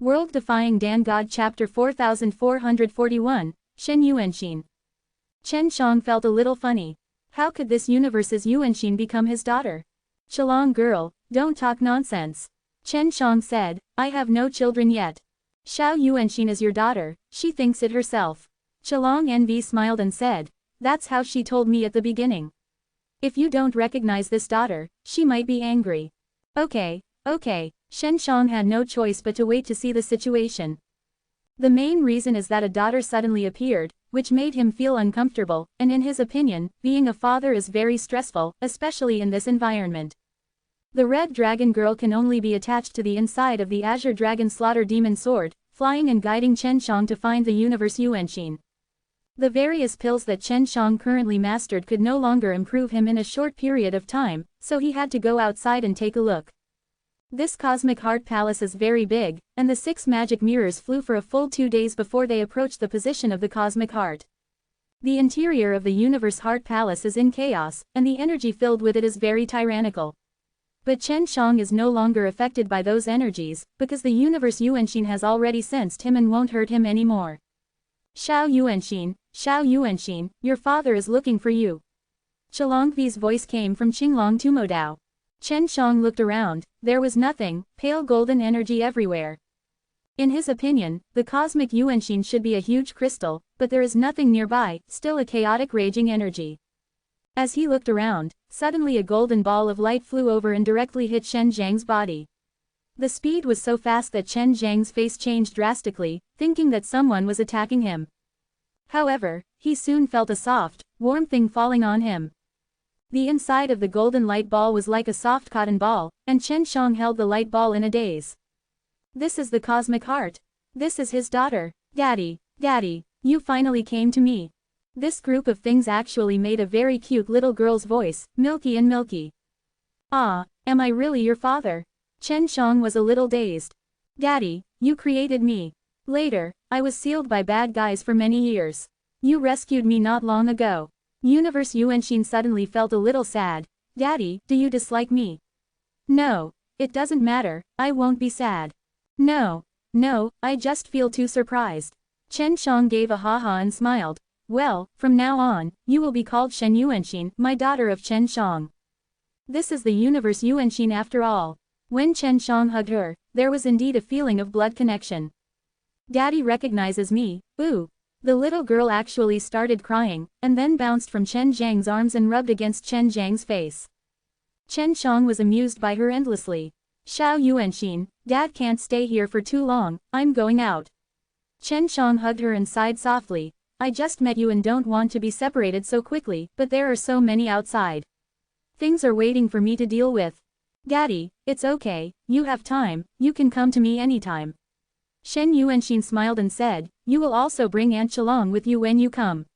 World-Defying Dan God Chapter 4441, Shen Yuanxin. Chen Shang felt a little funny. How could this universe's Yuanxin become his daughter? Chalong girl, don't talk nonsense. Chen Shang said, I have no children yet. Xiao Yuanxin is your daughter, she thinks it herself. Chalong NV smiled and said, that's how she told me at the beginning. If you don't recognize this daughter, she might be angry. Okay. Shen Shang had no choice but to wait to see the situation. The main reason is that a daughter suddenly appeared, which made him feel uncomfortable, and in his opinion, being a father is very stressful, especially in this environment. The red dragon girl can only be attached to the inside of the azure dragon slaughter demon sword, flying and guiding Chen Shang to find the universe Yuanxin. The various pills that Chen Shang currently mastered could no longer improve him in a short period of time, so he had to go outside and take a look. This cosmic heart palace is very big, and the 6 magic mirrors flew for a full 2 days before they approached the position of the cosmic heart. The interior of the universe heart palace is in chaos, and the energy filled with it is very tyrannical. But Chen Shang is no longer affected by those energies, because the universe Yuanxin has already sensed him and won't hurt him anymore. Xiao Yuanxin, your father is looking for you. Chalongvi's voice came from Qinglong Tumodao. Chen Shang looked around, there was nothing, pale golden energy everywhere. In his opinion, the cosmic Yuanxin should be a huge crystal, but there is nothing nearby, still a chaotic raging energy. As he looked around, suddenly a golden ball of light flew over and directly hit Chen Zhang's body. The speed was so fast that Chen Zhang's face changed drastically, thinking that someone was attacking him. However, he soon felt a soft, warm thing falling on him. The inside of the golden light ball was like a soft cotton ball, and Chen Shang held the light ball in a daze. This is the cosmic heart. This is his daughter. Daddy, you finally came to me. This group of things actually made a very cute little girl's voice, milky and milky. Ah, am I really your father? Chen Shang was a little dazed. Daddy, you created me. Later, I was sealed by bad guys for many years. You rescued me not long ago. Universe Yuanxin suddenly felt a little sad. Daddy, do you dislike me? No, it doesn't matter, I won't be sad. No, I just feel too surprised. Chen Shang gave a ha-ha and smiled. Well, from now on, you will be called Shen Yuanxin, my daughter of Chen Shang. This is the universe Yuanxin after all. When Chen Shang hugged her, there was indeed a feeling of blood connection. Daddy recognizes me, ooh. The little girl actually started crying, and then bounced from Chen Zhang's arms and rubbed against Chen Zhang's face. Chen Shang was amused by her endlessly. Xiao Yuanxin, Dad can't stay here for too long, I'm going out. Chen Shang hugged her and sighed softly. I just met you and don't want to be separated so quickly, but there are so many outside. Things are waiting for me to deal with. Daddy, it's okay, you have time, you can come to me anytime. Shen Yuanxin smiled and said, you will also bring Aunt Chalong with you when you come.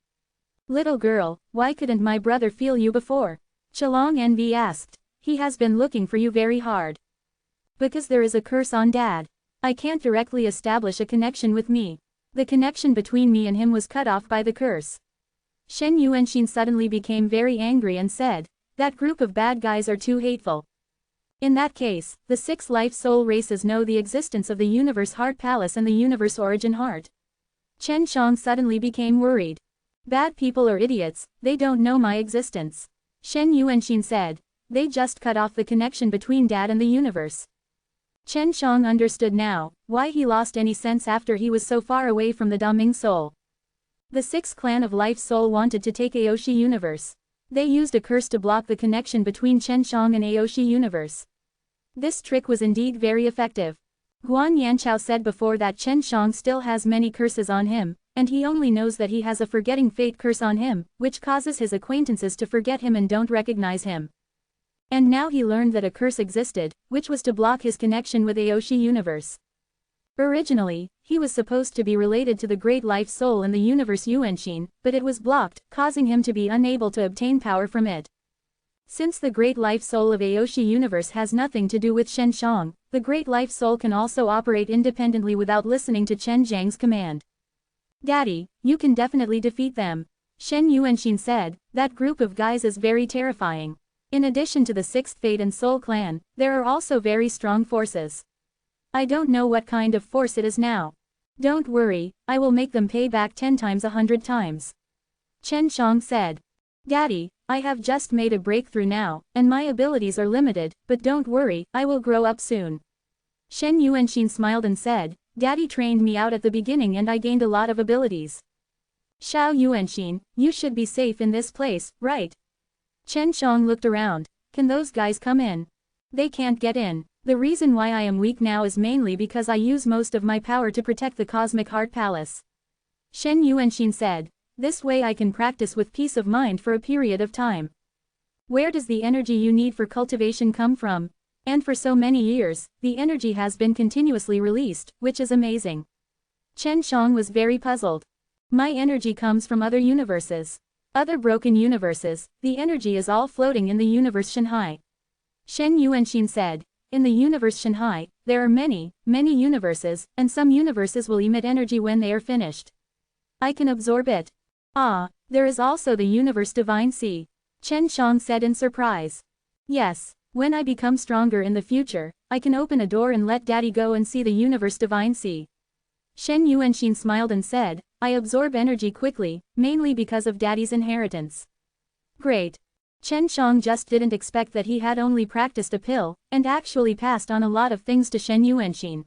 Little girl, why couldn't my brother feel you before? Chalong NV asked. He has been looking for you very hard. Because there is a curse on Dad. I can't directly establish a connection with me. The connection between me and him was cut off by the curse. Shen Yuanxin suddenly became very angry and said, that group of bad guys are too hateful. In that case, the 6 life soul races know the existence of the universe heart palace and the universe origin heart. Chen Shang suddenly became worried. Bad people are idiots, they don't know my existence. Shen Yuanxin said, they just cut off the connection between Dad and the universe. Chen Shang understood now, why he lost any sense after he was so far away from the Daming soul. The 6th clan of life soul wanted to take Aoshi universe. They used a curse to block the connection between Chen Shang and Aoshi universe. This trick was indeed very effective. Guan Yanchao said before that Chen Shang still has many curses on him, and he only knows that he has a forgetting fate curse on him, which causes his acquaintances to forget him and don't recognize him. And now he learned that a curse existed, which was to block his connection with Aoshi universe. Originally, he was supposed to be related to the great life soul in the universe Yuanxin, but it was blocked, causing him to be unable to obtain power from it. Since the great life soul of Aoshi universe has nothing to do with Shen Shang, the great life soul can also operate independently without listening to Chen Zhang's command. Daddy, you can definitely defeat them. Shen Yuanxin said, that group of guys is very terrifying. In addition to the 6th Fate and Soul clan, there are also very strong forces. I don't know what kind of force it is now. Don't worry, I will make them pay back 10 times 100 times. Chen Shang said. Daddy, I have just made a breakthrough now, and my abilities are limited, but don't worry, I will grow up soon. Shen Yuanxin smiled and said, Daddy trained me out at the beginning and I gained a lot of abilities. Xiao Yuanxin, you should be safe in this place, right? Chen Shang looked around. Can those guys come in? They can't get in. The reason why I am weak now is mainly because I use most of my power to protect the Cosmic Heart Palace. Shen Yuanxin said. This way I can practice with peace of mind for a period of time. Where does the energy you need for cultivation come from? And for so many years, the energy has been continuously released, which is amazing. Chen Shang was very puzzled. My energy comes from other universes. Other broken universes, the energy is all floating in the universe Shanhai. Shen Yuanxin said, in the universe Shanhai, there are many universes, and some universes will emit energy when they are finished. I can absorb it. Ah, there is also the universe Divine Sea. Chen Shang said in surprise. Yes, when I become stronger in the future, I can open a door and let Daddy go and see the universe Divine Sea. Shen Yuanxin smiled and said, I absorb energy quickly, mainly because of Daddy's inheritance. Great. Chen Shang just didn't expect that he had only practiced a pill, and actually passed on a lot of things to Shen Yuanxin.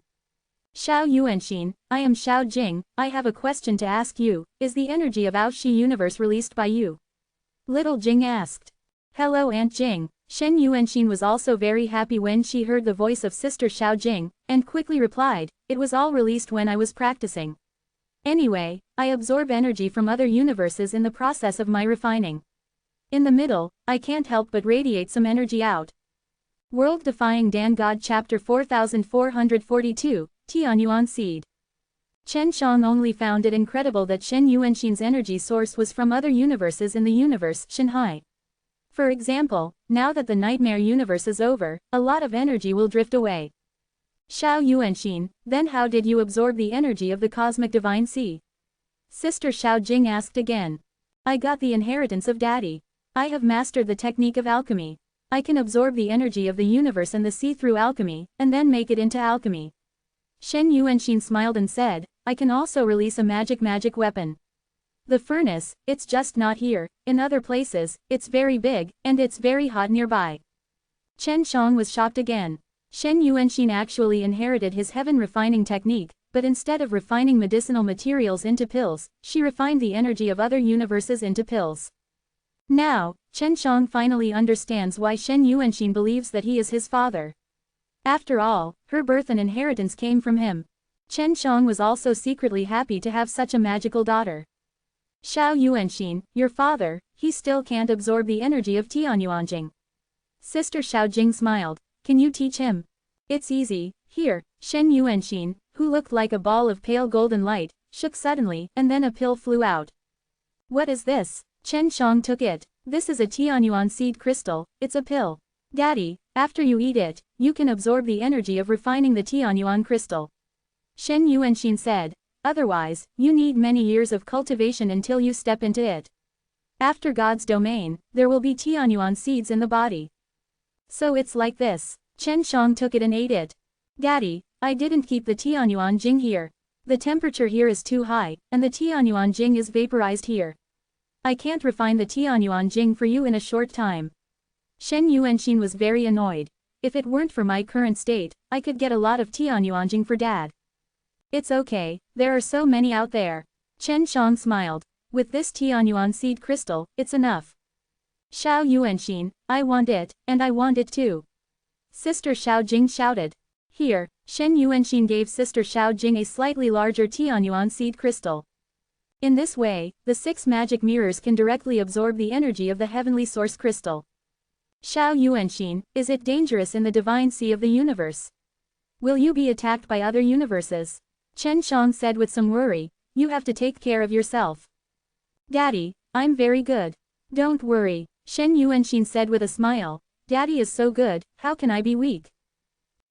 Xiao Yuanxin, I am Xiao Jing, I have a question to ask you, is the energy of Aoshi universe released by you? Little Jing asked. Hello Aunt Jing. Shen Yuanxin was also very happy when she heard the voice of sister Xiao Jing, and quickly replied, it was all released when I was practicing. Anyway, I absorb energy from other universes in the process of my refining. In the middle, I can't help but radiate some energy out. World Defying Dan God Chapter 4442, Tianyuan Seed. Chen Shang only found it incredible that Shen Yuanxin's energy source was from other universes in the universe Shanhai. For example, now that the nightmare universe is over, a lot of energy will drift away. Xiao Yuanxin, then how did you absorb the energy of the cosmic divine sea? Sister Xiao Jing asked again. I got the inheritance of Daddy. I have mastered the technique of alchemy. I can absorb the energy of the universe and the sea through alchemy, and then make it into alchemy. Shen Yuanxin smiled and said, I can also release a magic weapon. The furnace, it's just not here, in other places, it's very big, and it's very hot nearby. Chen Shang was shocked again. Shen Yuanxin actually inherited his heaven refining technique, but instead of refining medicinal materials into pills, she refined the energy of other universes into pills. Now, Chen Shang finally understands why Shen Yuanxin believes that he is his father. After all, her birth and inheritance came from him. Chen Shang was also secretly happy to have such a magical daughter. Xiao Yuanxin, your father, he still can't absorb the energy of Tianyuanjing. Sister Xiao Jing smiled. Can you teach him? It's easy. Here, Shen Yuanxin, who looked like a ball of pale golden light, shook suddenly, and then a pill flew out. What is this? Chen Shang took it. This is a Tianyuan seed crystal, it's a pill. Daddy, after you eat it, you can absorb the energy of refining the Tianyuan crystal. Shen Yuanxin said. Otherwise, you need many years of cultivation until you step into it. After God's domain, there will be Tianyuan seeds in the body. So it's like this. Chen Shang took it and ate it. Daddy, I didn't keep the Tianyuan Jing here. The temperature here is too high, and the Tianyuan Jing is vaporized here. I can't refine the Tianyuan Jing for you in a short time. Shen Yuanxin was very annoyed. If it weren't for my current state, I could get a lot of Tianyuan Jing for Dad. It's okay, there are so many out there. Chen Shang smiled. With this Tianyuan seed crystal, it's enough. Xiao Yuanxin, I want it, and I want it too. Sister Xiao Jing shouted. Here, Shen Yuanxin gave Sister Xiao Jing a slightly larger Tianyuan seed crystal. In this way, the 6 magic mirrors can directly absorb the energy of the heavenly source crystal. Xiao Yuanxin, is it dangerous in the divine sea of the universe? Will you be attacked by other universes? Chen Shang said with some worry, you have to take care of yourself. Daddy, I'm very good. Don't worry, Shen Yuanxin said with a smile. Daddy is so good, how can I be weak?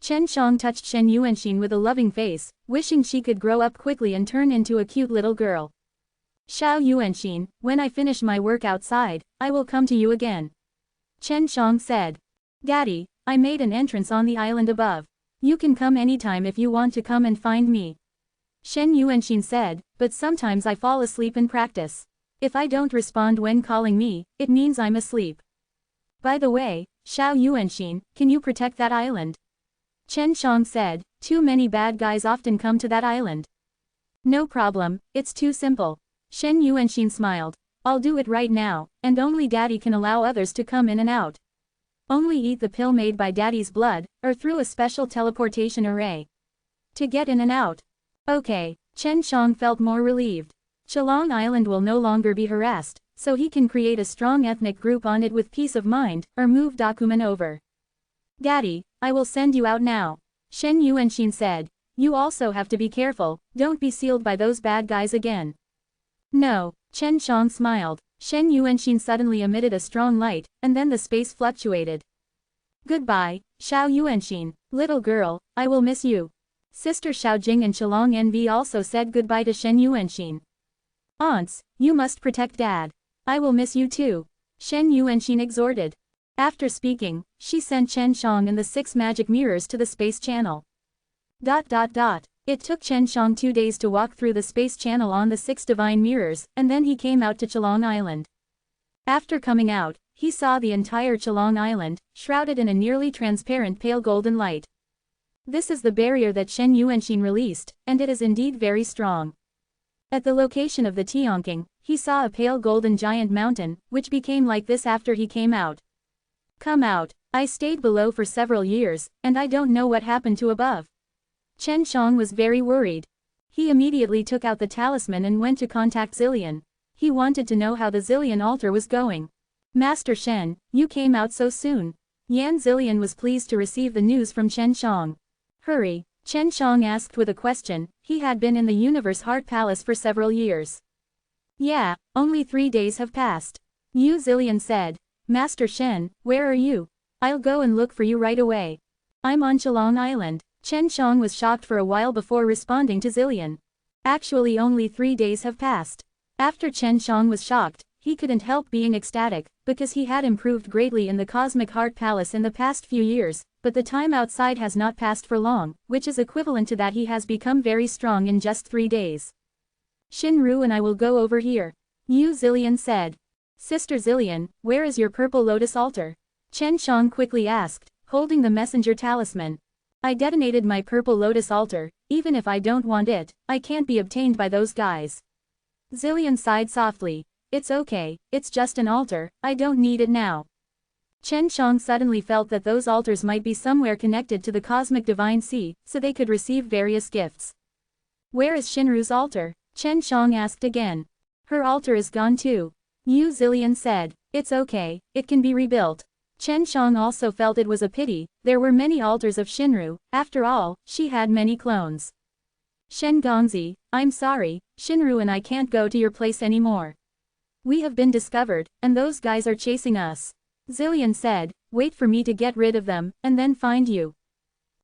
Chen Shang touched Shen Yuanxin with a loving face, wishing she could grow up quickly and turn into a cute little girl. Xiao Yuanxin, when I finish my work outside, I will come to you again. Chen Shang said. Daddy, I made an entrance on the island above. You can come anytime if you want to come and find me. Shen Yuanxin said, but sometimes I fall asleep in practice. If I don't respond when calling me, it means I'm asleep. By the way, Xiao Yuanxin, can you protect that island? Chen Shang said, too many bad guys often come to that island. No problem, it's too simple. Shen Yuanxin smiled. I'll do it right now, and only Daddy can allow others to come in and out. Only eat the pill made by Daddy's blood, or through a special teleportation array. To get in and out. Okay, Chen Shang felt more relieved. Chalong Island will no longer be harassed, so he can create a strong ethnic group on it with peace of mind, or move Dokumen over. Daddy, I will send you out now. Shen Yuanxin said. You also have to be careful, don't be sealed by those bad guys again. No, Chen Shang smiled. Shen Yuanxin suddenly emitted a strong light, and then the space fluctuated. Goodbye, Xiao Yuanxin, little girl, I will miss you. Sister Xiaojing and Chalong NV also said goodbye to Shen Yuanxin. Aunts, you must protect Dad. I will miss you too. Shen Yuanxin exhorted. After speaking, she sent Chen Shang and the 6 magic mirrors to the space channel. It took Chen Shang 2 days to walk through the space channel on the 6 divine mirrors, and then he came out to Chalong Island. After coming out, he saw the entire Chalong Island, shrouded in a nearly transparent pale golden light. This is the barrier that Shen Yuanxin released, and it is indeed very strong. At the location of the Tianqing, he saw a pale golden giant mountain, which became like this after he came out. Come out, I stayed below for several years, and I don't know what happened to above. Chen Shang was very worried. He immediately took out the talisman and went to contact Zillion. He wanted to know how the Zillion altar was going. Master Shen, you came out so soon. Yan Zillion was pleased to receive the news from Chen Shang. Hurry, Chen Shang asked with a question. He had been in the Universe Heart Palace for several years. Yeah, only 3 days have passed. Yu Zillion said. Master Shen, where are you? I'll go and look for you right away. I'm on Chalong Island. Chen Shang was shocked for a while before responding to Zillion. Actually only 3 days have passed. After Chen Shang was shocked, he couldn't help being ecstatic, because he had improved greatly in the Cosmic Heart Palace in the past few years, but the time outside has not passed for long, which is equivalent to that he has become very strong in just 3 days. Shinru and I will go over here. Yu Zillion said. Sister Zillion, where is your purple lotus altar? Chen Shang quickly asked, holding the messenger talisman. I detonated my purple lotus altar, even if I don't want it, I can't be obtained by those guys. Zillion sighed softly. It's okay, it's just an altar, I don't need it now. Chen Shang suddenly felt that those altars might be somewhere connected to the cosmic divine sea, so they could receive various gifts. Where is Shinru's altar? Chen Shang asked again. Her altar is gone too. Yu Zillion said. It's okay, it can be rebuilt. Chen Shang also felt it was a pity, there were many altars of Shinru, after all, she had many clones. Shen Gongzi, I'm sorry, Shinru and I can't go to your place anymore. We have been discovered, and those guys are chasing us. Zillion said, wait for me to get rid of them, and then find you.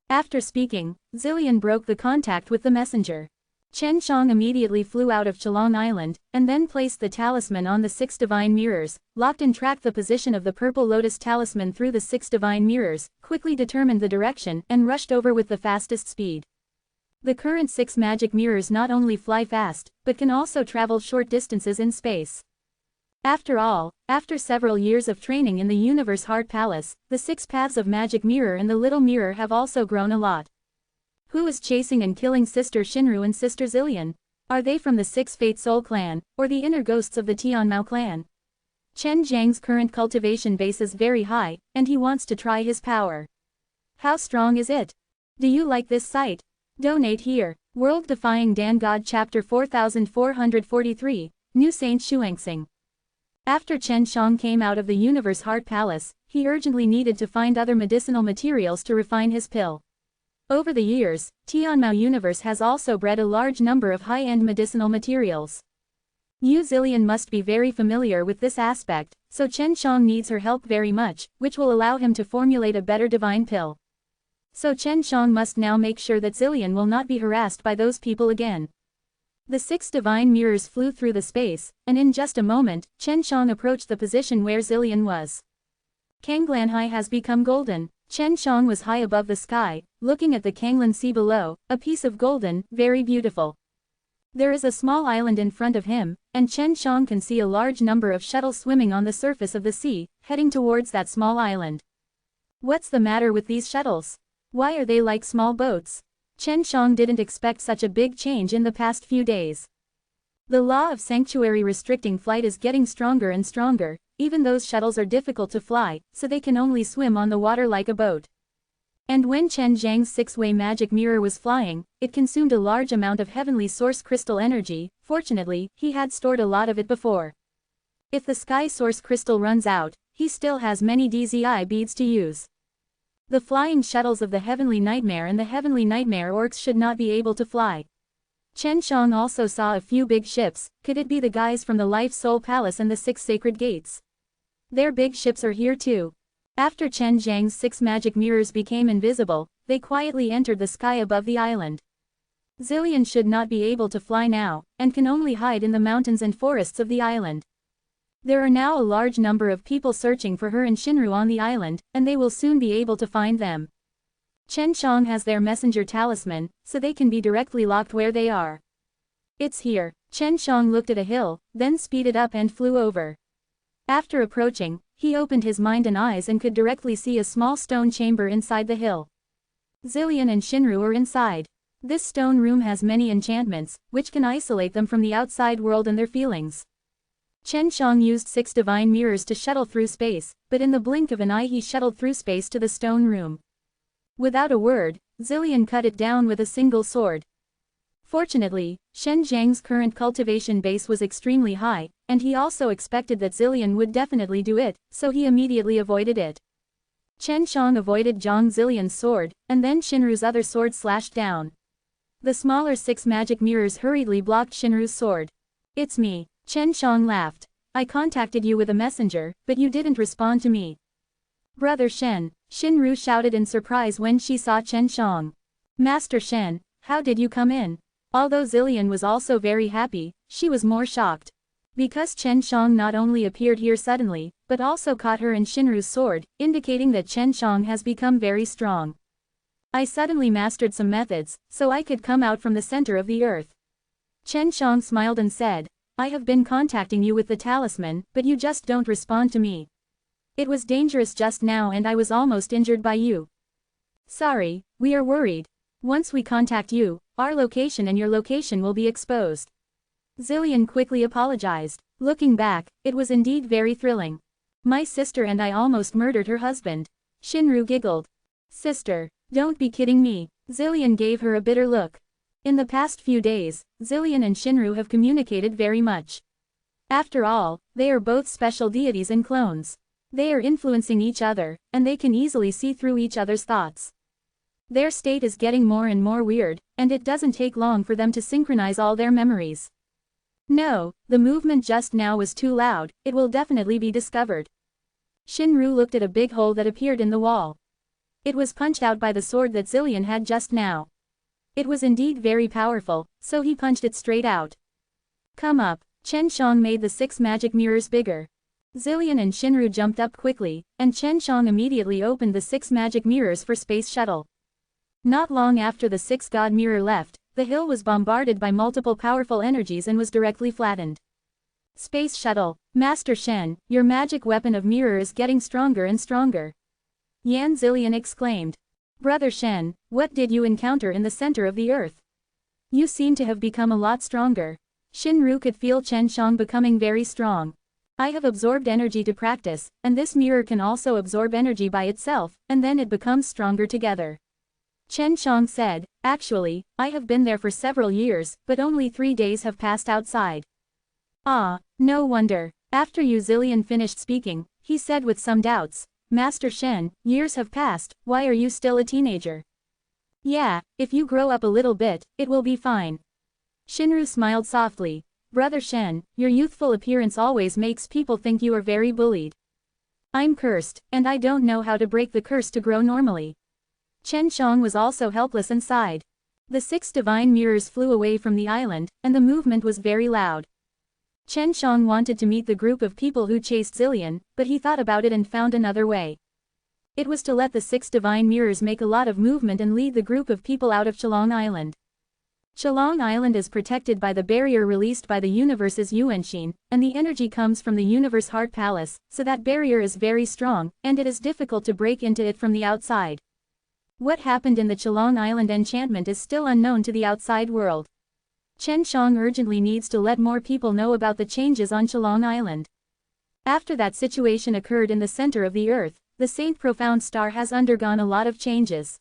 After speaking, Zillion broke the contact with the messenger. Chen Shang immediately flew out of Chalong Island, and then placed the talisman on the 6 divine mirrors, locked and tracked the position of the purple lotus talisman through the 6 divine mirrors, quickly determined the direction, and rushed over with the fastest speed. The current 6 magic mirrors not only fly fast, but can also travel short distances in space. After all, after several years of training in the Universe Heart Palace, the 6 paths of magic mirror and the little mirror have also grown a lot. Who is chasing and killing Sister Shinru and Sister Zillion? Are they from the 6 Fate Soul clan, or the inner ghosts of the Tianmao clan? Chen Zhang's current cultivation base is very high, and he wants to try his power. How strong is it? Do you like this site? Donate here. World Defying Dan God Chapter 4443, New Saint Xuanxing. After Chen Shang came out of the Universe Heart Palace, he urgently needed to find other medicinal materials to refine his pill. Over the years, Tianmao Universe has also bred a large number of high-end medicinal materials. Yu Zillion must be very familiar with this aspect, so Chen Shang needs her help very much, which will allow him to formulate a better divine pill. So Chen Shang must now make sure that Zillion will not be harassed by those people again. The 6 divine mirrors flew through the space, and in just a moment, Chen Shang approached the position where Zillion was. Kanglanhai has become golden. Chen Shang was high above the sky, looking at the Kanglan Sea below, a piece of golden, very beautiful. There is a small island in front of him, and Chen Shang can see a large number of shuttles swimming on the surface of the sea, heading towards that small island. What's the matter with these shuttles? Why are they like small boats? Chen Shang didn't expect such a big change in the past few days. The law of sanctuary restricting flight is getting stronger and stronger. Even those shuttles are difficult to fly, so they can only swim on the water like a boat. And when Chen Zhang's six-way magic mirror was flying, it consumed a large amount of heavenly source crystal energy. Fortunately, he had stored a lot of it before. If the sky source crystal runs out, he still has many DZI beads to use. The flying shuttles of the Heavenly Nightmare and the Heavenly Nightmare orcs should not be able to fly. Chen Shang also saw a few big ships. Could it be the guys from the Life Soul Palace and the Six Sacred Gates? Their big ships are here too. After Chen Zhang's 6 magic mirrors became invisible, they quietly entered the sky above the island. Zillion should not be able to fly now, and can only hide in the mountains and forests of the island. There are now a large number of people searching for her and Shinru on the island, and they will soon be able to find them. Chen Shang has their messenger talisman, so they can be directly locked where they are. It's here. Chen Shang looked at a hill, then speeded up and flew over. After approaching, he opened his mind and eyes and could directly see a small stone chamber inside the hill. Zillion and Shinru are inside. This stone room has many enchantments, which can isolate them from the outside world and their feelings. Chen Shang used 6 divine mirrors to shuttle through space, but in the blink of an eye he shuttled through space to the stone room. Without a word, Zillion cut it down with a single sword. Fortunately, Shen Zhang's current cultivation base was extremely high, and he also expected that Zillion would definitely do it, so he immediately avoided it. Chen Shang avoided Zhang Zillion's sword, and then Shinru's other sword slashed down. The smaller 6 magic mirrors hurriedly blocked Shinru's sword. It's me. Chen Shang laughed. I contacted you with a messenger, but you didn't respond to me. Brother Shen, Shinru shouted in surprise when she saw Chen Shang. Master Shen, how did you come in? Although Zillion was also very happy, she was more shocked. Because Chen Shang not only appeared here suddenly, but also caught her and Shinru's sword, indicating that Chen Shang has become very strong. I suddenly mastered some methods, so I could come out from the center of the earth. Chen Shang smiled and said, I have been contacting you with the talisman, but you just don't respond to me. It was dangerous just now and I was almost injured by you. Sorry, we are worried. Once we contact you, our location and your location will be exposed. Zillion quickly apologized. Looking back, it was indeed very thrilling. My sister and I almost murdered her husband. Shinru giggled. Sister, don't be kidding me. Zillion gave her a bitter look. In the past few days, Zillion and Shinru have communicated very much. After all, they are both special deities and clones. They are influencing each other, and they can easily see through each other's thoughts. Their state is getting more and more weird, and it doesn't take long for them to synchronize all their memories. No, the movement just now was too loud, it will definitely be discovered. Shinru looked at a big hole that appeared in the wall. It was punched out by the sword that Zillion had just now. It was indeed very powerful, so he punched it straight out. Come up. Chen Shang made the 6 magic mirrors bigger. Zillion and Shinru jumped up quickly, and Chen Shang immediately opened the 6 magic mirrors for Space Shuttle. Not long after the 6 God Mirror left, the hill was bombarded by multiple powerful energies and was directly flattened. Space Shuttle, Master Shen, your magic weapon of mirror is getting stronger and stronger. Yan Zillion exclaimed. Brother Shen, what did you encounter in the center of the earth? You seem to have become a lot stronger. Shinru could feel Chen Shang becoming very strong. I have absorbed energy to practice, and this mirror can also absorb energy by itself, and then it becomes stronger together. Chen Shang said, actually, I have been there for several years, but only 3 days have passed outside. Ah, no wonder. After Yu Zillion finished speaking, he said with some doubts, Master Shen, years have passed, why are you still a teenager? Yeah, if you grow up a little bit, it will be fine. Shinru smiled softly. Brother Shen, your youthful appearance always makes people think you are very bullied. I'm cursed, and I don't know how to break the curse to grow normally. Chen Shang was also helpless and sighed. The 6 divine mirrors flew away from the island, and the movement was very loud. Chen Shang wanted to meet the group of people who chased Zillion, but he thought about it and found another way. It was to let the 6 divine mirrors make a lot of movement and lead the group of people out of Chalong Island. Chalong Island is protected by the barrier released by the universe's Yuanshin, and the energy comes from the universe heart palace, so that barrier is very strong, and it is difficult to break into it from the outside. What happened in the Chalong Island enchantment is still unknown to the outside world. Chen Shang urgently needs to let more people know about the changes on Chalong Island. After that situation occurred in the center of the earth, the Saint Profound Star has undergone a lot of changes.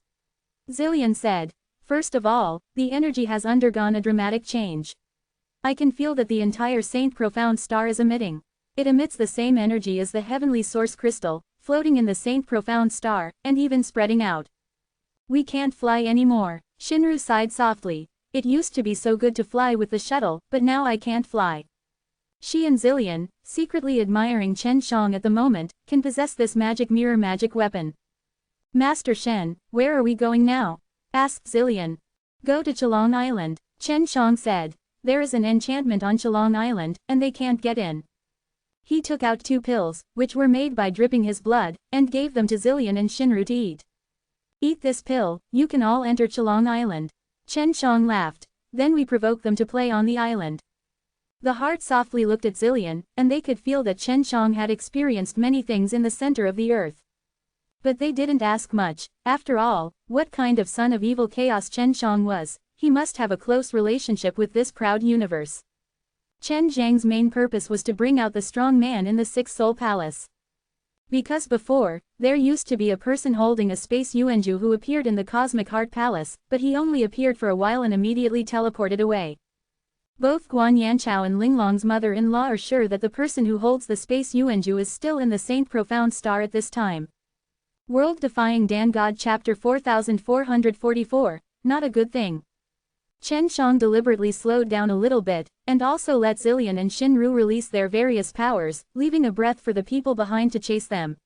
Zillion said. First of all, the energy has undergone a dramatic change. I can feel that the entire Saint Profound Star is emitting. It emits the same energy as the heavenly source crystal, floating in the Saint Profound Star, and even spreading out. We can't fly anymore. Shinru sighed softly. It used to be so good to fly with the shuttle, but now I can't fly. She and Zillion, secretly admiring Chen Shang at the moment, can possess this magic mirror magic weapon. Master Shen, where are we going now? Asked Zillion. Go to Chalong Island, Chen Shang said. There is an enchantment on Chalong Island, and they can't get in. He took out 2 pills, which were made by dripping his blood, and gave them to Zillion and Shinru to eat. Eat this pill, you can all enter Chalong Island. Chen Shang laughed. Then we provoke them to play on the island. The heart softly looked at Zillion, and they could feel that Chen Shang had experienced many things in the center of the earth. But they didn't ask much. After all, what kind of son of evil chaos Chen Shang was, he must have a close relationship with this proud universe. Chen Zhang's main purpose was to bring out the strong man in the 6 soul palace. Because before, there used to be a person holding a space Yuanju who appeared in the cosmic heart palace, but he only appeared for a while and immediately teleported away. Both Guan Yanchao and Linglong's mother-in-law are sure that the person who holds the space Yuanju is still in the Saint Profound Star at this time. World Defying Dan God Chapter 4444, Not a Good Thing. Chen Shang deliberately slowed down a little bit, and also let Zillion and Shinru release their various powers, leaving a breath for the people behind to chase them.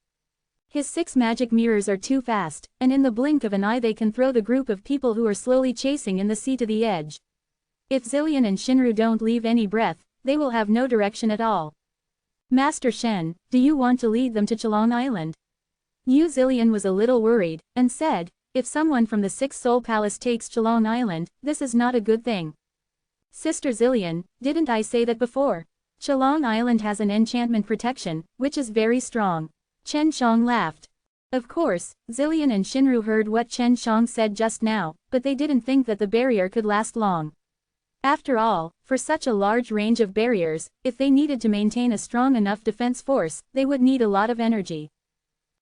His 6 magic mirrors are too fast, and in the blink of an eye they can throw the group of people who are slowly chasing in the sea to the edge. If Zillion and Shinru don't leave any breath, they will have no direction at all. Master Shen, do you want to lead them to Chalong Island? Yu Zillion was a little worried, and said, if someone from the 6 soul palace takes Chalong Island, this is not a good thing. Sister Zillion, didn't I say that before? Chalong Island has an enchantment protection, which is very strong. Chen Shang laughed. Of course, Zillion and Shinru heard what Chen Shang said just now, but they didn't think that the barrier could last long. After all, for such a large range of barriers, if they needed to maintain a strong enough defense force, they would need a lot of energy.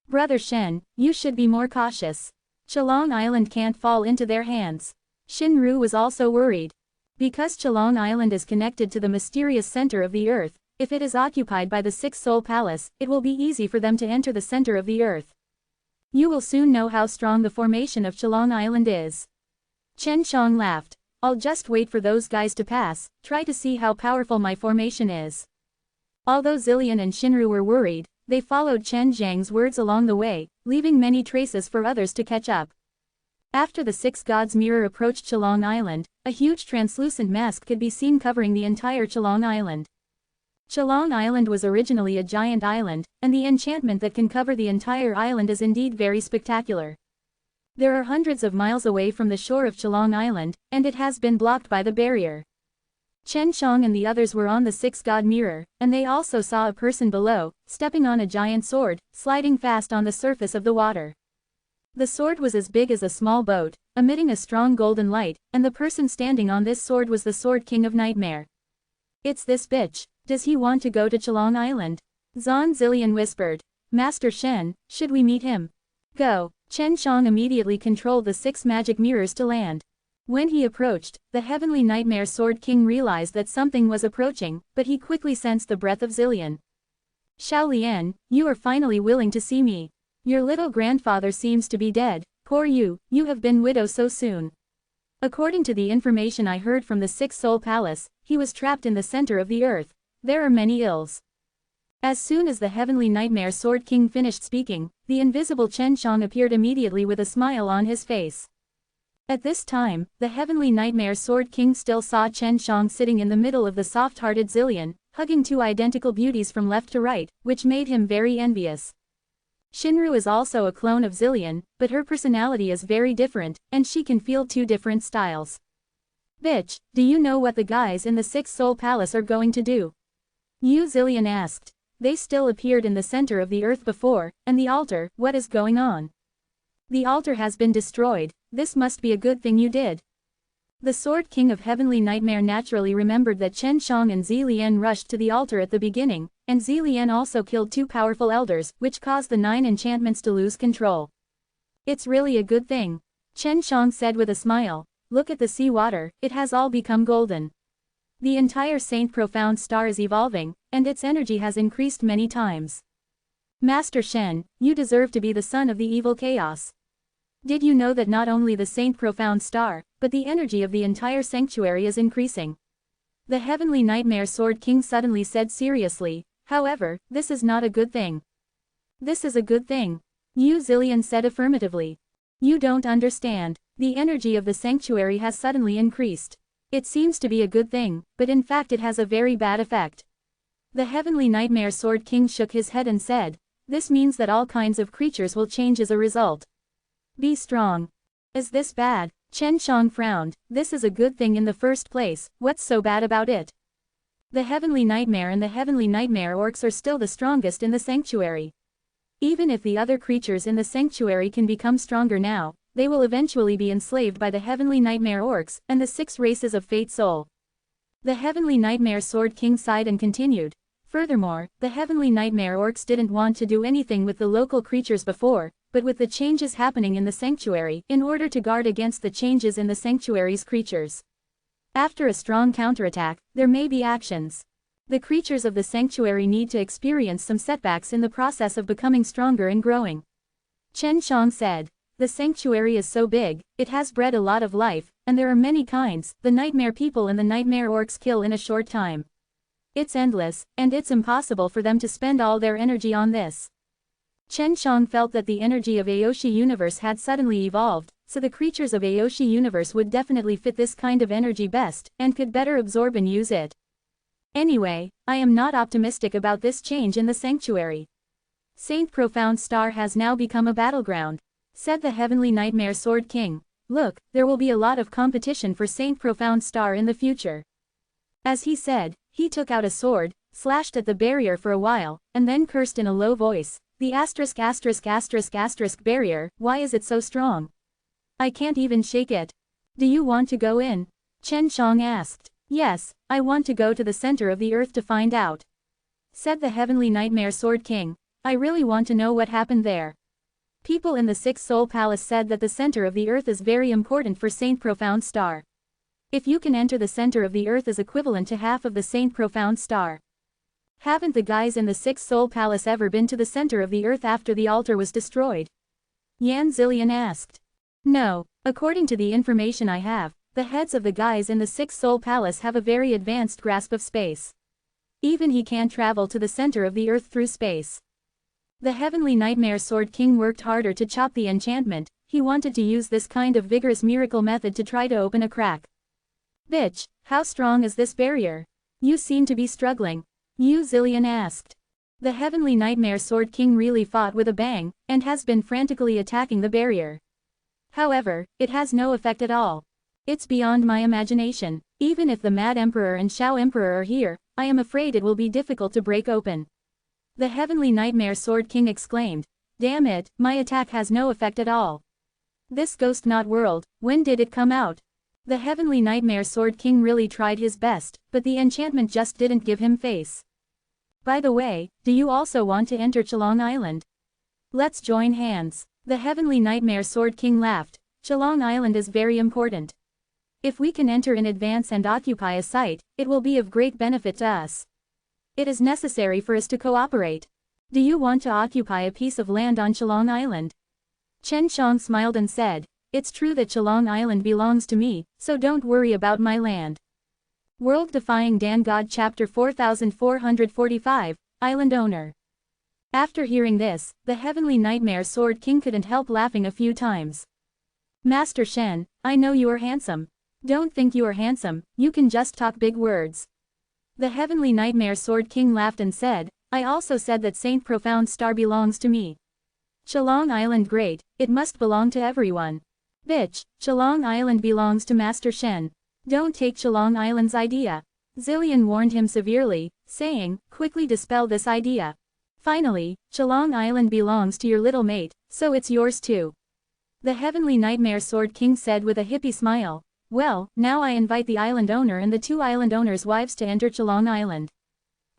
Brother Shen, you should be more cautious. Chalong Island can't fall into their hands. Shinru was also worried. Because Chalong Island is connected to the mysterious center of the earth, if it is occupied by the 6 soul palace, it will be easy for them to enter the center of the earth. You will soon know how strong the formation of Chalong Island is. Chen Shang laughed. I'll just wait for those guys to pass, try to see how powerful my formation is. Although Zillion and Shinru were worried, they followed Chen Zhang's words along the way, leaving many traces for others to catch up. After the 6 gods' mirror approached Chalong Island, a huge translucent mask could be seen covering the entire Chalong Island. Chalong Island was originally a giant island, and the enchantment that can cover the entire island is indeed very spectacular. There are hundreds of miles away from the shore of Chalong Island, and it has been blocked by the barrier. Chen Shang and the others were on the 6 god mirror, and they also saw a person below, stepping on a giant sword, sliding fast on the surface of the water. The sword was as big as a small boat, emitting a strong golden light, and the person standing on this sword was the Sword King of Nightmare. It's this bitch. Does he want to go to Chalong Island? Zan Zillion whispered. Master Shen, should we meet him? Go. Chen Shang immediately controlled the 6 magic mirrors to land. When he approached, the Heavenly Nightmare Sword King realized that something was approaching, but he quickly sensed the breath of Zillion. Xiaolian, you are finally willing to see me. Your little grandfather seems to be dead. Poor you have been widow so soon. According to the information I heard from the 6 soul palace, he was trapped in the center of the earth. There are many ills. As soon as the Heavenly Nightmare Sword King finished speaking, the invisible Chen Shang appeared immediately with a smile on his face. At this time, the Heavenly Nightmare Sword King still saw Chen Shang sitting in the middle of the soft-hearted Zillion, hugging 2 identical beauties from left to right, which made him very envious. Shinru is also a clone of Zillion, but her personality is very different, and she can feel two different styles. Bitch, do you know what the guys in the Sixth Soul Palace are going to do? Yu Zillion asked. They still appeared in the center of the earth before, and the altar, what is going on? The altar has been destroyed, this must be a good thing you did. The Sword King of Heavenly Nightmare naturally remembered that Chen Shang and Zillian rushed to the altar at the beginning, and Zillian also killed two powerful elders, which caused the 9 enchantments to lose control. It's really a good thing. Chen Shang said with a smile. Look at the sea water, it has all become golden. The entire Saint Profound Star is evolving, and its energy has increased many times. Master Shen, you deserve to be the son of the evil chaos. Did you know that not only the Saint Profound Star, but the energy of the entire sanctuary is increasing? The Heavenly Nightmare Sword King suddenly said seriously. However, this is not a good thing. This is a good thing. Yu Zillion said affirmatively. You don't understand. The energy of the sanctuary has suddenly increased. It seems to be a good thing, but in fact it has a very bad effect. The Heavenly Nightmare Sword King shook his head and said, this means that all kinds of creatures will change as a result. Be strong. Is this bad? Chen Shang frowned. This is a good thing in the first place, what's so bad about it? The Heavenly Nightmare and the Heavenly Nightmare Orcs are still the strongest in the sanctuary. Even if the other creatures in the sanctuary can become stronger now, they will eventually be enslaved by the Heavenly Nightmare Orcs and the 6 races of Fate Soul. The Heavenly Nightmare Sword King sighed and continued. Furthermore, the Heavenly Nightmare Orcs didn't want to do anything with the local creatures before, but with the changes happening in the sanctuary, in order to guard against the changes in the sanctuary's creatures. After a strong counterattack, there may be actions. The creatures of the sanctuary need to experience some setbacks in the process of becoming stronger and growing. Chen Shang said. The sanctuary is so big, it has bred a lot of life, and there are many kinds, the nightmare people and the nightmare orcs kill in a short time. It's endless, and it's impossible for them to spend all their energy on this. Chen Shang felt that the energy of Aoshi Universe had suddenly evolved, so the creatures of Aoshi Universe would definitely fit this kind of energy best, and could better absorb and use it. Anyway, I am not optimistic about this change in the sanctuary. Saint Profound Star has now become a battleground, said the Heavenly Nightmare Sword King. Look, there will be a lot of competition for Saint Profound Star in the future. As he said, he took out a sword, slashed at the barrier for a while, and then cursed in a low voice. The ****** barrier, why is it so strong? I can't even shake it. Do you want to go in? Chen Shang asked. Yes, I want to go to the center of the earth to find out, said the Heavenly Nightmare Sword King. I really want to know what happened there. People in the Sixth Soul Palace said that the center of the earth is very important for Saint Profound Star. If you can enter the center of the earth is equivalent to half of the Saint Profound Star. Haven't the guys in the Sixth Soul Palace ever been to the center of the earth after the altar was destroyed? Yan Zillion asked. No, according to the information I have, the heads of the guys in the Sixth Soul Palace have a very advanced grasp of space. Even he can't travel to the center of the earth through space. The Heavenly Nightmare Sword King worked harder to chop the enchantment. He wanted to use this kind of vigorous miracle method to try to open a crack. Bitch, how strong is this barrier? You seem to be struggling. Yu Zillion asked. The Heavenly Nightmare Sword King really fought with a bang, and has been frantically attacking the barrier. However, it has no effect at all. It's beyond my imagination. Even if the Mad Emperor and Shao Emperor are here, I am afraid it will be difficult to break open. The Heavenly Nightmare Sword King exclaimed. Damn it, my attack has no effect at all. This Ghost Knot World, when did it come out? The Heavenly Nightmare Sword King really tried his best, but the enchantment just didn't give him face. By the way, do you also want to enter Chalong Island? Let's join hands. The Heavenly Nightmare Sword King laughed. Chalong Island is very important. If we can enter in advance and occupy a site, it will be of great benefit to us. It is necessary for us to cooperate. Do you want to occupy a piece of land on Chalong Island? Chen Shang smiled and said, it's true that Chalong Island belongs to me, so don't worry about my land. World Defying Dan God Chapter 4445, Island Owner. After hearing this, the Heavenly Nightmare Sword King couldn't help laughing a few times. Master Shen, I know you are handsome. Don't think you are handsome, you can just talk big words. The Heavenly Nightmare Sword King laughed and said, I also said that Saint Profound Star belongs to me. Chalong Island great, it must belong to everyone. Bitch, Chalong Island belongs to Master Shen. Don't take Chalong Island's idea. Zillion warned him severely, saying, quickly dispel this idea. Finally, Chalong Island belongs to your little mate, so it's yours too. The Heavenly Nightmare Sword King said with a hippie smile. Well, now I invite the island owner and the 2 island owners' wives to enter Chalong Island.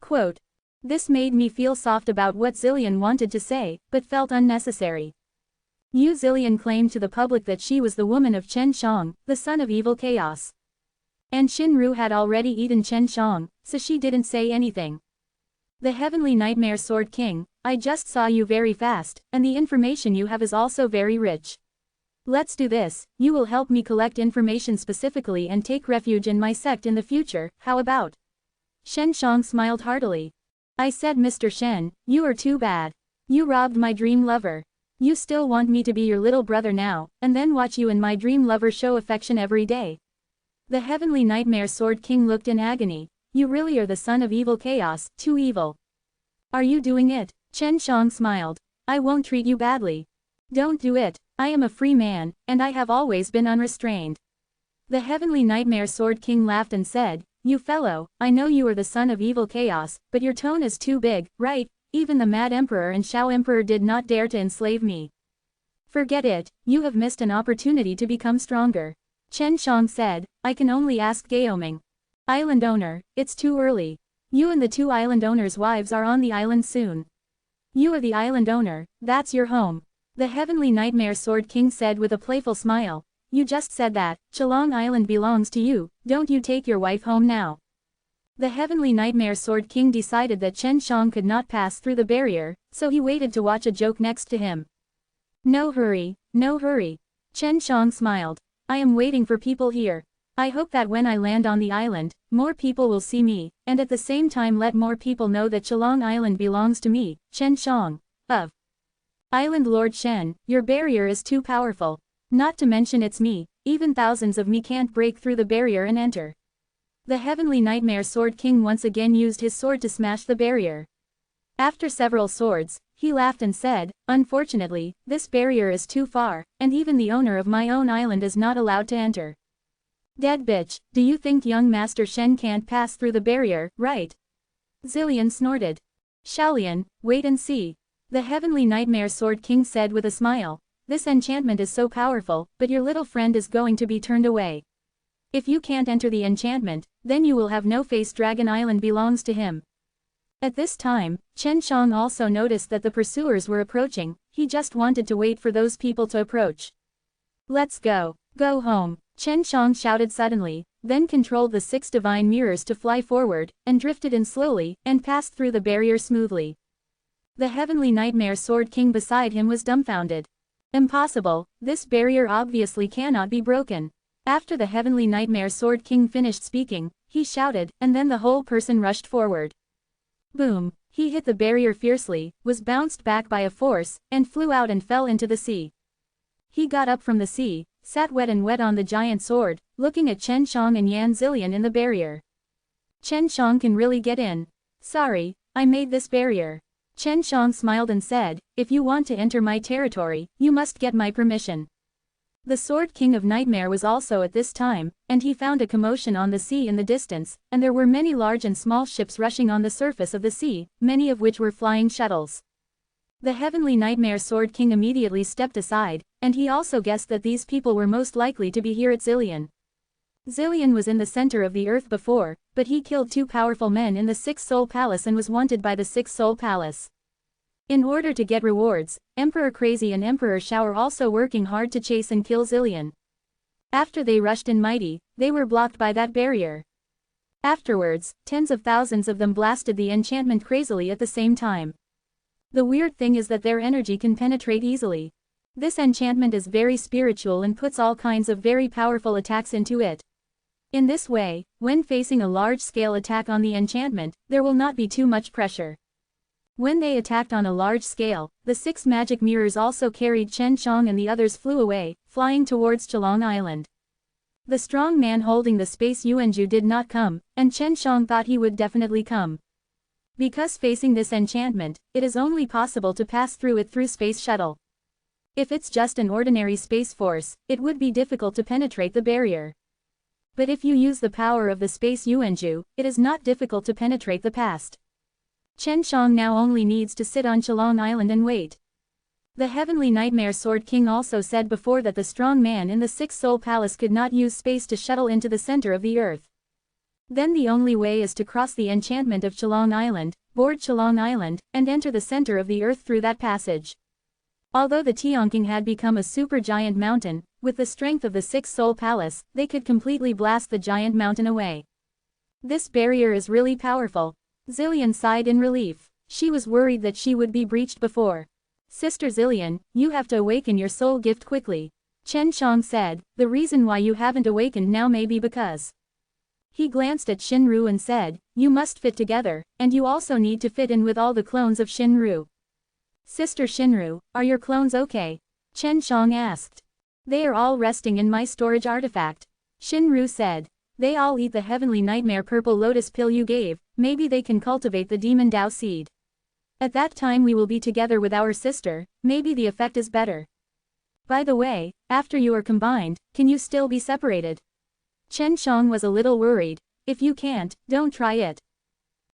Quote. This made me feel soft about what Zillion wanted to say, but felt unnecessary. Zillion claimed to the public that she was the woman of Chen Shang, the son of evil chaos. And Shinru had already eaten Chen Shang, so she didn't say anything. The Heavenly Nightmare Sword King, I just saw you very fast, and the information you have is also very rich. Let's do this, you will help me collect information specifically and take refuge in my sect in the future, how about? Shen Shang smiled heartily. I said Mr. Shen, you are too bad. You robbed my dream lover. You still want me to be your little brother now, and then watch you and my dream lover show affection every day. The Heavenly Nightmare Sword King looked in agony. You really are the son of evil chaos, too evil. Are you doing it? Chen Shang smiled. I won't treat you badly. Don't do it, I am a free man, and I have always been unrestrained. The Heavenly Nightmare Sword King laughed and said, you fellow, I know you are the son of evil chaos, but your tone is too big, right? Even the Mad Emperor and Shao Emperor did not dare to enslave me. Forget it, you have missed an opportunity to become stronger. Chen Shang said, I can only ask Gaoming. Island owner, it's too early. You and the 2 island owners' wives are on the island soon. You are the island owner, that's your home. The Heavenly Nightmare Sword King said with a playful smile. You just said that, Chalong Island belongs to you, don't you take your wife home now. The Heavenly Nightmare Sword King decided that Chen Shang could not pass through the barrier, so he waited to watch a joke next to him. No hurry, no hurry. Chen Shang smiled. I am waiting for people here. I hope that when I land on the island, more people will see me, and at the same time let more people know that Chalong Island belongs to me, Chen Shang, of Island Lord Shen, your barrier is too powerful. Not to mention it's me, even thousands of me can't break through the barrier and enter. The Heavenly Nightmare Sword King once again used his sword to smash the barrier. After several swords, he laughed and said, unfortunately, this barrier is too far, and even the owner of my own island is not allowed to enter. Dead bitch, do you think young Master Shen can't pass through the barrier, right? Zillion snorted. Shaolian, wait and see. The Heavenly Nightmare Sword King said with a smile. This enchantment is so powerful, but your little friend is going to be turned away. If you can't enter the enchantment, then you will have no face. Dragon Island belongs to him. At this time, Chen Shang also noticed that the pursuers were approaching, he just wanted to wait for those people to approach. Let's go. Go home, Chen Shang shouted suddenly, then controlled the 6 divine mirrors to fly forward, and drifted in slowly, and passed through the barrier smoothly. The Heavenly Nightmare Sword King beside him was dumbfounded. Impossible, this barrier obviously cannot be broken. After the Heavenly Nightmare Sword King finished speaking, he shouted, and then the whole person rushed forward. Boom, he hit the barrier fiercely, was bounced back by a force, and flew out and fell into the sea. He got up from the sea, sat wet on the giant sword, looking at Chen Shang and Yan Zillion in the barrier. Chen Shang can really get in. Sorry, I made this barrier. Chen Shang smiled and said, if you want to enter my territory, you must get my permission. The Sword King of Nightmare was also at this time, and he found a commotion on the sea in the distance, and there were many large and small ships rushing on the surface of the sea, many of which were flying shuttles. The Heavenly Nightmare Sword King immediately stepped aside, and he also guessed that these people were most likely to be here at Zillion. Zillion was in the center of the earth before, but he killed 2 powerful men in the 6 Soul Palace and was wanted by the 6 Soul Palace. In order to get rewards, Emperor Crazy and Emperor Shao are also working hard to chase and kill Zillion. After they rushed in mighty, they were blocked by that barrier. Afterwards, tens of thousands of them blasted the enchantment crazily at the same time. The weird thing is that their energy can penetrate easily. This enchantment is very spiritual and puts all kinds of very powerful attacks into it. In this way, when facing a large-scale attack on the enchantment, there will not be too much pressure. When they attacked on a large scale, the 6 magic mirrors also carried Chen Shang and the others flew away, flying towards Chalong Island. The strong man holding the space Yuanju did not come, and Chen Shang thought he would definitely come. Because facing this enchantment, it is only possible to pass through it through space shuttle. If it's just an ordinary space force, it would be difficult to penetrate the barrier. But if you use the power of the space Yuanju, it is not difficult to penetrate the past. Chen Shang now only needs to sit on Chelong Island and wait. The Heavenly Nightmare Sword King also said before that the strong man in the Sixth Soul Palace could not use space to shuttle into the center of the earth. Then the only way is to cross the enchantment of Chelong Island, board Chelong Island, and enter the center of the earth through that passage. Although the Tianqing had become a super giant mountain, with the strength of the Sixth Soul Palace, they could completely blast the giant mountain away. This barrier is really powerful. Zillion sighed in relief. She was worried that she would be breached before. Sister Zillion, you have to awaken your soul gift quickly. Chen Shang said, the reason why you haven't awakened now may be because. He glanced at Shinru and said, you must fit together, and you also need to fit in with all the clones of Shinru. Sister Shinru, are your clones okay? Chen Shang asked. They are all resting in my storage artifact. Shinru said. They all eat the Heavenly Nightmare Purple Lotus pill you gave, maybe they can cultivate the Demon Dao seed. At that time we will be together with our sister, maybe the effect is better. By the way, after you are combined, can you still be separated? Chen Shang was a little worried. If you can't, don't try it.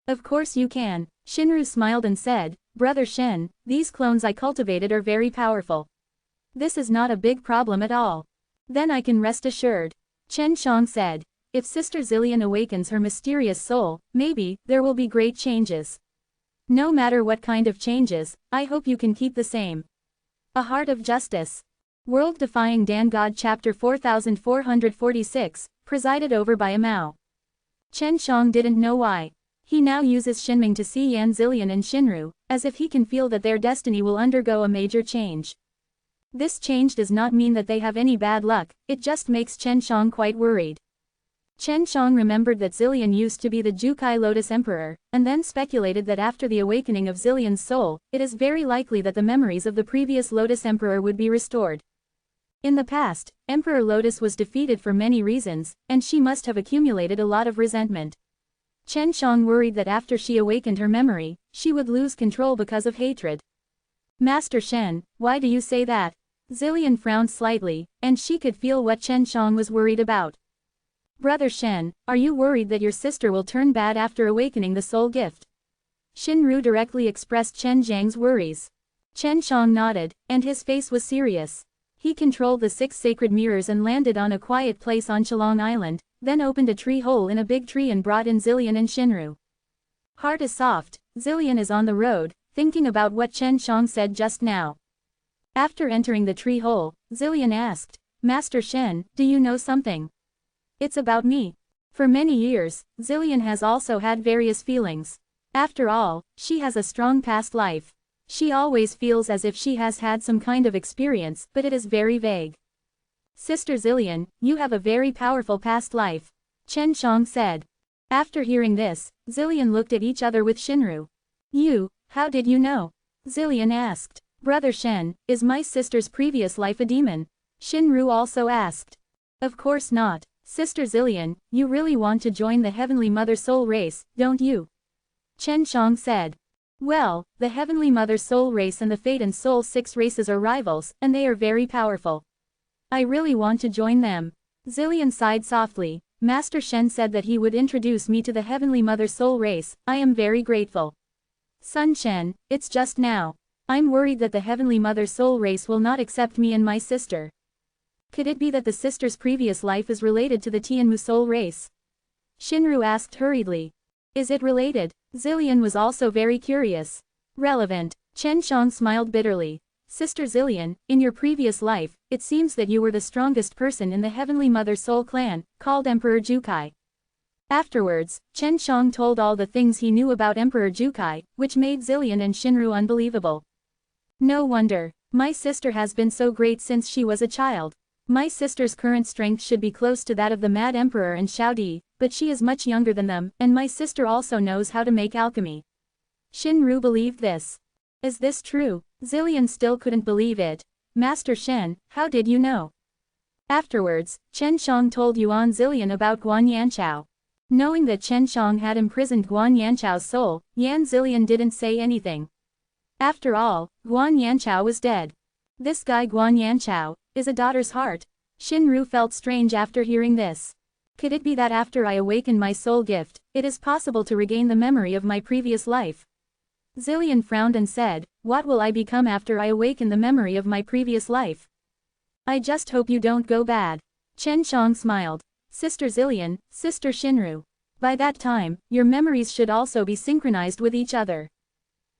Of course you can. Shinru smiled and said, Brother Shen, these clones I cultivated are very powerful. This is not a big problem at all. Then I can rest assured. Chen Shang said, if Sister Zillion awakens her mysterious soul, maybe, there will be great changes. No matter what kind of changes, I hope you can keep the same. A Heart of Justice. World Defying Dan God Chapter 4446, presided over by a Mao. Chen Shang didn't know why. He now uses Shinming to see Yan Zillion and Shinru, as if he can feel that their destiny will undergo a major change. This change does not mean that they have any bad luck, it just makes Chen Shang quite worried. Chen Shang remembered that Zillion used to be the Jukai Lotus Emperor, and then speculated that after the awakening of Zillion's soul, it is very likely that the memories of the previous Lotus Emperor would be restored. In the past, Emperor Lotus was defeated for many reasons, and she must have accumulated a lot of resentment. Chen Shang worried that after she awakened her memory, she would lose control because of hatred. Master Shen, why do you say that? Zillion frowned slightly, and she could feel what Chen Shang was worried about. Brother Shen, are you worried that your sister will turn bad after awakening the soul gift? Shinru directly expressed Chen Zhang's worries. Chen Shang nodded, and his face was serious. He controlled the 6 sacred mirrors and landed on a quiet place on Chelong Island, then opened a tree hole in a big tree and brought in Zillion and Shinru. Heart is soft, Zillion is on the road, thinking about what Chen Shang said just now. After entering the tree hole, Zillion asked, Master Shen, do you know something? It's about me. For many years, Zillion has also had various feelings. After all, she has a strong past life. She always feels as if she has had some kind of experience, but it is very vague. Sister Zillion, you have a very powerful past life. Chen Shang said. After hearing this, Zillion looked at each other with Shinru. You, how did you know? Zillion asked. Brother Shen, is my sister's previous life a demon? Shinru also asked. Of course not. Sister Zillion, you really want to join the Heavenly Mother Soul race, don't you? Chen Shang said. Well, the Heavenly Mother Soul race and the Fate and Soul 6 races are rivals, and they are very powerful. I really want to join them. Zillion sighed softly. Master Shen said that he would introduce me to the Heavenly Mother Soul race, I am very grateful. Sun Shen, it's just now. I'm worried that the Heavenly Mother Soul race will not accept me and my sister. Could it be that the sister's previous life is related to the Tianmu soul race? Shinru asked hurriedly. Is it related? Zillion was also very curious. Relevant. Chen Shang smiled bitterly. Sister Zillion, in your previous life, it seems that you were the strongest person in the Heavenly Mother Soul clan, called Emperor Jukai. Afterwards, Chen Shang told all the things he knew about Emperor Jukai, which made Zillion and Shinru unbelievable. No wonder. My sister has been so great since she was a child. My sister's current strength should be close to that of the Mad Emperor and Xiaodi, but she is much younger than them, and my sister also knows how to make alchemy. Shinru believed this. Is this true? Zillion still couldn't believe it. Master Shen, how did you know? Afterwards, Chen Shang told Yuan Zillion about Guan Yanchao. Knowing that Chen Shang had imprisoned Guan Yanchao's soul, Yan Zilian didn't say anything. After all, Guan Yanchao was dead. This guy Guan Yanchao is a daughter's heart. Shinru felt strange after hearing this. Could it be that after I awaken my soul gift, it is possible to regain the memory of my previous life? Zilian frowned and said, what will I become after I awaken the memory of my previous life? I just hope you don't go bad. Chen Shang smiled. Sister Zilian, Sister Shinru. By that time, your memories should also be synchronized with each other.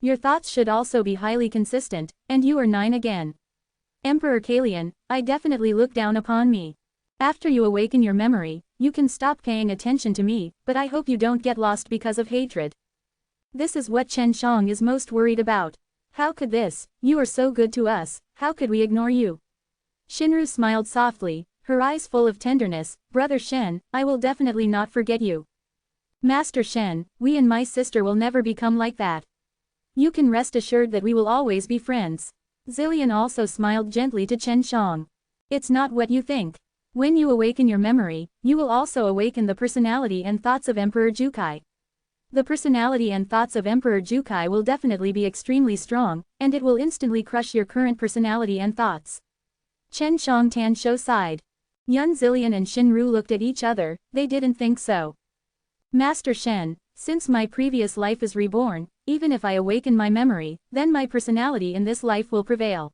Your thoughts should also be highly consistent, and you are 9 again. Emperor Kalian, I definitely look down upon me. After you awaken your memory, you can stop paying attention to me, but I hope you don't get lost because of hatred. This is what Chen Shang is most worried about. How could this? You are so good to us, how could we ignore you? Shinru smiled softly, her eyes full of tenderness. Brother Shen, I will definitely not forget you. Master Shen, we and my sister will never become like that. You can rest assured that we will always be friends. Zilian also smiled gently to Chen Shang. It's not what you think. When you awaken your memory, you will also awaken the personality and thoughts of Emperor Jukai. The personality and thoughts of Emperor Jukai will definitely be extremely strong, and it will instantly crush your current personality and thoughts. Chen Shang Tansho sighed. Yan Zilian and Shinru looked at each other, they didn't think so. Master Shen, since my previous life is reborn, even if I awaken my memory, then my personality in this life will prevail.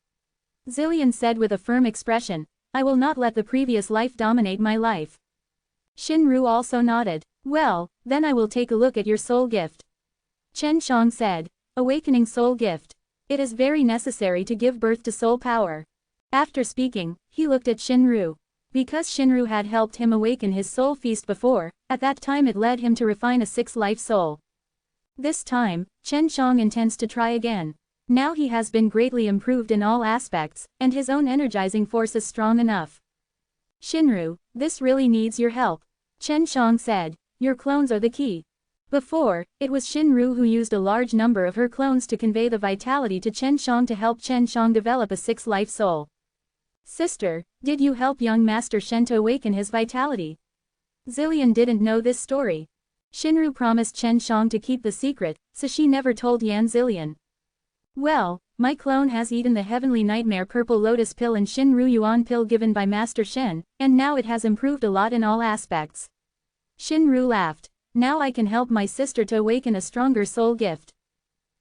Zilian said with a firm expression, I will not let the previous life dominate my life. Shinru also nodded. Well, then I will take a look at your soul gift. Chen Shang said, awakening soul gift. It is very necessary to give birth to soul power. After speaking, he looked at Shinru. Because Shinru had helped him awaken his soul feast before, at that time it led him to refine a 6th life soul. This time, Chen Shang intends to try again. Now he has been greatly improved in all aspects, and his own energizing force is strong enough. Shinru, this really needs your help. Chen Shang said, your clones are the key. Before, it was Shinru who used a large number of her clones to convey the vitality to Chen Shang to help Chen Shang develop a 6th life soul. Sister, did you help young Master Shen to awaken his vitality? Zilian didn't know this story. Shinru promised Chen Shang to keep the secret, so she never told Yan Zilian. Well, my clone has eaten the Heavenly Nightmare Purple Lotus Pill and Shinru Yuan Pill given by Master Shen, and now it has improved a lot in all aspects. Shinru laughed. Now I can help my sister to awaken a stronger soul gift.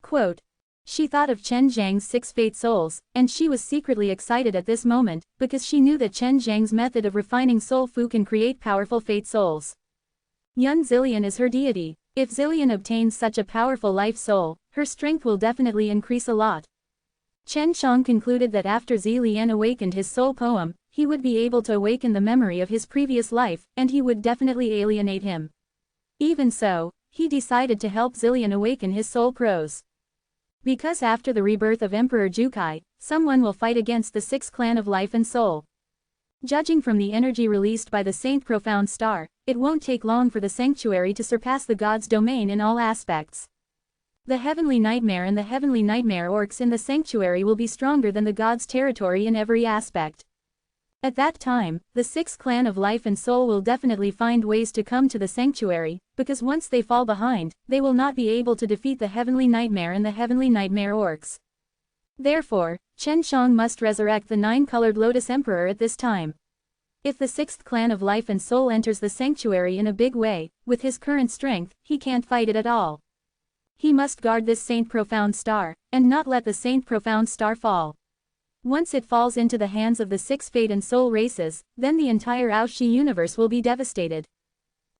Quote. She thought of Chen Zhang's 6 fate souls, and she was secretly excited at this moment, because she knew that Chen Zhang's method of refining soul fu can create powerful fate souls. Yan Zilian is her deity. If Zilian obtains such a powerful life soul, her strength will definitely increase a lot. Chen Shang concluded that after Zilian awakened his soul poem, he would be able to awaken the memory of his previous life, and he would definitely alienate him. Even so, he decided to help Zilian awaken his soul prose. Because after the rebirth of Emperor Jukai, someone will fight against the 6th clan of life and soul. Judging from the energy released by the Saint Profound Star, it won't take long for the sanctuary to surpass the god's domain in all aspects. The Heavenly Nightmare and the Heavenly Nightmare orcs in the sanctuary will be stronger than the god's territory in every aspect. At that time, the 6th clan of life and soul will definitely find ways to come to the sanctuary, because once they fall behind, they will not be able to defeat the Heavenly Nightmare and the Heavenly Nightmare orcs. Therefore, Chen Shang must resurrect the 9-colored Lotus Emperor at this time. If the 6th clan of life and soul enters the sanctuary in a big way, with his current strength, he can't fight it at all. He must guard this Saint Profound Star, and not let the Saint Profound Star fall. Once it falls into the hands of the 6 fate and soul races, then the entire Aoshi universe will be devastated.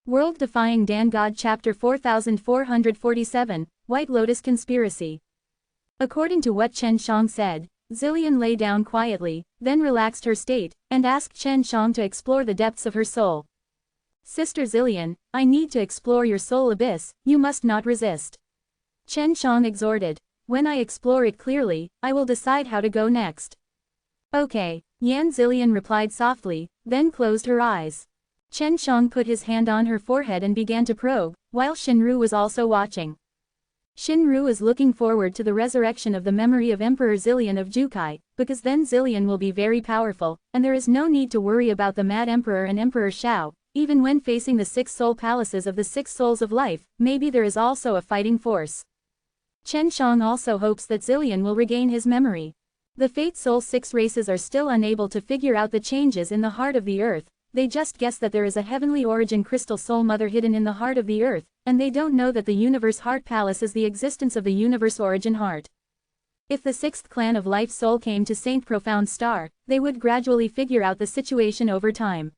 World Defying Dan God Chapter 4447, White Lotus Conspiracy. According to what Chen Shang said, Zilian lay down quietly, then relaxed her state, and asked Chen Shang to explore the depths of her soul. Sister Zilian, I need to explore your soul abyss, you must not resist. Chen Shang exhorted. When I explore it clearly, I will decide how to go next. Okay, Yan Zilian replied softly, then closed her eyes. Chen Shang put his hand on her forehead and began to probe, while Shinru was also watching. Shinru is looking forward to the resurrection of the memory of Emperor Zilian of Jukai, because then Zilian will be very powerful, and there is no need to worry about the Mad Emperor and Emperor Shao, even when facing the 6 soul palaces of the 6 souls of life, maybe there is also a fighting force. Chen Shang also hopes that Zillion will regain his memory. The Fate Soul 6 races are still unable to figure out the changes in the heart of the earth. They just guess that there is a heavenly origin crystal soul mother hidden in the heart of the earth, and they don't know that the universe heart palace is the existence of the universe origin heart. If the 6th clan of life soul came to Saint Profound Star, they would gradually figure out the situation over time.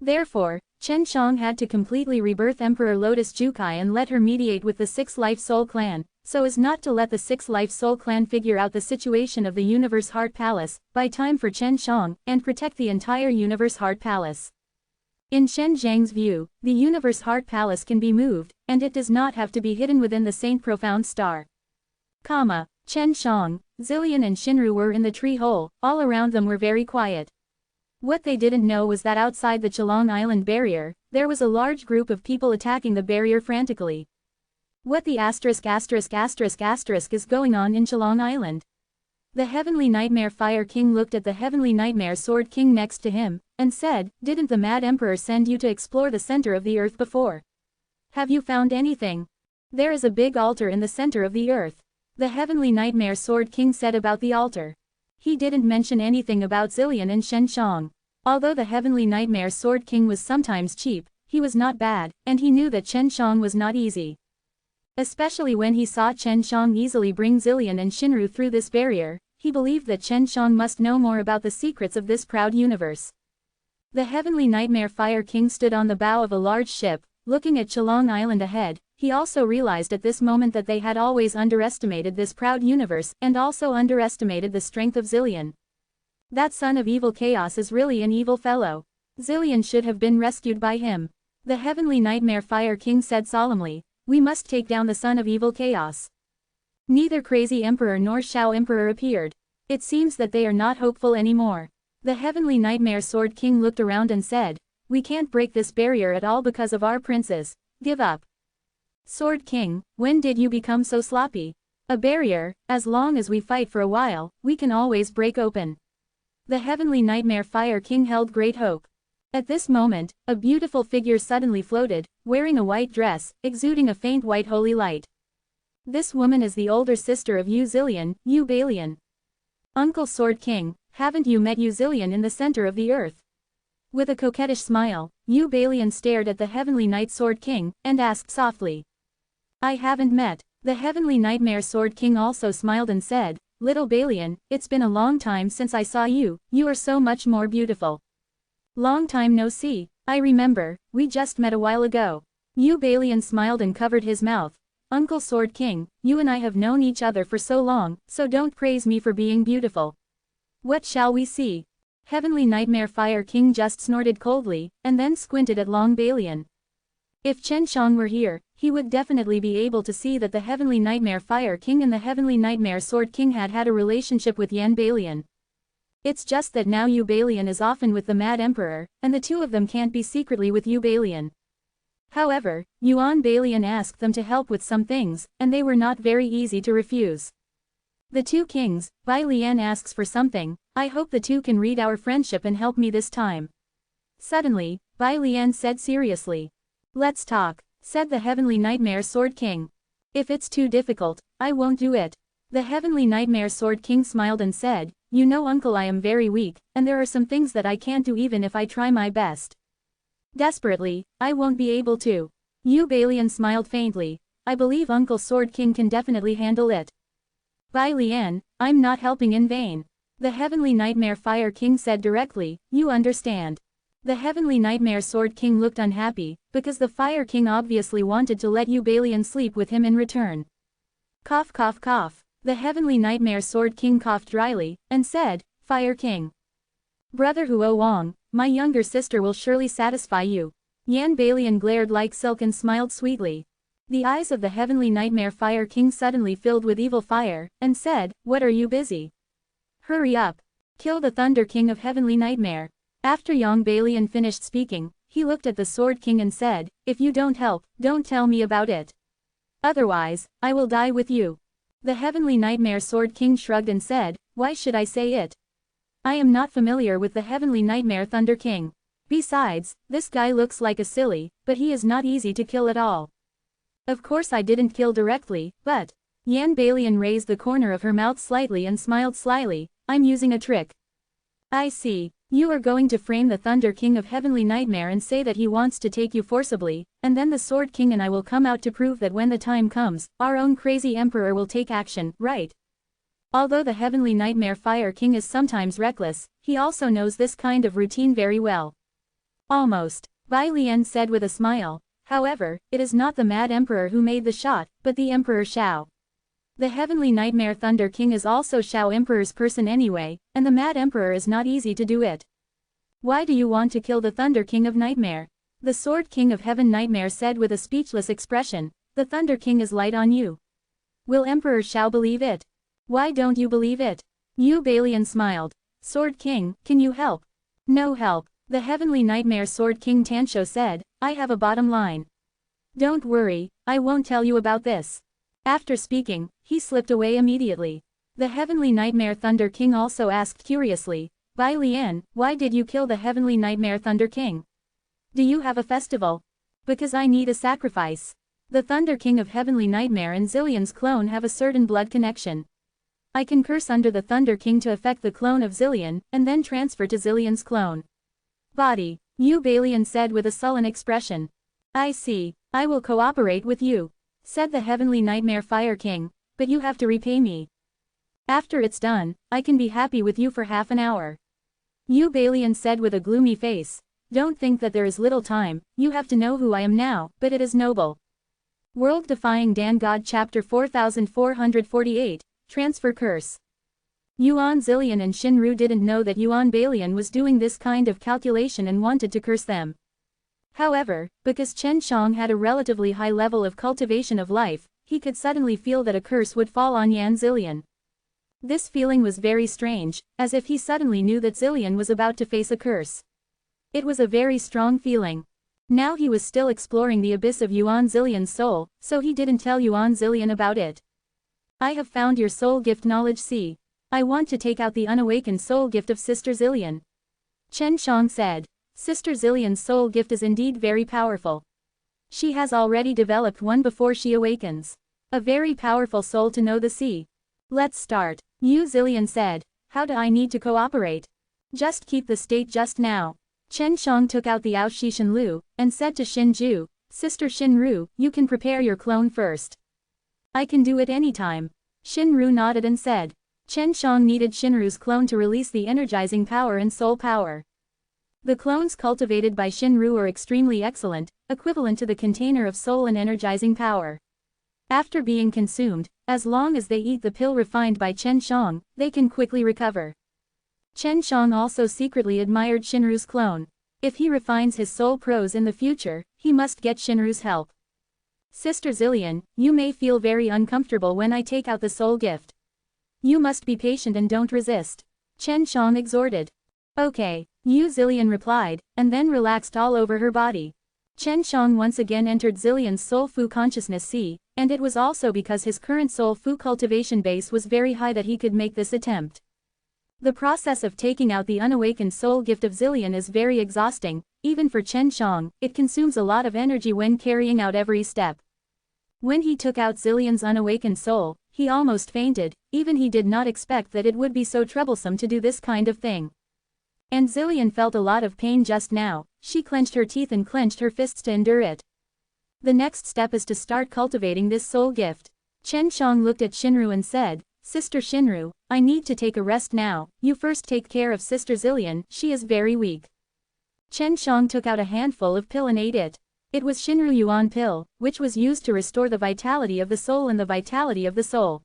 Therefore, Chen Shang had to completely rebirth Emperor Lotus Jukai and let her mediate with the 6th life soul clan, so as not to let the 6th life soul clan figure out the situation of the universe heart palace, by time for Chen Shang, and protect the entire universe heart palace. In Shen Zhang's view, the universe heart palace can be moved, and it does not have to be hidden within the Saint Profound Star. Chen Shang, Zillion and Shinru were in the tree hole, all around them were very quiet. What they didn't know was that outside the Chelong Island barrier, there was a large group of people attacking the barrier frantically. What the asterisk is going on in Chelong Island? The Heavenly Nightmare Fire King looked at the Heavenly Nightmare Sword King next to him, and said, "Didn't the Mad Emperor send you to explore the center of the earth before? Have you found anything? There is a big altar in the center of the earth." The Heavenly Nightmare Sword King said about the altar. He didn't mention anything about Zillion and Chen Shang. Although the Heavenly Nightmare Sword King was sometimes cheap, he was not bad, and he knew that Chen Shang was not easy. Especially when he saw Chen Shang easily bring Zillion and Shinru through this barrier, he believed that Chen Shang must know more about the secrets of this proud universe. The Heavenly Nightmare Fire King stood on the bow of a large ship, looking at Chelong Island ahead. He also realized at this moment that they had always underestimated this proud universe and also underestimated the strength of Zillion. That son of evil chaos is really an evil fellow. Zillion should have been rescued by him. The Heavenly Nightmare Fire King said solemnly, "We must take down the son of evil chaos." Neither Crazy Emperor nor Shao Emperor appeared. It seems that they are not hopeful anymore. The Heavenly Nightmare Sword King looked around and said, "We can't break this barrier at all because of our princes. Give up." Sword King, when did you become so sloppy? A barrier, as long as we fight for a while, we can always break open. The Heavenly Nightmare Fire King held great hope. At this moment, a beautiful figure suddenly floated, wearing a white dress, exuding a faint white holy light. This woman is the older sister of Yu Zillion, Yu Balian. Uncle Sword King, haven't you met Yu Zillion in the center of the earth? With a coquettish smile, Yu Balian stared at the Heavenly Night Sword King, and asked softly. "I haven't met." The Heavenly Nightmare Sword King also smiled and said, "Little Balian, it's been a long time since I saw you, you are so much more beautiful." "Long time no see, I remember, we just met a while ago." Yu Balian smiled and covered his mouth. "Uncle Sword King, you and I have known each other for so long, so don't praise me for being beautiful. What shall we see?" Heavenly Nightmare Fire King just snorted coldly, and then squinted at Long Balian. If Chen Shang were here, he would definitely be able to see that the Heavenly Nightmare Fire King and the Heavenly Nightmare Sword King had a relationship with Yan Balian. It's just that now Yu Balian is often with the Mad Emperor, and the two of them can't be secretly with Yu Balian. However, Yuan Balian asked them to help with some things, and they were not very easy to refuse. The two kings, Bai Lian asks for something, I hope the two can read our friendship and help me this time. Suddenly, Bai Lian said seriously. "Let's talk," said the Heavenly Nightmare Sword King. "If it's too difficult, I won't do it." The Heavenly Nightmare Sword King smiled and said, "You know uncle, I am very weak, and there are some things that I can't do even if I try my best. Desperately, I won't be able to." Yu Balian smiled faintly. "I believe Uncle Sword King can definitely handle it." "Bai Lian, I'm not helping in vain." The Heavenly Nightmare Fire King said directly, "You understand." The Heavenly Nightmare Sword King looked unhappy, because the Fire King obviously wanted to let Yu Balian sleep with him in return. Cough cough cough. The Heavenly Nightmare Sword King coughed dryly, and said, "Fire King. Brother Huo Wang, my younger sister will surely satisfy you." Yan Balian glared like silk and smiled sweetly. The eyes of the Heavenly Nightmare Fire King suddenly filled with evil fire, and said, "What are you busy? Hurry up. Kill the Thunder King of Heavenly Nightmare." After Yang Balian finished speaking, he looked at the Sword King and said, "If you don't help, don't tell me about it. Otherwise, I will die with you." The Heavenly Nightmare Sword King shrugged and said, "Why should I say it? I am not familiar with the Heavenly Nightmare Thunder King. Besides, this guy looks like a silly, but he is not easy to kill at all. Of course I didn't kill directly, but... Yan Balian raised the corner of her mouth slightly and smiled slyly. I'm using a trick. I see. You are going to frame the Thunder King of Heavenly Nightmare and say that he wants to take you forcibly, and then the Sword King and I will come out to prove that when the time comes, our own crazy emperor will take action, right? Although the Heavenly Nightmare Fire King is sometimes reckless, he also knows this kind of routine very well. Almost, Bai Lian said with a smile. However, it is not the Mad Emperor who made the shot, but the Emperor Shao. The Heavenly Nightmare Thunder King is also Shao Emperor's person anyway, and the Mad Emperor is not easy to do it. Why do you want to kill the Thunder King of Nightmare? The Sword King of Heaven Nightmare said with a speechless expression. The Thunder King is light on you. Will Emperor Shao believe it? Why don't you believe it? Yu Balian smiled. Sword King, can you help? No help. The Heavenly Nightmare Sword King Tansho said. I have a bottom line. Don't worry, I won't tell you about this. After speaking, he slipped away immediately. The Heavenly Nightmare Thunder King also asked curiously, Bai Lian, why did you kill the Heavenly Nightmare Thunder King? Do you have a festival? Because I need a sacrifice. The Thunder King of Heavenly Nightmare and Zillion's clone have a certain blood connection. I can curse under the Thunder King to affect the clone of Zillion, and then transfer to Zillion's clone. Body, Yu Balian said with a sullen expression. I see, I will cooperate with you, said the Heavenly Nightmare Fire King, but you have to repay me. After it's done, I can be happy with you for half an hour. Yu Balian said with a gloomy face. Don't think that there is little time, you have to know who I am now, but it is noble. World Defying Dan God Chapter 4448, Transfer Curse. Yuan Zillion and Shinru didn't know that Yuan Balian was doing this kind of calculation and wanted to curse them. However, because Chen Shang had a relatively high level of cultivation of life, he could suddenly feel that a curse would fall on Yan Zillion. This feeling was very strange, as if he suddenly knew that Zillion was about to face a curse. It was a very strong feeling. Now he was still exploring the abyss of Yuan Zillion's soul, so he didn't tell Yuan Zillion about it. I have found your soul gift knowledge. See. I want to take out the unawakened soul gift of Sister Zillion. Chen Shang said. Sister Zillion's soul gift is indeed very powerful. She has already developed one before she awakens. A very powerful soul to know the sea. Let's start. Yu Zillion said. How do I need to cooperate? Just keep the state just now. Chen Shang took out the Aoshi Shenlu, and said to Shinju, Sister Shinru, you can prepare your clone first. I can do it anytime. Shinru nodded and said. Chen Shang needed Shinru's clone to release the energizing power and soul power. The clones cultivated by Shinru are extremely excellent, equivalent to the container of soul and energizing power. After being consumed, as long as they eat the pill refined by Chen Shang, they can quickly recover. Chen Shang also secretly admired Shinru's clone. If he refines his soul pros in the future, he must get Shinru's help. Sister Zillion, you may feel very uncomfortable when I take out the soul gift. You must be patient and don't resist. Chen Shang exhorted. Okay, Yu Zillion replied, and then relaxed all over her body. Chen Shang once again entered Zillion's soul fu consciousness sea, and it was also because his current soul fu cultivation base was very high that he could make this attempt. The process of taking out the unawakened soul gift of Zillion is very exhausting, even for Chen Shang, it consumes a lot of energy when carrying out every step. When he took out Zillion's unawakened soul, he almost fainted, even he did not expect that it would be so troublesome to do this kind of thing. And Zillion felt a lot of pain just now, she clenched her teeth and clenched her fists to endure it. The next step is to start cultivating this soul gift. Chen Shang looked at Shinru and said, Sister Shinru, I need to take a rest now, you first take care of Sister Zillion, she is very weak. Chen Shang took out a handful of pill and ate it. It was Shinru Yuan pill, which was used to restore the vitality of the soul and the vitality of the soul.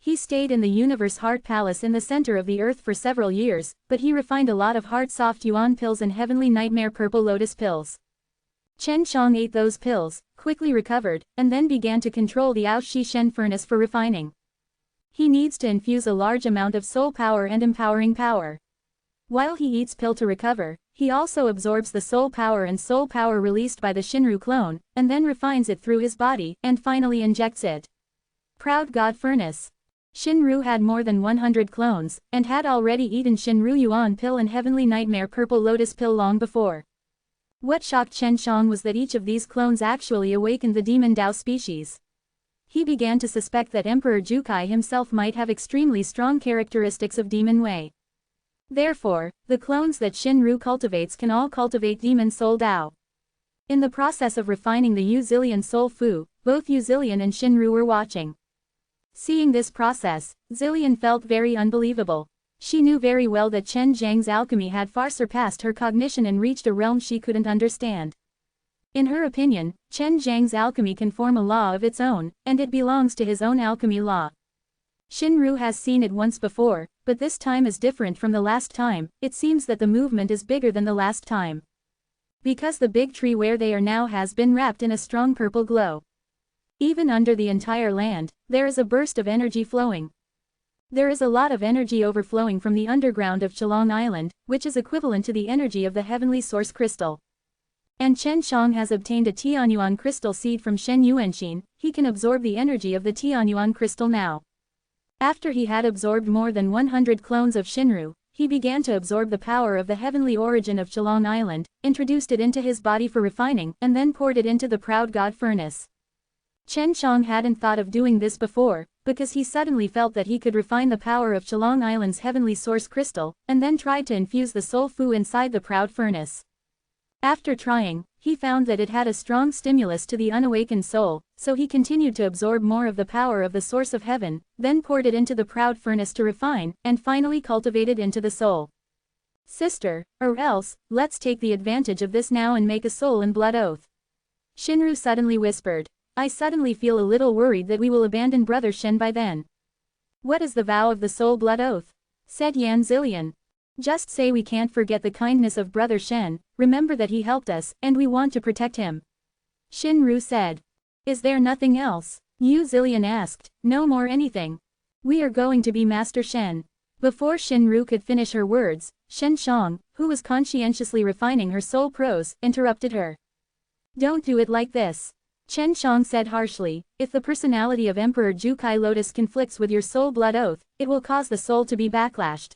He stayed in the Universe Heart Palace in the center of the earth for several years, but he refined a lot of hard soft Yuan pills and Heavenly Nightmare Purple Lotus pills. Chen Shang ate those pills, quickly recovered, and then began to control the Aoshi Shen furnace for refining. He needs to infuse a large amount of soul power and empowering power. While he eats pill to recover, he also absorbs the soul power released by the Shinru clone, and then refines it through his body, and finally injects it. Proud God Furnace. Shinru had more than 100 clones, and had already eaten Shinru Yuan pill and Heavenly Nightmare Purple Lotus pill long before. What shocked Chen Shang was that each of these clones actually awakened the demon Dao species. He began to suspect that Emperor Jukai himself might have extremely strong characteristics of demon Wei. Therefore, the clones that Shinru cultivates can all cultivate demon soul Dao. In the process of refining the Yu Zillion soul Fu, both Yu Zillion and Shinru were watching. Seeing this process, Zillion felt very unbelievable. She knew very well that Chen Zhang's alchemy had far surpassed her cognition and reached a realm she couldn't understand. In her opinion, Chen Zhang's alchemy can form a law of its own, and it belongs to his own alchemy law. Shinru has seen it once before, but this time is different from the last time. It seems that the movement is bigger than the last time. Because the big tree where they are now has been wrapped in a strong purple glow. Even under the entire land, there is a burst of energy flowing. There is a lot of energy overflowing from the underground of Chelong Island, which is equivalent to the energy of the heavenly source crystal. And Chen Shang has obtained a Tianyuan crystal seed from Shen Yuanxin. He can absorb the energy of the Tianyuan crystal now. After he had absorbed more than 100 clones of Shinru, he began to absorb the power of the heavenly origin of Chelong Island, introduced it into his body for refining, and then poured it into the proud god furnace. Chen Shang hadn't thought of doing this before, because he suddenly felt that he could refine the power of Chelong Island's heavenly source crystal, and then tried to infuse the soul Fu inside the proud furnace. After trying, he found that it had a strong stimulus to the unawakened soul, so he continued to absorb more of the power of the source of heaven, then poured it into the proud furnace to refine, and finally cultivated into the soul. Sister, or else, let's take the advantage of this now and make a soul and blood oath. Shinru suddenly whispered. I suddenly feel a little worried that we will abandon Brother Shen by then. What is the vow of the soul blood oath? Said Yan Zillion. Just say we can't forget the kindness of Brother Shen, remember that he helped us, and we want to protect him. Shinru said. Is there nothing else? Yu Zillion asked. No more anything. We are going to be Master Shen. Before Shinru could finish her words, Shen Shang, who was conscientiously refining her soul prose, interrupted her. Don't do it like this. Chen Shang said harshly, if the personality of Emperor Jukai Lotus conflicts with your soul blood oath, it will cause the soul to be backlashed.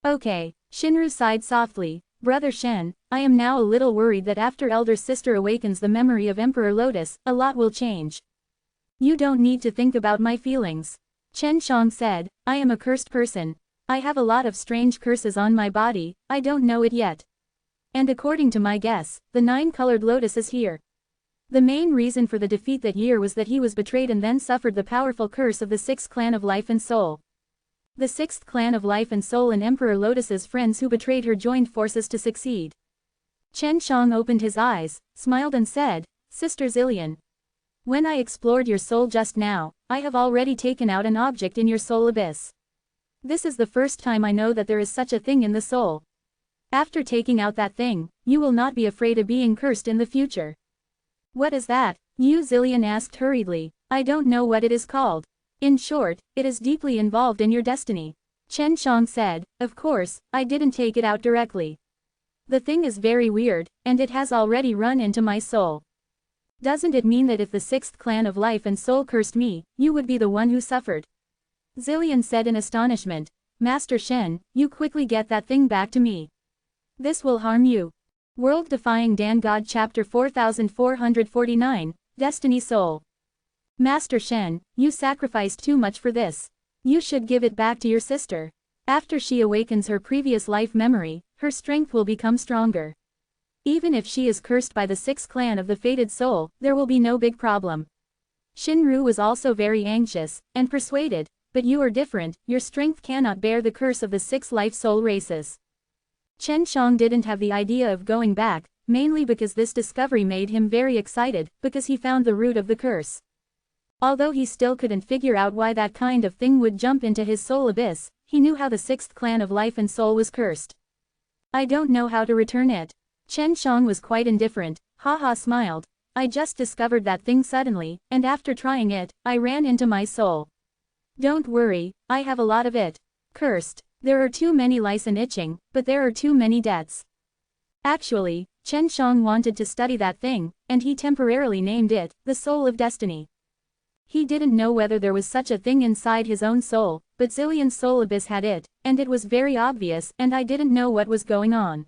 Okay, Shinru sighed softly, Brother Shen, I am now a little worried that after elder sister awakens the memory of Emperor Lotus, a lot will change. You don't need to think about my feelings. Chen Shang said, I am a cursed person. I have a lot of strange curses on my body, I don't know it yet. And according to my guess, the 9-colored lotus is here. The main reason for the defeat that year was that he was betrayed and then suffered the powerful curse of the 6th clan of Life and Soul. The 6th clan of Life and Soul and Emperor Lotus's friends who betrayed her joined forces to succeed. Chen Shang opened his eyes, smiled and said, Sister Zillion. When I explored your soul just now, I have already taken out an object in your soul abyss. This is the first time I know that there is such a thing in the soul. After taking out that thing, you will not be afraid of being cursed in the future. What is that? Yu Zillion asked hurriedly. I don't know what it is called. In short, it is deeply involved in your destiny. Chen Shang said, of course, I didn't take it out directly. The thing is very weird, and it has already run into my soul. Doesn't it mean that if the 6th clan of Life and Soul cursed me, you would be the one who suffered? Zillion said in astonishment, Master Shen, you quickly get that thing back to me. This will harm you. World Defying Dan God Chapter 4449, Destiny Soul. Master Shen, you sacrificed too much for this. You should give it back to your sister. After she awakens her previous life memory, her strength will become stronger. Even if she is cursed by the 6th clan of the fated soul, there will be no big problem. Shinru was also very anxious, and persuaded, but you are different, your strength cannot bear the curse of the 6 life soul races. Chen Shang didn't have the idea of going back, mainly because this discovery made him very excited, because he found the root of the curse. Although he still couldn't figure out why that kind of thing would jump into his soul abyss, he knew how the 6th clan of Life and Soul was cursed. I don't know how to return it. Chen Shang was quite indifferent, haha smiled. I just discovered that thing suddenly, and after trying it, I ran into my soul. Don't worry, I have a lot of it. Cursed. There are too many lice and itching, but there are too many debts. Actually, Chen Shang wanted to study that thing, and he temporarily named it, the Soul of Destiny. He didn't know whether there was such a thing inside his own soul, but Zillion's soul abyss had it, and it was very obvious, and I didn't know what was going on.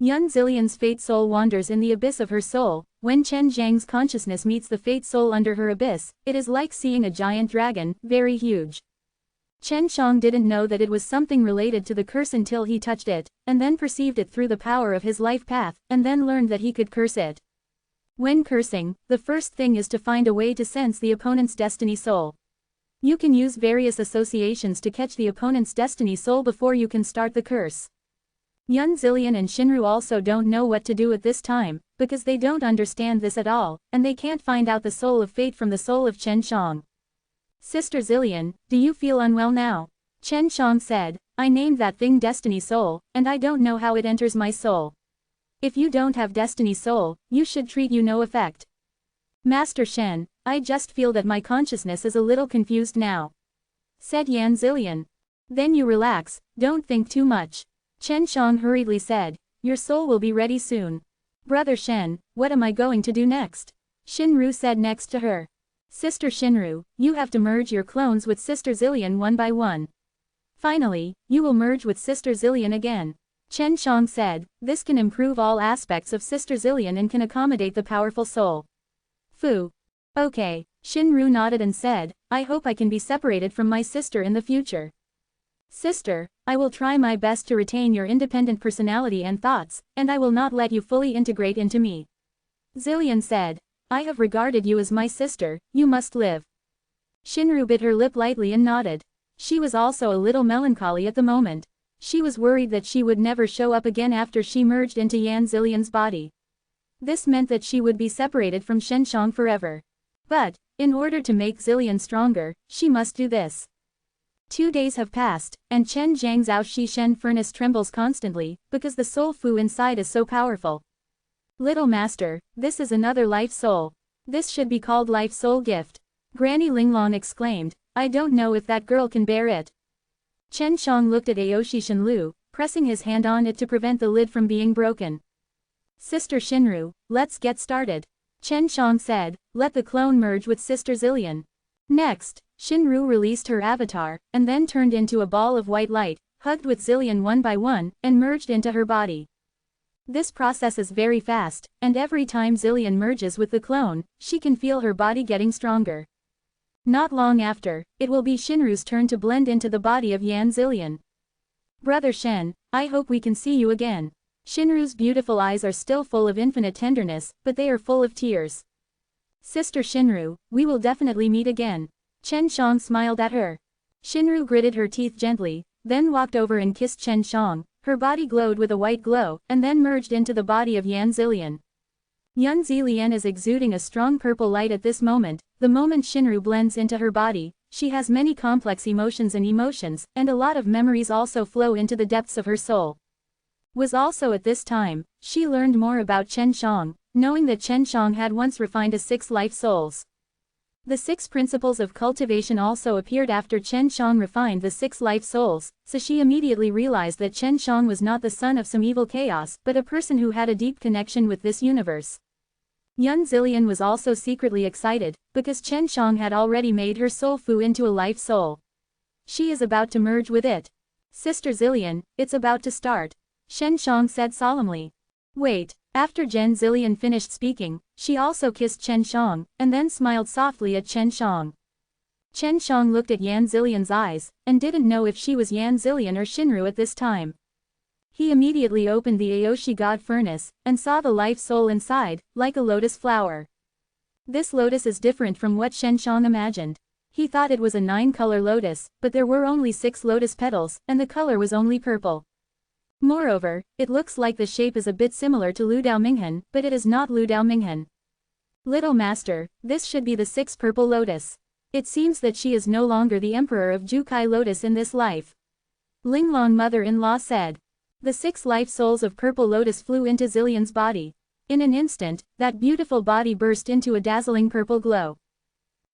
Yun Zillion's fate soul wanders in the abyss of her soul. When Chen Zhang's consciousness meets the fate soul under her abyss, it is like seeing a giant dragon, very huge. Chen Shang didn't know that it was something related to the curse until he touched it, and then perceived it through the power of his life path, and then learned that he could curse it. When cursing, the first thing is to find a way to sense the opponent's destiny soul. You can use various associations to catch the opponent's destiny soul before you can start the curse. Yun Zillion and Shinru also don't know what to do at this time, because they don't understand this at all, and they can't find out the soul of fate from the soul of Chen Shang. Sister Zillion, do you feel unwell now? Chen Shang said, I named that thing Destiny Soul, and I don't know how it enters my soul. If you don't have Destiny Soul, you should treat you no effect. Master Shen, I just feel that my consciousness is a little confused now. Said Yan Zillion. Then you relax, don't think too much. Chen Shang hurriedly said, your soul will be ready soon. Brother Shen, what am I going to do next? Shinru said next to her. Sister Shinru, you have to merge your clones with Sister Zillion one by one. Finally, you will merge with Sister Zillion again. Chen Shang said, this can improve all aspects of Sister Zillion and can accommodate the powerful soul. Fu. Okay, Shinru nodded and said, I hope I can be separated from my sister in the future. Sister, I will try my best to retain your independent personality and thoughts, and I will not let you fully integrate into me. Zillion said, I have regarded you as my sister, you must live. Shinru bit her lip lightly and nodded. She was also a little melancholy at the moment. She was worried that she would never show up again after she merged into Yan Zillion's body. This meant that she would be separated from Shen Shang forever. But, in order to make Zillion stronger, she must do this. 2 days have passed, and Chen Zhang's Aoshi Shen furnace trembles constantly, because the soul Fu inside is so powerful. Little master, this is another life soul. This should be called life soul gift. Granny Linglong exclaimed, I don't know if that girl can bear it. Chen Shang looked at Aoshi Shenlu, pressing his hand on it to prevent the lid from being broken. Sister Shinru, let's get started. Chen Shang said, let the clone merge with Sister Zillion. Next, Shinru released her avatar, and then turned into a ball of white light, hugged with Zillion one by one, and merged into her body. This process is very fast, and every time Zillion merges with the clone, she can feel her body getting stronger. Not long after, it will be Shinru's turn to blend into the body of Yan Zillion. Brother Shen, I hope we can see you again. Shinru's beautiful eyes are still full of infinite tenderness, but they are full of tears. Sister Shinru, we will definitely meet again. Chen Shang smiled at her. Shinru gritted her teeth gently, then walked over and kissed Chen Shang. Her body glowed with a white glow, and then merged into the body of Yan Zillion. Yun Zillion is exuding a strong purple light at this moment. The moment Shinru blends into her body, she has many complex emotions and a lot of memories also flow into the depths of her soul. Was also at this time, she learned more about Chen Shang, knowing that Chen Shang had once refined a 6 life souls. The 6 principles of cultivation also appeared after Chen Shang refined the 6 life souls, so she immediately realized that Chen Shang was not the son of some evil chaos, but a person who had a deep connection with this universe. Yun Zillion was also secretly excited, because Chen Shang had already made her soul Fu into a life soul. She is about to merge with it. Sister Zillion, it's about to start. Shen Shang said solemnly. Wait, after Jen Zillion finished speaking, she also kissed Chen Shang, and then smiled softly at Chen Shang. Chen Shang looked at Yan Zillion's eyes, and didn't know if she was Yan Zillion or Shinru at this time. He immediately opened the Aoshi God furnace, and saw the life soul inside, like a lotus flower. This lotus is different from what Shen Shang imagined. He thought it was a 9-color lotus, but there were only 6 lotus petals, and the color was only purple. Moreover, it looks like the shape is a bit similar to Lu Dao Minghan, but it is not Lu Dao Minghan. Little master, this should be the 6th purple lotus. It seems that she is no longer the emperor of Jukai Lotus in this life. Linglong mother-in-law said. The 6 life souls of purple lotus flew into Zillion's body. In an instant, that beautiful body burst into a dazzling purple glow.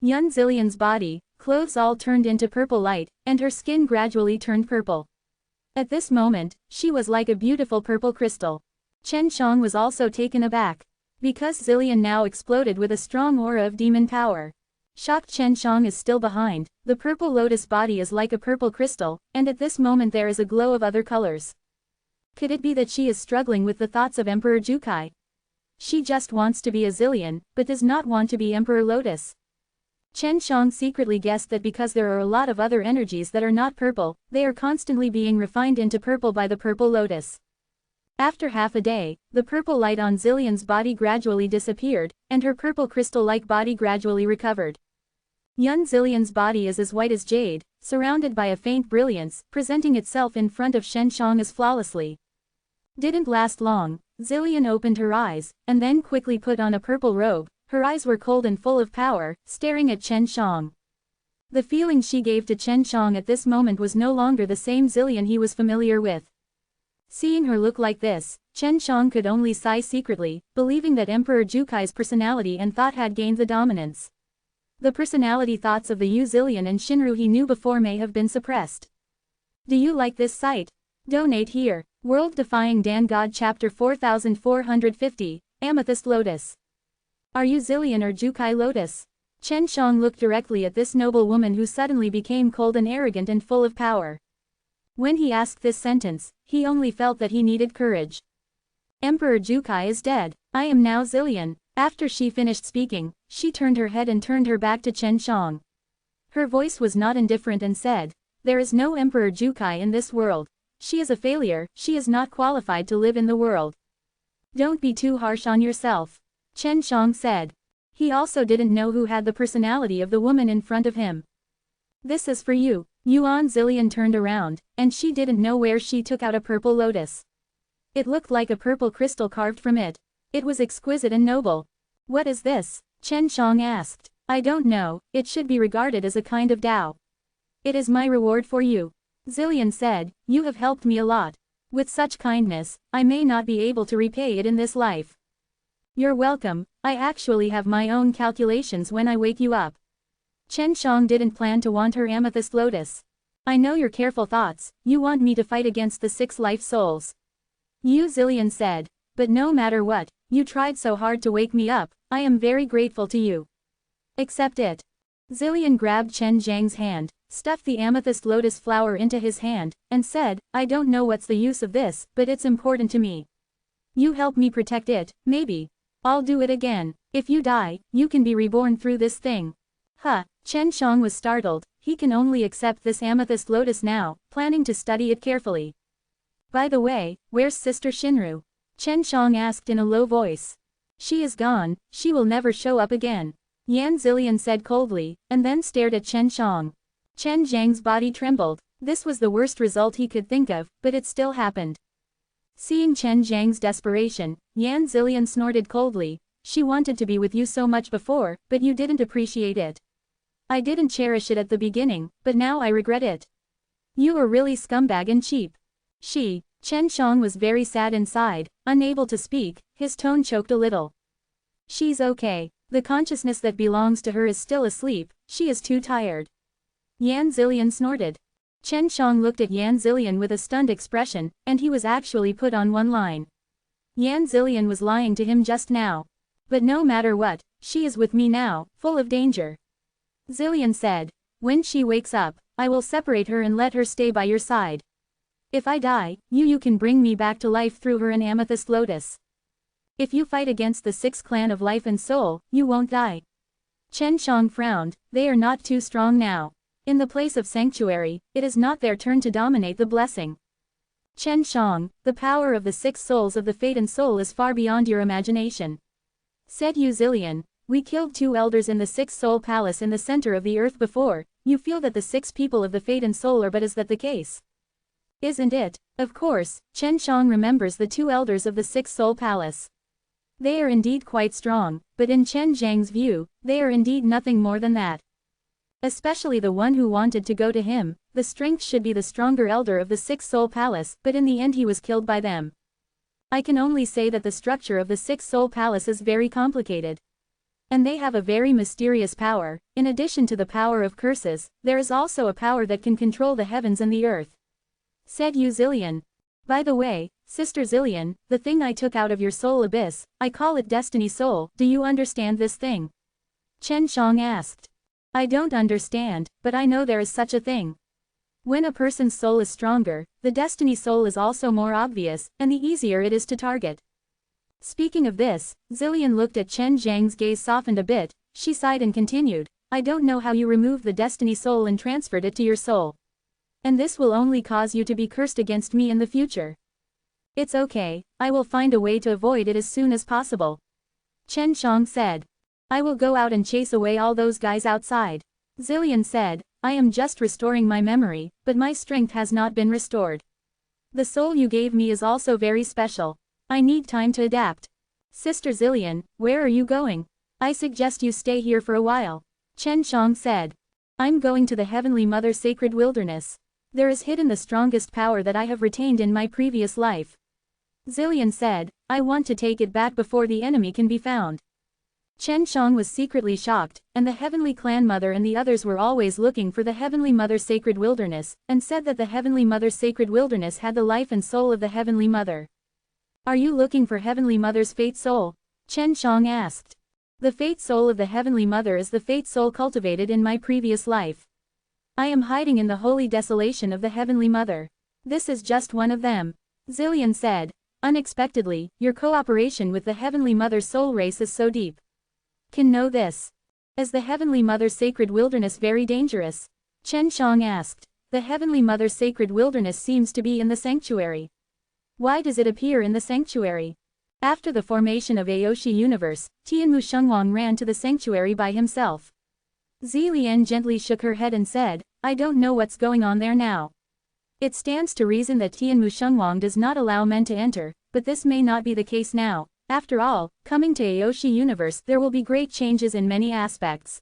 Yun Zillion's body, clothes all turned into purple light, and her skin gradually turned purple. At this moment, she was like a beautiful purple crystal. Chen Shang was also taken aback. Because Zillion now exploded with a strong aura of demon power. Shocked Chen Shang is still behind. The purple lotus body is like a purple crystal, and at this moment there is a glow of other colors. Could it be that she is struggling with the thoughts of Emperor Jukai? She just wants to be a Zillion, but does not want to be Emperor Lotus. Chen Shang secretly guessed that because there are a lot of other energies that are not purple, they are constantly being refined into purple by the purple lotus. After half a day, the purple light on Zillion's body gradually disappeared, and her purple crystal-like body gradually recovered. Yun Zillion's body is as white as jade, surrounded by a faint brilliance, presenting itself in front of Chen Shang as flawlessly. Didn't last long. Zillion opened her eyes, and then quickly put on a purple robe. Her eyes were cold and full of power, staring at Chen Shang. The feeling she gave to Chen Shang at this moment was no longer the same Zillion he was familiar with. Seeing her look like this, Chen Shang could only sigh secretly, believing that Emperor Jukai's personality and thought had gained the dominance. The personality thoughts of the Yu Zillion and Shinru he knew before may have been suppressed. Do you like this site? Donate here. World Defying Dan God Chapter 4450, Amethyst Lotus. Are you Zillion or Jukai Lotus? Chen Shang looked directly at this noble woman who suddenly became cold and arrogant and full of power. When he asked this sentence, he only felt that he needed courage. Emperor Jukai is dead. I am now Zillion. After she finished speaking, she turned her head and turned her back to Chen Shang. Her voice was not indifferent and said, "There is no Emperor Jukai in this world. She is a failure, she is not qualified to live in the world. Don't be too harsh on yourself," Chen Shang said. He also didn't know who had the personality of the woman in front of him. "This is for you." Yuan Zillion turned around, and she didn't know where she took out a purple lotus. It looked like a purple crystal carved from it. It was exquisite and noble. "What is this?" Chen Shang asked. "I don't know, it should be regarded as a kind of Tao. It is my reward for you." Zillion said, "You have helped me a lot. With such kindness, I may not be able to repay it in this life." "You're welcome, I actually have my own calculations when I wake you up." Chen Shang didn't plan to want her amethyst lotus. "I know your careful thoughts, you want me to fight against the 6 life souls." Yu Zillion said, "But no matter what, you tried so hard to wake me up, I am very grateful to you. Accept it." Zillion grabbed Chen Zhang's hand, stuffed the amethyst lotus flower into his hand, and said, "I don't know what's the use of this, but it's important to me. You help me protect it, maybe. I'll do it again. If you die, you can be reborn through this thing." Huh, Chen Shang was startled. He can only accept this amethyst lotus now, planning to study it carefully. "By the way, where's Sister Shinru?" Chen Shang asked in a low voice. "She is gone, she will never show up again," Yan Zillion said coldly, and then stared at Chen Shang. Chen Zhang's body trembled. This was the worst result he could think of, but it still happened. Seeing Chen Zhang's desperation, Yan Zillion snorted coldly. "She wanted to be with you so much before, but you didn't appreciate it. I didn't cherish it at the beginning, but now I regret it. You are really scumbag and cheap." Chen Shang was very sad inside, unable to speak, his tone choked a little. "She's okay. The consciousness that belongs to her is still asleep, she is too tired." Yan Zillion snorted. Chen Shang looked at Yan Zillion with a stunned expression, and he was actually put on one line. Yan Zillion was lying to him just now. "But no matter what, she is with me now, full of danger." Zillion said, "When she wakes up, I will separate her and let her stay by your side. If I die, you can bring me back to life through her an amethyst lotus. If you fight against the 6 clan of life and soul, you won't die." Chen Shang frowned. They are not too strong now. In the place of sanctuary, it is not their turn to dominate the blessing. Chen Shang, the power of the 6 souls of the fate and soul is far beyond your imagination. Said Yu Zillion, "We killed 2 elders in the 6 soul palace in the center of the earth before, you feel that the 6 people of the fate and soul are, but is that the case? Isn't it?" Of course, Chen Shang remembers the 2 elders of the 6 soul palace. They are indeed quite strong, but in Chen Zhang's view, they are indeed nothing more than that. Especially the one who wanted to go to him, the strength should be the stronger elder of the 6 soul palace, but in the end he was killed by them. I can only say that the structure of the 6 soul palace is very complicated. And they have a very mysterious power. In addition to the power of curses, there is also a power that can control the heavens and the earth. Said Yu Zillion. "By the way, Sister Zillion, the thing I took out of your soul abyss, I call it Destiny Soul, do you understand this thing?" Chen Shang asked. I don't understand, but I know there is such a thing. When a person's soul is stronger, the destiny soul is also more obvious, and the easier it is to target. Speaking of this, Zillion looked at Chen Zhang's gaze softened a bit, she sighed and continued, I don't know how you removed the destiny soul and transferred it to your soul. And this will only cause you to be cursed against me in the future. It's okay, I will find a way to avoid it as soon as possible. Chen Shang said. I will go out and chase away all those guys outside. Zillion said, I am just restoring my memory, but my strength has not been restored. The soul you gave me is also very special. I need time to adapt. Sister Zillion, where are you going? I suggest you stay here for a while. Chen Shang said. I'm going to the Heavenly Mother Sacred Wilderness. There is hidden the strongest power that I have retained in my previous life. Zillion said, I want to take it back before the enemy can be found. Chen Shang was secretly shocked, and the Heavenly Clan Mother and the others were always looking for the Heavenly Mother Sacred Wilderness, and said that the Heavenly Mother Sacred Wilderness had the life and soul of the Heavenly Mother. Are you looking for Heavenly Mother's fate soul? Chen Shang asked. The fate soul of the Heavenly Mother is the fate soul cultivated in my previous life. I am hiding in the holy desolation of the Heavenly Mother. This is just one of them. Zillion said. Unexpectedly, your cooperation with the Heavenly Mother soul race is so deep. Can know this. Is the Heavenly Mother Sacred Wilderness very dangerous? Chen Shang asked. The Heavenly Mother Sacred Wilderness seems to be in the sanctuary. Why does it appear in the sanctuary? After the formation of Aoshi Universe, Tianmu Shengwang ran to the sanctuary by himself. Zillion gently shook her head and said, I don't know what's going on there now. It stands to reason that Tianmu Shengwang does not allow men to enter, but this may not be the case now. After all, coming to Aoshi Universe there will be great changes in many aspects.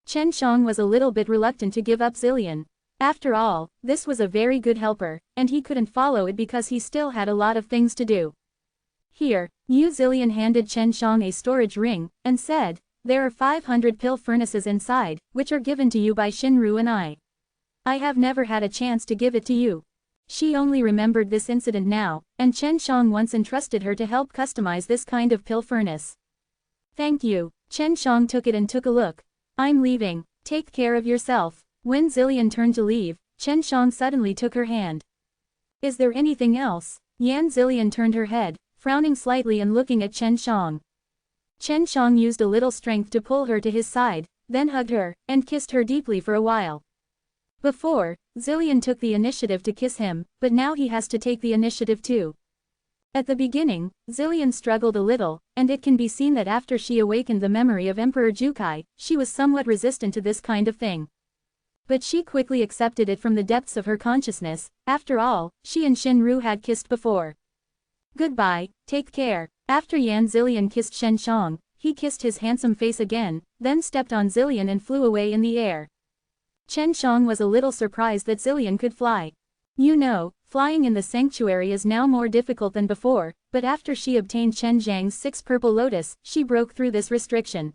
Chen Shang was a little bit reluctant to give up Zillion. After all, this was a very good helper, and he couldn't follow it because he still had a lot of things to do. Here, Yu Zillion handed Chen Shang a storage ring, and said, there are 500 pill furnaces inside, which are given to you by Shinru and I. I have never had a chance to give it to you. She only remembered this incident now, and Chen Shang once entrusted her to help customize this kind of pill furnace. Thank you. Chen Shang took it and took a look. I'm leaving. Take care of yourself. When Zillion turned to leave, Chen Shang suddenly took her hand. Is there anything else? Yan Zillion turned her head, frowning slightly and looking at Chen Shang. Chen Shang used a little strength to pull her to his side, then hugged her, and kissed her deeply for a while. Before, Zillion took the initiative to kiss him, but now he has to take the initiative too. At the beginning, Zillion struggled a little, and it can be seen that after she awakened the memory of Emperor Jukai, she was somewhat resistant to this kind of thing. But she quickly accepted it from the depths of her consciousness. After all, she and Shinru had kissed before. Goodbye, take care. After Yan Zillion kissed Chen Shang, he kissed his handsome face again, then stepped on Zillion and flew away in the air. Chen Shang was a little surprised that Zillion could fly. You know, flying in the sanctuary is now more difficult than before, but after she obtained Chen Zhang's 6 purple lotus, she broke through this restriction.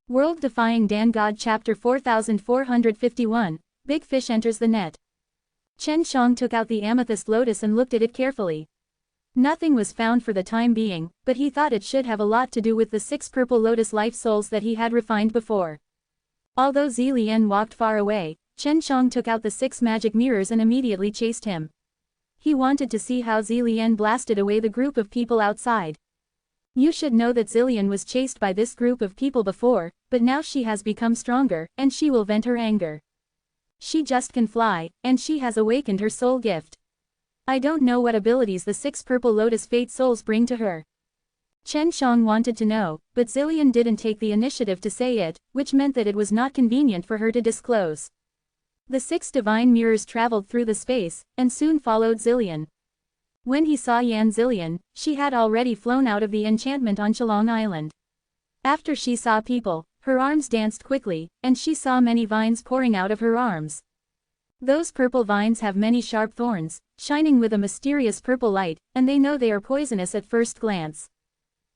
World Defying Dan God Chapter 4451, Big Fish Enters the Net. Chen Shang took out the amethyst lotus and looked at it carefully. Nothing was found for the time being, but he thought it should have a lot to do with the 6 purple lotus life souls that he had refined before. Although Zillion walked far away, Chen Shang took out the 6 magic mirrors and immediately chased him. He wanted to see how Zillion blasted away the group of people outside. You should know that Zillion was chased by this group of people before, but now she has become stronger, and she will vent her anger. She just can fly, and she has awakened her soul gift. I don't know what abilities the 6 purple lotus fate souls bring to her. Chen Shang wanted to know, but Zillion didn't take the initiative to say it, which meant that it was not convenient for her to disclose. The 6 divine mirrors traveled through the space, and soon followed Zillion. When he saw Yan Zillion, she had already flown out of the enchantment on Chalong Island. After she saw people, her arms danced quickly, and she saw many vines pouring out of her arms. Those purple vines have many sharp thorns, shining with a mysterious purple light, and they know they are poisonous at first glance.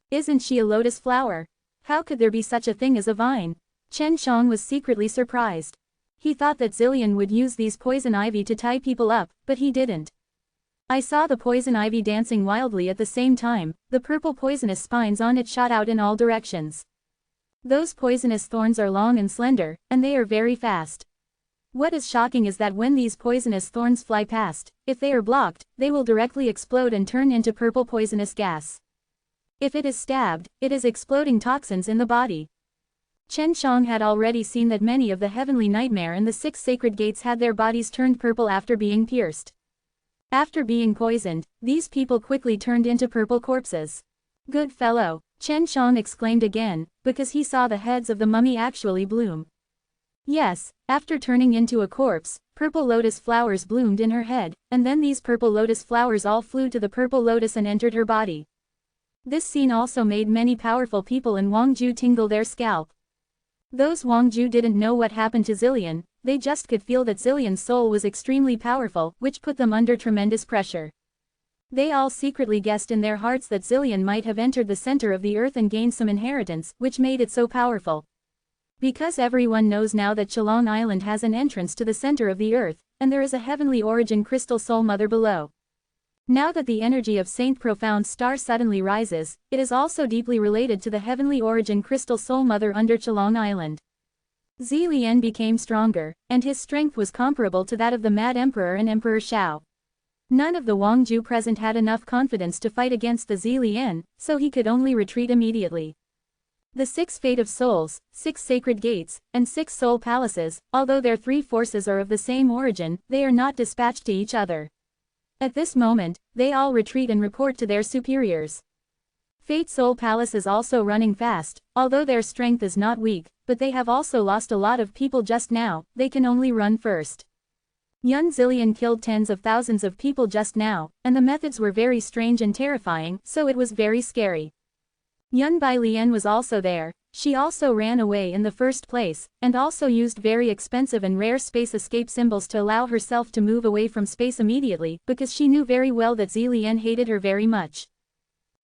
Isn't she a lotus flower? How could there be such a thing as a vine? Chen Shang was secretly surprised. He thought that Zillion would use these poison ivy to tie people up, but he didn't. I saw the poison ivy dancing wildly at the same time, the purple poisonous spines on it shot out in all directions. Those poisonous thorns are long and slender, and they are very fast. What is shocking is that when these poisonous thorns fly past, if they are blocked, they will directly explode and turn into purple poisonous gas. If it is stabbed, it is exploding toxins in the body. Chen Shang had already seen that many of the heavenly nightmare and the 6 sacred gates had their bodies turned purple after being pierced. After being poisoned, these people quickly turned into purple corpses. Good fellow, Chen Shang exclaimed again, because he saw the heads of the mummy actually bloom. Yes, after turning into a corpse, purple lotus flowers bloomed in her head, and then these purple lotus flowers all flew to the purple lotus and entered her body. This scene also made many powerful people in Wangju tingle their scalp. Those Wangju didn't know what happened to Zillion, they just could feel that Zillion's soul was extremely powerful, which put them under tremendous pressure. They all secretly guessed in their hearts that Zillion might have entered the center of the earth and gained some inheritance, which made it so powerful. Because everyone knows now that Chalong Island has an entrance to the center of the earth, and there is a heavenly origin crystal soul mother below. Now that the energy of Saint Profound Star suddenly rises, it is also deeply related to the heavenly origin crystal soul mother under Chalong Island. Zillion became stronger, and his strength was comparable to that of the Mad Emperor and Emperor Shao. None of the Wangju present had enough confidence to fight against the Zillion, so he could only retreat immediately. The 6 Fate of Souls, 6 Sacred Gates, and 6 Soul Palaces, although their 3 forces are of the same origin, they are not dispatched to each other. At this moment, they all retreat and report to their superiors. Fate Soul Palace is also running fast, although their strength is not weak, but they have also lost a lot of people just now, they can only run first. Yun Zillion killed tens of thousands of people just now, and the methods were very strange and terrifying, so it was very scary. Yun Bai Lian was also there, she also ran away in the first place, and also used very expensive and rare space escape symbols to allow herself to move away from space immediately, because she knew very well that Zillion hated her very much.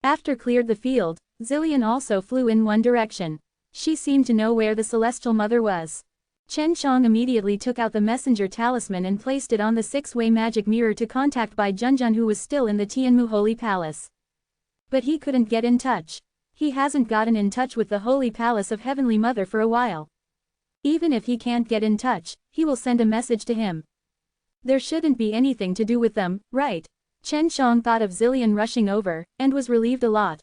After cleared the field, Zillion also flew in one direction. She seemed to know where the Celestial Mother was. Chen Shang immediately took out the messenger talisman and placed it on the 6-way magic mirror to contact Bai Junjun, who was still in the Tianmu Holy Palace. But he couldn't get in touch. He hasn't gotten in touch with the Holy Palace of Heavenly Mother for a while. Even if he can't get in touch, he will send a message to him. There shouldn't be anything to do with them, right? Chen Shang thought of Zillion rushing over, and was relieved a lot.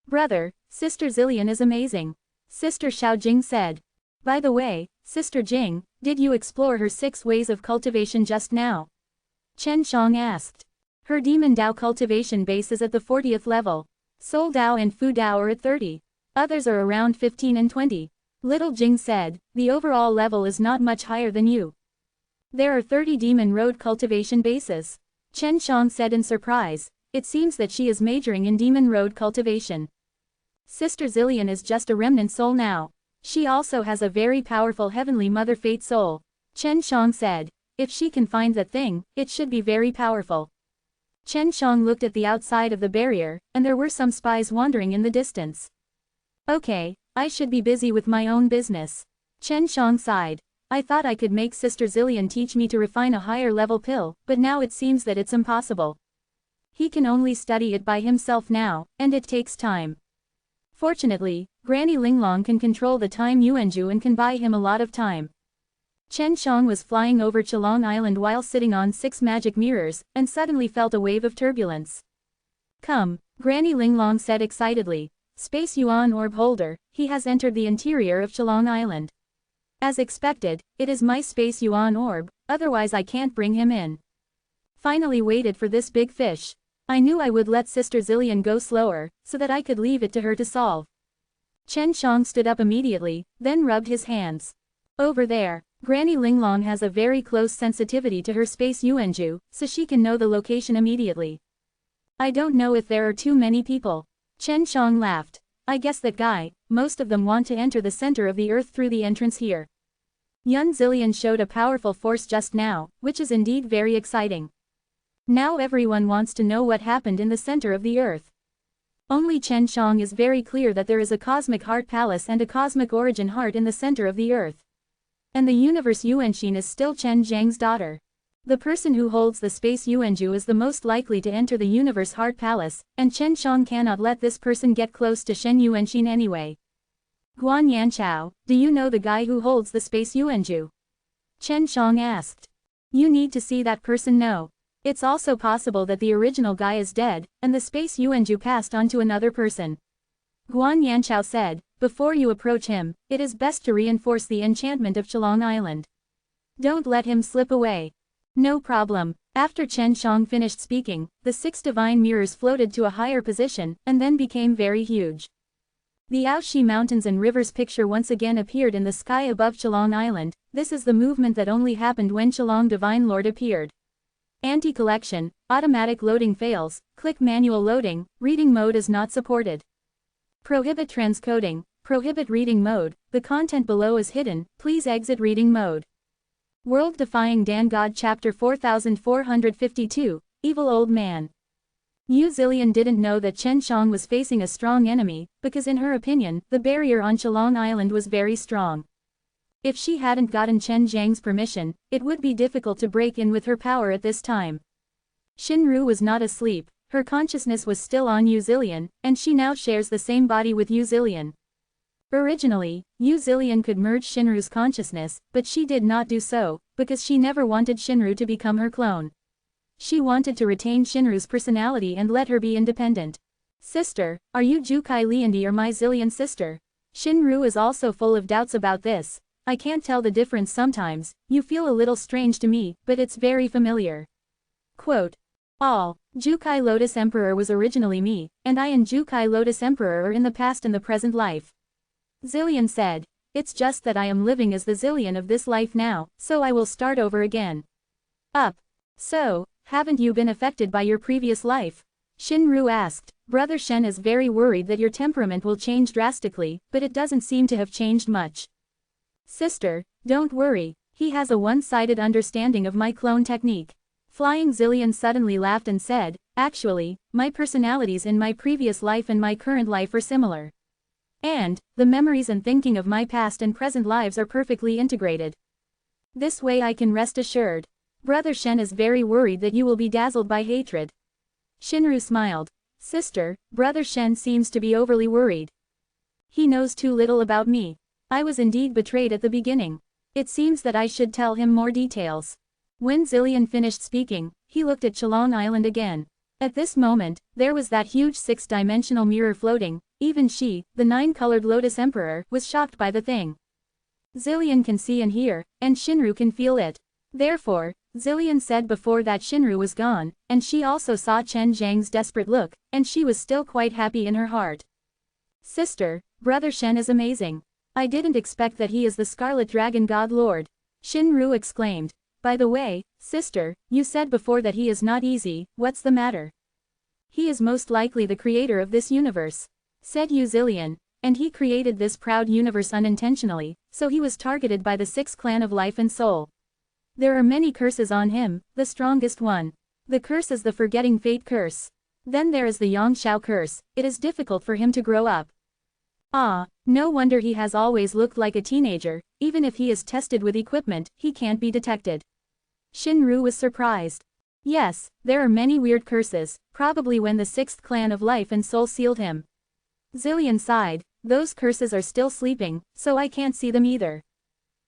Brother, Sister Zillion is amazing. Sister Xiao Jing said. By the way, Sister Jing, did you explore her 6 ways of cultivation just now? Chen Shang asked. Her Demon Dao cultivation base is at the 40th level. Soul Dao and Fu Dao are at 30. Others are around 15 and 20. Little Jing said, the overall level is not much higher than you. There are 30 Demon Road cultivation bases. Chen Shang said in surprise, it seems that she is majoring in Demon Road cultivation. Sister Zillion is just a remnant soul now. She also has a very powerful Heavenly Mother Fate soul. Chen Shang said, if she can find that thing, it should be very powerful. Chen Shang looked at the outside of the barrier, and there were some spies wandering in the distance. Okay, I should be busy with my own business. Chen Shang sighed. I thought I could make Sister Zillion teach me to refine a higher level pill, but now it seems that it's impossible. He can only study it by himself now, and it takes time. Fortunately, Granny Linglong can control the time Yuanju and can buy him a lot of time. Chen Shang was flying over Chalong Island while sitting on 6 magic mirrors, and suddenly felt a wave of turbulence. Come, Granny Linglong said excitedly. Space Yuan Orb Holder, he has entered the interior of Chalong Island. As expected, it is my Space Yuan Orb, otherwise I can't bring him in. Finally waited for this big fish. I knew I would let Sister Zillion go slower, so that I could leave it to her to solve. Chen Shang stood up immediately, then rubbed his hands. Over there. Granny Linglong has a very close sensitivity to her space Yuanju, so she can know the location immediately. I don't know if there are too many people. Chen Shang laughed. I guess that guy, most of them want to enter the center of the earth through the entrance here. Yun Zillion showed a powerful force just now, which is indeed very exciting. Now everyone wants to know what happened in the center of the earth. Only Chen Shang is very clear that there is a cosmic heart palace and a cosmic origin heart in the center of the earth. And the universe Yuanxin is still Chen Zhang's daughter. The person who holds the space Yuanju is the most likely to enter the universe heart palace, and Chen Shang cannot let this person get close to Shen Yuanxin anyway. Guan Yanchao, do you know the guy who holds the space Yuanju? Chen Shang asked. You need to see that person. No. It's also possible that the original guy is dead, and the space Yuanju passed on to another person. Guan Yanchao said, before you approach him, it is best to reinforce the enchantment of Chalong Island. Don't let him slip away. No problem. After Chen Shang finished speaking, the 6 divine mirrors floated to a higher position, and then became very huge. The Aoshi Mountains and Rivers picture once again appeared in the sky above Chalong Island. This is the movement that only happened when Chalong Divine Lord appeared. Anti-collection, automatic loading fails, click manual loading, reading mode is not supported. Prohibit transcoding, prohibit reading mode, the content below is hidden, please exit reading mode. World Defying Dan God Chapter 4452, Evil Old Man. Yu Zillion didn't know that Chen Shang was facing a strong enemy, because in her opinion, the barrier on Chalong Island was very strong. If she hadn't gotten Chen Zhang's permission, it would be difficult to break in with her power at this time. Shinru was not asleep, her consciousness was still on Yu Zillion, and she now shares the same body with Yu Zillion. Originally, Yu Zillion could merge Shinru's consciousness, but she did not do so, because she never wanted Shinru to become her clone. She wanted to retain Shinru's personality and let her be independent. Sister, are you Jukai Liandi or my Zillion sister? Shinru is also full of doubts about this. I can't tell the difference sometimes, you feel a little strange to me, but it's very familiar. Quote. Jukai Lotus Emperor was originally me, and I and Jukai Lotus Emperor are in the past and the present life. Zillion said. It's just that I am living as the Zillion of this life now, so I will start over again. So, haven't you been affected by your previous life? Shinru asked. Brother Shen is very worried that your temperament will change drastically, but it doesn't seem to have changed much. Sister, don't worry, he has a one-sided understanding of my clone technique. Flying Zillion suddenly laughed and said, actually, my personalities in my previous life and my current life are similar. And, the memories and thinking of my past and present lives are perfectly integrated. This way I can rest assured. Brother Shen is very worried that you will be dazzled by hatred. Shinru smiled. Sister, Brother Shen seems to be overly worried. He knows too little about me. I was indeed betrayed at the beginning. It seems that I should tell him more details. When Zillion finished speaking, he looked at Chalong Island again. At this moment, there was that huge 6-dimensional mirror floating. Even she, the 9-colored Lotus Emperor, was shocked by the thing. Zillion can see and hear, and Shinru can feel it. Therefore, Zillion said before that Shinru was gone, and she also saw Chen Zhang's desperate look, and she was still quite happy in her heart. Sister, Brother Shen is amazing. I didn't expect that he is the Scarlet Dragon God Lord. Shinru exclaimed. By the way, sister, you said before that he is not easy, what's the matter? He is most likely the creator of this universe. Said Yu Zillion, and he created this proud universe unintentionally, so he was targeted by the 6th clan of life and soul. There are many curses on him, the strongest one. The curse is the Forgetting Fate curse. Then there is the Yangshao curse, it is difficult for him to grow up. No wonder he has always looked like a teenager, even if he is tested with equipment, he can't be detected. Shinru was surprised. Yes, there are many weird curses, probably when the 6th clan of life and soul sealed him. Zillion sighed, those curses are still sleeping, so I can't see them either.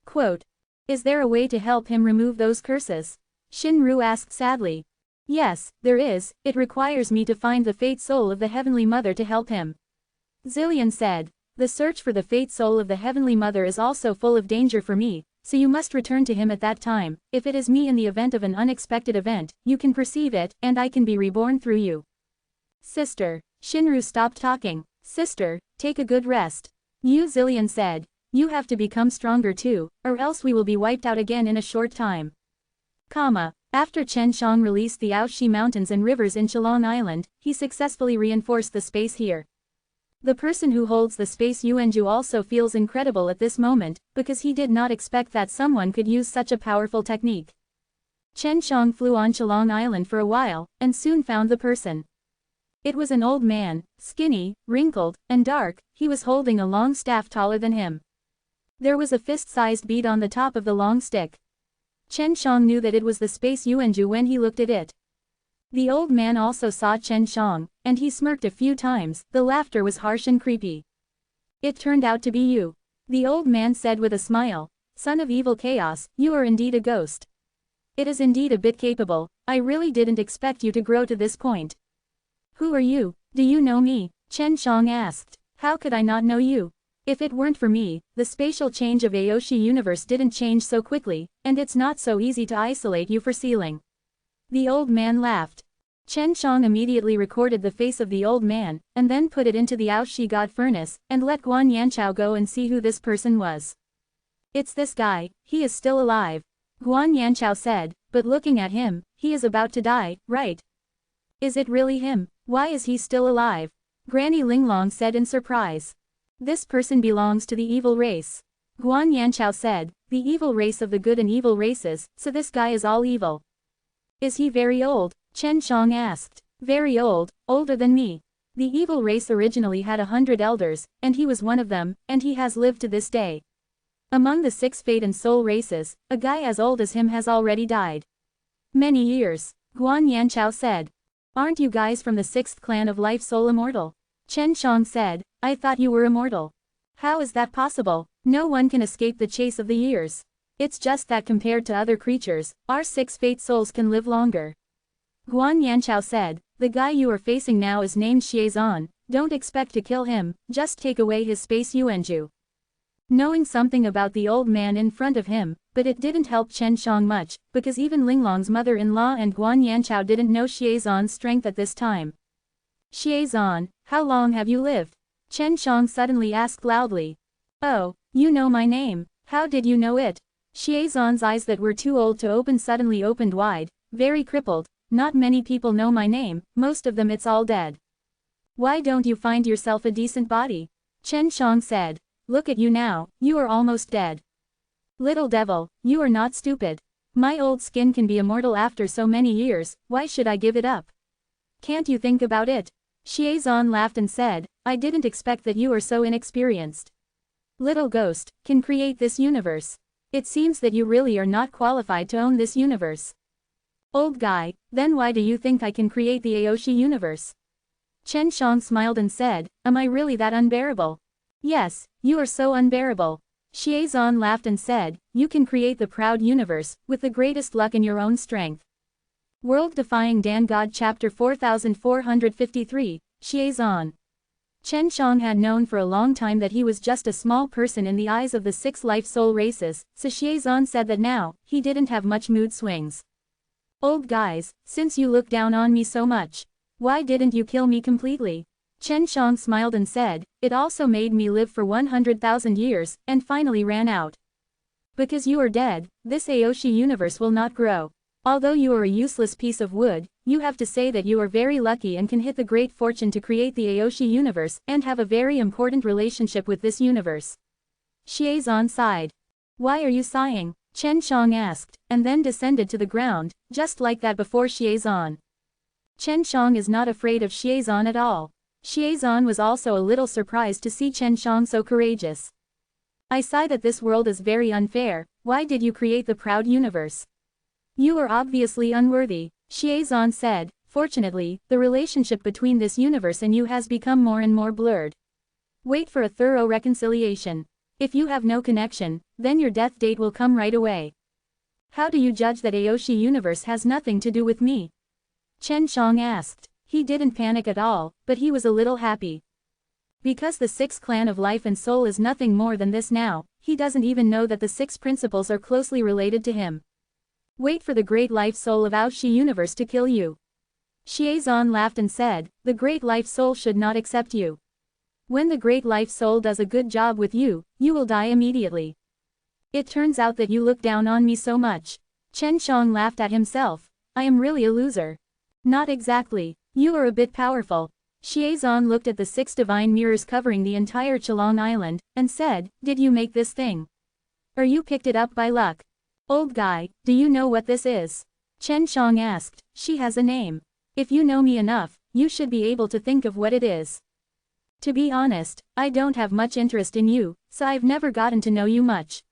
Quote. Is there a way to help him remove those curses? Shinru asked sadly. Yes, there is, it requires me to find the Fate Soul of the Heavenly Mother to help him. Zillion said, the search for the Fate Soul of the Heavenly Mother is also full of danger for me, so you must return to him at that time. If it is me in the event of an unexpected event, you can perceive it, and I can be reborn through you. Sister. Shinru stopped talking. Sister, take a good rest. Yu Zillion said. You have to become stronger too, or else we will be wiped out again in a short time. After Chen Shang released the Aoshi Mountains and Rivers in Chalong Island, he successfully reinforced the space here. The person who holds the space Yuanju also feels incredible at this moment, because he did not expect that someone could use such a powerful technique. Chen Shang flew on Chalong Island for a while, and soon found the person. It was an old man, skinny, wrinkled, and dark. He was holding a long staff taller than him. There was a fist-sized bead on the top of the long stick. Chen Shang knew that it was the space Yuanju when he looked at it. The old man also saw Chen Shang, and he smirked a few times. The laughter was harsh and creepy. It turned out to be you. The old man said with a smile. Son of evil chaos, you are indeed a ghost. It is indeed a bit capable. I really didn't expect you to grow to this point. Who are you? Do you know me? Chen Shang asked. How could I not know you? If it weren't for me, the spatial change of Aoshi universe didn't change so quickly, and it's not so easy to isolate you for sealing. The old man laughed. Chen Shang immediately recorded the face of the old man, and then put it into the Aoshi God furnace, and let Guan Yanchao go and see who this person was. It's this guy, he is still alive. Guan Yanchao said, but looking at him, he is about to die, right? Is it really him? Why is he still alive? Granny Linglong said in surprise. This person belongs to the evil race. Guan Yanchao said, the evil race of the good and evil races, so this guy is all evil. Is he very old? Chen Shang asked. Very old, older than me. The evil race originally had 100 elders, and he was one of them, and he has lived to this day. Among the 6 fate and soul races, a guy as old as him has already died. Many years, Guan Yanchao said. Aren't you guys from the 6th clan of Life Soul Immortal? Chen Shang said, I thought you were immortal. How is that possible? No one can escape the chase of the years. It's just that compared to other creatures, our 6 fate souls can live longer. Guan Yanchao said, the guy you are facing now is named Xiezan, don't expect to kill him, just take away his space Yuanju. Knowing something about the old man in front of him, but it didn't help Chen Shang much, because even Linglong's mother-in-law and Guan Yanchao didn't know Xiezan's strength at this time. Xiezan, how long have you lived? Chen Shang suddenly asked loudly. Oh, you know my name, how did you know it? Xiezan's eyes that were too old to open suddenly opened wide, very crippled. Not many people know my name, most of them it's all dead. Why don't you find yourself a decent body? Chen Shang said. Look at you now, you are almost dead. Little devil, you are not stupid. My old skin can be immortal after so many years, why should I give it up? Can't you think about it? Xiezan laughed and said, I didn't expect that you are so inexperienced. Little ghost, can create this universe. It seems that you really are not qualified to own this universe. Old guy, then why do you think I can create the Aoshi universe? Chen Shang smiled and said, am I really that unbearable? Yes, you are so unbearable. Xiezan laughed and said, you can create the proud universe, with the greatest luck in your own strength. World Defying Dan God Chapter 4453, Xiezan. Chen Shang had known for a long time that he was just a small person in the eyes of the 6 life soul races, so Xiezan said that now, he didn't have much mood swings. Old guys, since you look down on me so much, why didn't you kill me completely? Chen Shang smiled and said, it also made me live for 100,000 years, and finally ran out. Because you are dead, this Aoshi universe will not grow. Although you are a useless piece of wood, you have to say that you are very lucky and can hit the great fortune to create the Aoshi universe and have a very important relationship with this universe. Xiezan sighed. Why are you sighing? Chen Shang asked, and then descended to the ground, just like that before Xiezan. Chen Shang is not afraid of Xiezan at all. Xiezan was also a little surprised to see Chen Shang so courageous. I sigh that this world is very unfair, why did you create the proud universe? You are obviously unworthy, Xiezan said. Fortunately, the relationship between this universe and you has become more and more blurred. Wait for a thorough reconciliation. If you have no connection, then your death date will come right away. How do you judge that Aoshi universe has nothing to do with me? Chen Shang asked. He didn't panic at all, but he was a little happy. Because the 6th clan of life and soul is nothing more than this now, he doesn't even know that the 6 principles are closely related to him. Wait for the great life soul of Aoshi universe to kill you. Xiezan laughed and said, the great life soul should not accept you. When the great life soul does a good job with you, you will die immediately. It turns out that you look down on me so much. Chen Shang laughed at himself. I am really a loser. Not exactly. You are a bit powerful. Xiezan looked at the 6 divine mirrors covering the entire Chelong Island, and said, did you make this thing? Or you picked it up by luck? Old guy, do you know what this is? Chen Shang asked. She has a name. If you know me enough, you should be able to think of what it is. To be honest, I don't have much interest in you, so I've never gotten to know you much.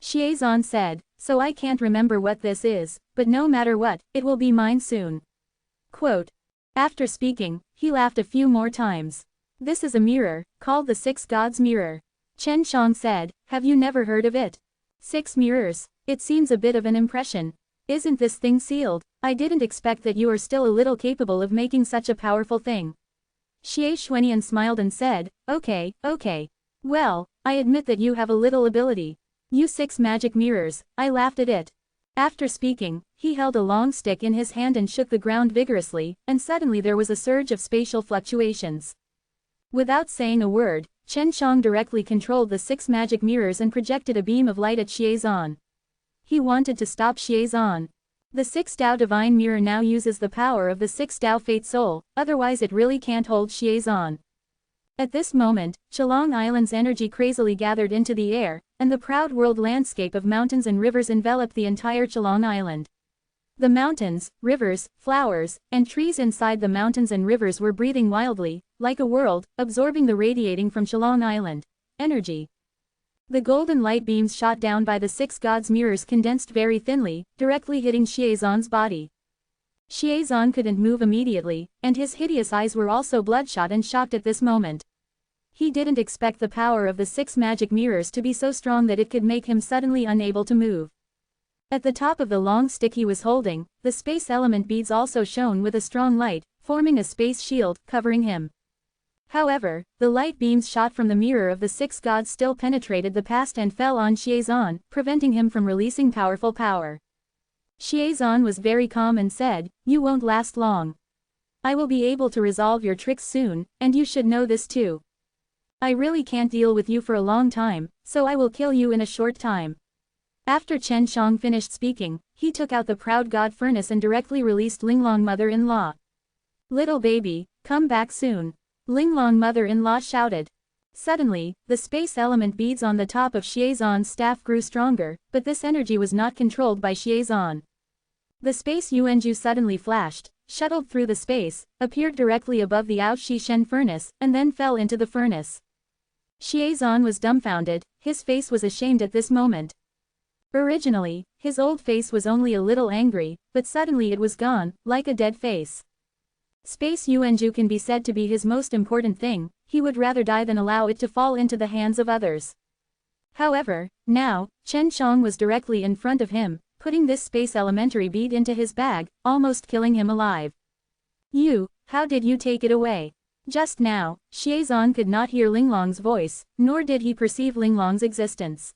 Xiezan said, so I can't remember what this is, but no matter what, it will be mine soon. Quote. After speaking, he laughed a few more times. This is a mirror, called the Six Gods Mirror. Chen Shang said, have you never heard of it? 6 mirrors. It seems a bit of an impression. Isn't this thing sealed? I didn't expect that you are still a little capable of making such a powerful thing. Xie Xuanian smiled and said, okay. Well, I admit that you have a little ability. You 6 magic mirrors, I laughed at it. After speaking, he held a long stick in his hand and shook the ground vigorously, and suddenly there was a surge of spatial fluctuations. Without saying a word, Chen Shang directly controlled the 6 magic mirrors and projected a beam of light at Xie Zan. He wanted to stop Xie Zan. The 6 Tao Divine Mirror now uses the power of the 6 Tao Fate Soul, otherwise it really can't hold Xie Zan. At this moment, Chalong Island's energy crazily gathered into the air, and the proud world landscape of mountains and rivers enveloped the entire Chalong Island. The mountains, rivers, flowers, and trees inside the mountains and rivers were breathing wildly, like a world, absorbing the radiating from Chalong Island energy. The golden light beams shot down by the 6 gods' mirrors condensed very thinly, directly hitting Xie Zan's body. Xie Zan couldn't move immediately, and his hideous eyes were also bloodshot and shocked at this moment. He didn't expect the power of the 6 magic mirrors to be so strong that it could make him suddenly unable to move. At the top of the long stick he was holding, the space element beads also shone with a strong light, forming a space shield, covering him. However, the light beams shot from the mirror of the 6 gods still penetrated the past and fell on Xie Zan, preventing him from releasing powerful power. Xie Zan was very calm and said, you won't last long. I will be able to resolve your tricks soon, and you should know this too. I really can't deal with you for a long time, so I will kill you in a short time. After Chen Shang finished speaking, he took out the proud god furnace and directly released Linglong mother-in-law. Little baby, come back soon. Linglong mother-in-law shouted. Suddenly, the space element beads on the top of Xie Zan's staff grew stronger, but this energy was not controlled by Xie Zan. The space Yuanju suddenly flashed, shuttled through the space, appeared directly above the Ao Shi Shen furnace, and then fell into the furnace. Xie Zan was dumbfounded, his face was ashamed at this moment. Originally, his old face was only a little angry, but suddenly it was gone, like a dead face. Space Yuanju can be said to be his most important thing, he would rather die than allow it to fall into the hands of others. However, now, Chen Shang was directly in front of him, putting this space elementary bead into his bag, almost killing him alive. You, how did you take it away? Just now, Xie Zan could not hear Linglong's voice, nor did he perceive Linglong's existence.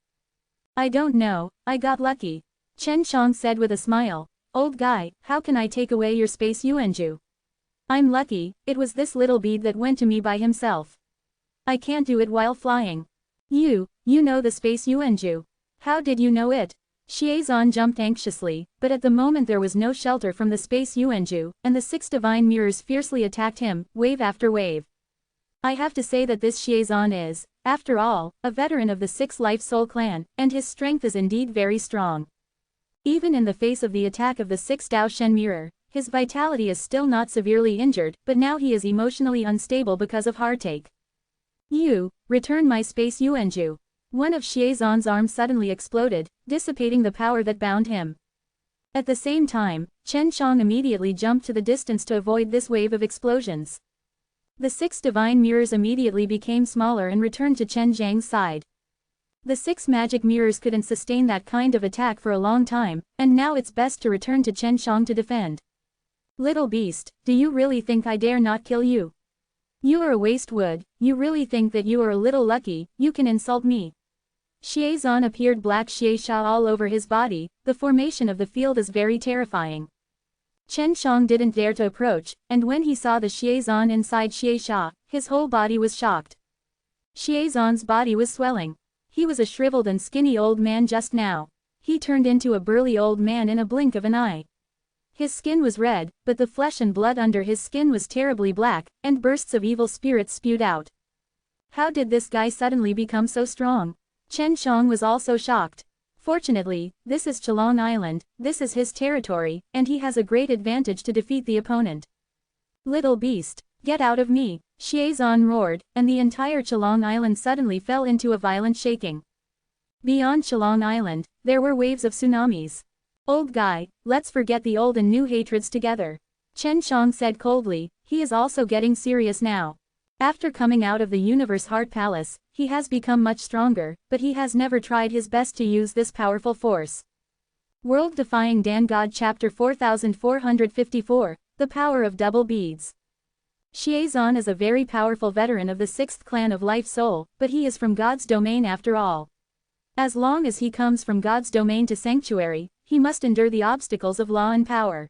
I don't know, I got lucky. Chen Shang said with a smile. Old guy, how can I take away your space Yuanju? I'm lucky, it was this little bead that went to me by himself. I can't do it while flying. You know the space Yuanju. How did you know it? Xie Zan jumped anxiously, but at the moment there was no shelter from the space Yuanju, and the 6 divine mirrors fiercely attacked him, wave after wave. I have to say that this Xie Zan is, after all, a veteran of the 6 Life Soul clan, and his strength is indeed very strong. Even in the face of the attack of the 6 Dao Shen mirror, his vitality is still not severely injured, but now he is emotionally unstable because of heartache. You, return my space Yuanju. One of Xie Zan's arms suddenly exploded, dissipating the power that bound him. At the same time, Chen Shang immediately jumped to the distance to avoid this wave of explosions. The 6 divine mirrors immediately became smaller and returned to Chen Zhang's side. The 6 magic mirrors couldn't sustain that kind of attack for a long time, and now it's best to return to Chen Shang to defend. Little beast, do you really think I dare not kill you? You are a waste wood, you really think that you are a little lucky, you can insult me. Xie Zan appeared black Xie Sha all over his body, the formation of the field is very terrifying. Chen Shang didn't dare to approach, and when he saw the Xie Zan inside Xie Sha, his whole body was shocked. Xie Zan's body was swelling. He was a shriveled and skinny old man just now. He turned into a burly old man in a blink of an eye. His skin was red, but the flesh and blood under his skin was terribly black, and bursts of evil spirits spewed out. How did this guy suddenly become so strong? Chen Shang was also shocked. Fortunately, this is Chalong Island, this is his territory, and he has a great advantage to defeat the opponent. Little beast, get out of me, Xie Zan roared, and the entire Chalong Island suddenly fell into a violent shaking. Beyond Chalong Island, there were waves of tsunamis. Old guy, let's forget the old and new hatreds together. Chen Shang said coldly, he is also getting serious now. After coming out of the Universe Heart Palace, he has become much stronger, but he has never tried his best to use this powerful force. World Defying Dan God Chapter 4454, The Power of Double Beads. Shiazan is a very powerful veteran of the 6th clan of Life Soul, but he is from God's domain after all. As long as he comes from God's domain to sanctuary, he must endure the obstacles of law and power.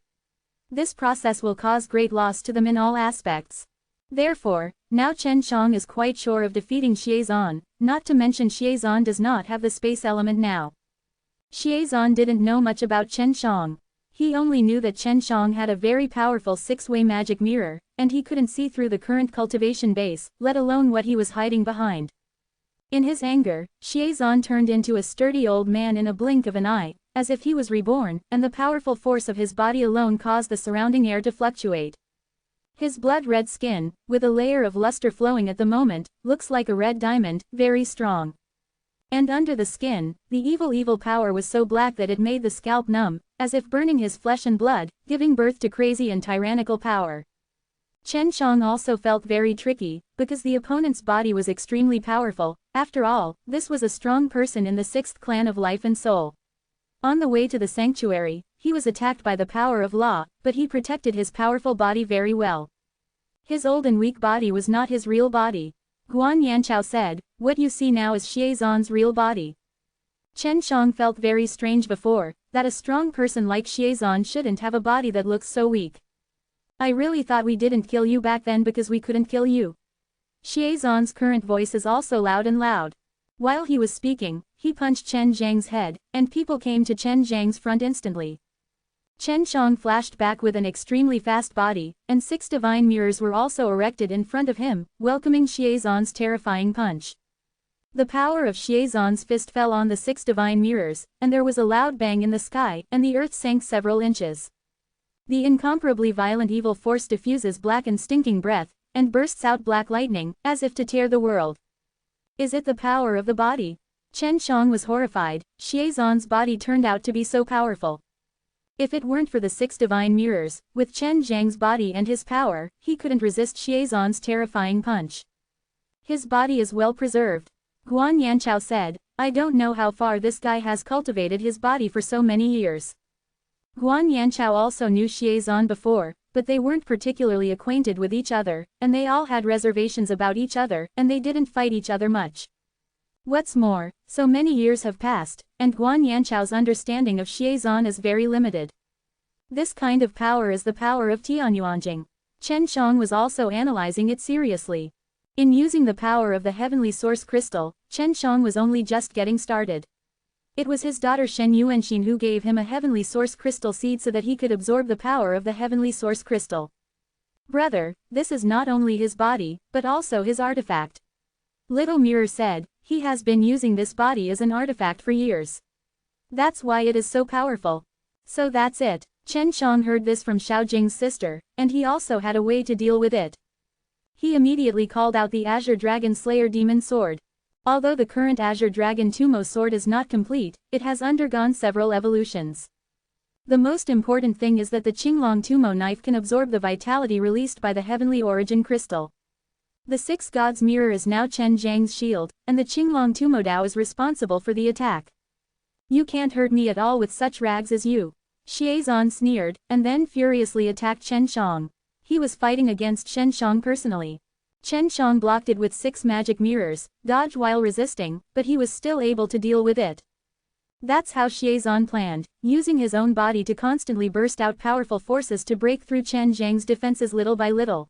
This process will cause great loss to them in all aspects. Therefore, now Chen Shang is quite sure of defeating Shiazan, not to mention Shiazan does not have the space element now. Shiazan didn't know much about Chen Shang. He only knew that Chen Shang had a very powerful 6-way magic mirror, and he couldn't see through the current cultivation base, let alone what he was hiding behind. In his anger, Shiazan turned into a sturdy old man in a blink of an eye, as if he was reborn, and the powerful force of his body alone caused the surrounding air to fluctuate. His blood-red skin, with a layer of luster flowing at the moment, looks like a red diamond, very strong. And under the skin, the evil power was so black that it made the scalp numb, as if burning his flesh and blood, giving birth to crazy and tyrannical power. Chen Shang also felt very tricky, because the opponent's body was extremely powerful. After all, this was a strong person in the 6th clan of Life and Soul. On the way to the sanctuary, he was attacked by the power of law, but he protected his powerful body very well. His old and weak body was not his real body. Guan Yanchao said, "What you see now is Shiazan's real body." Chen Shang felt very strange before, that a strong person like Shiazan shouldn't have a body that looks so weak. "I really thought we didn't kill you back then because we couldn't kill you." Shiazan's current voice is also loud and loud. While he was speaking, he punched Chen Zhang's head, and people came to Chen Zhang's front instantly. Chen Shang flashed back with an extremely fast body, and 6 divine mirrors were also erected in front of him, welcoming Shiazan's terrifying punch. The power of Shiazan's fist fell on the 6 divine mirrors, and there was a loud bang in the sky, and the earth sank several inches. The incomparably violent evil force diffuses black and stinking breath, and bursts out black lightning, as if to tear the world. Is it the power of the body? Chen Shang was horrified. Shiazan's body turned out to be so powerful. If it weren't for the 6 divine mirrors, with Chen Zhang's body and his power, he couldn't resist Shiazan's terrifying punch. His body is well preserved. Guan Yanchao said, "I don't know how far this guy has cultivated his body for so many years." Guan Yanchao also knew Shiazan before, but they weren't particularly acquainted with each other, and they all had reservations about each other, and they didn't fight each other much. What's more, so many years have passed, and Guan Yanchao's understanding of Shiazan is very limited. This kind of power is the power of Tianyuanjing. Chen Shang was also analyzing it seriously. In using the power of the heavenly source crystal, Chen Shang was only just getting started. It was his daughter Shen Yuanxin who gave him a heavenly source crystal seed so that he could absorb the power of the heavenly source crystal. "Brother, this is not only his body, but also his artifact." Little Mirror said, "He has been using this body as an artifact for years. That's why it is so powerful." So that's it. Chen Shang heard this from Xiaojing's sister, and he also had a way to deal with it. He immediately called out the Azure Dragon Slayer Demon Sword. Although the current Azure Dragon Tumo sword is not complete, it has undergone several evolutions. The most important thing is that the Qinglong Tumo knife can absorb the vitality released by the heavenly origin crystal. The 6 gods mirror is now Chen Zhang's shield, and the Qinglong Tumo Dao is responsible for the attack. "You can't hurt me at all with such rags as you." Shiazan sneered, and then furiously attacked Chen Shang. He was fighting against Chen Shang personally. Chen Shang blocked it with 6 magic mirrors, dodged while resisting, but he was still able to deal with it. That's how Shiazan planned, using his own body to constantly burst out powerful forces to break through Chen Zhang's defenses little by little.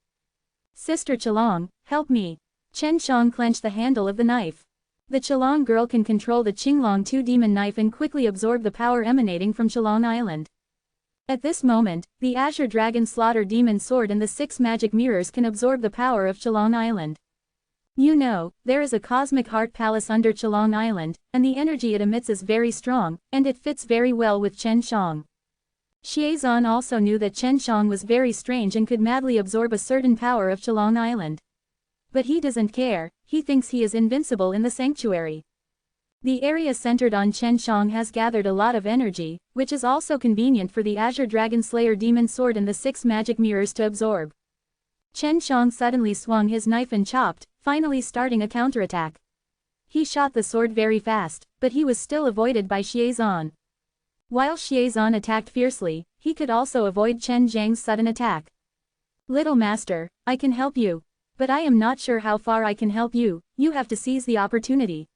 "Sister Chalong, help me." Chen Shang clenched the handle of the knife. The Chalong girl can control the Qinglong 2 demon knife and quickly absorb the power emanating from Chalong Island. At this moment, the Azure Dragon Slaughter Demon Sword and the 6 magic mirrors can absorb the power of Chalong Island. You know, there is a cosmic heart palace under Chalong Island, and the energy it emits is very strong, and it fits very well with Chen Shang. Shiazan also knew that Chen Shang was very strange and could madly absorb a certain power of Chalong Island. But he doesn't care, he thinks he is invincible in the sanctuary. The area centered on Chen Shang has gathered a lot of energy, which is also convenient for the Azure Dragon Slayer Demon Sword and the 6 magic mirrors to absorb. Chen Shang suddenly swung his knife and chopped, finally starting a counterattack. He shot the sword very fast, but he was still avoided by Xie Zan. While Xie Zan attacked fiercely, he could also avoid Chen Zhang's sudden attack. "Little master, I can help you. But I am not sure how far I can help you, you have to seize the opportunity,"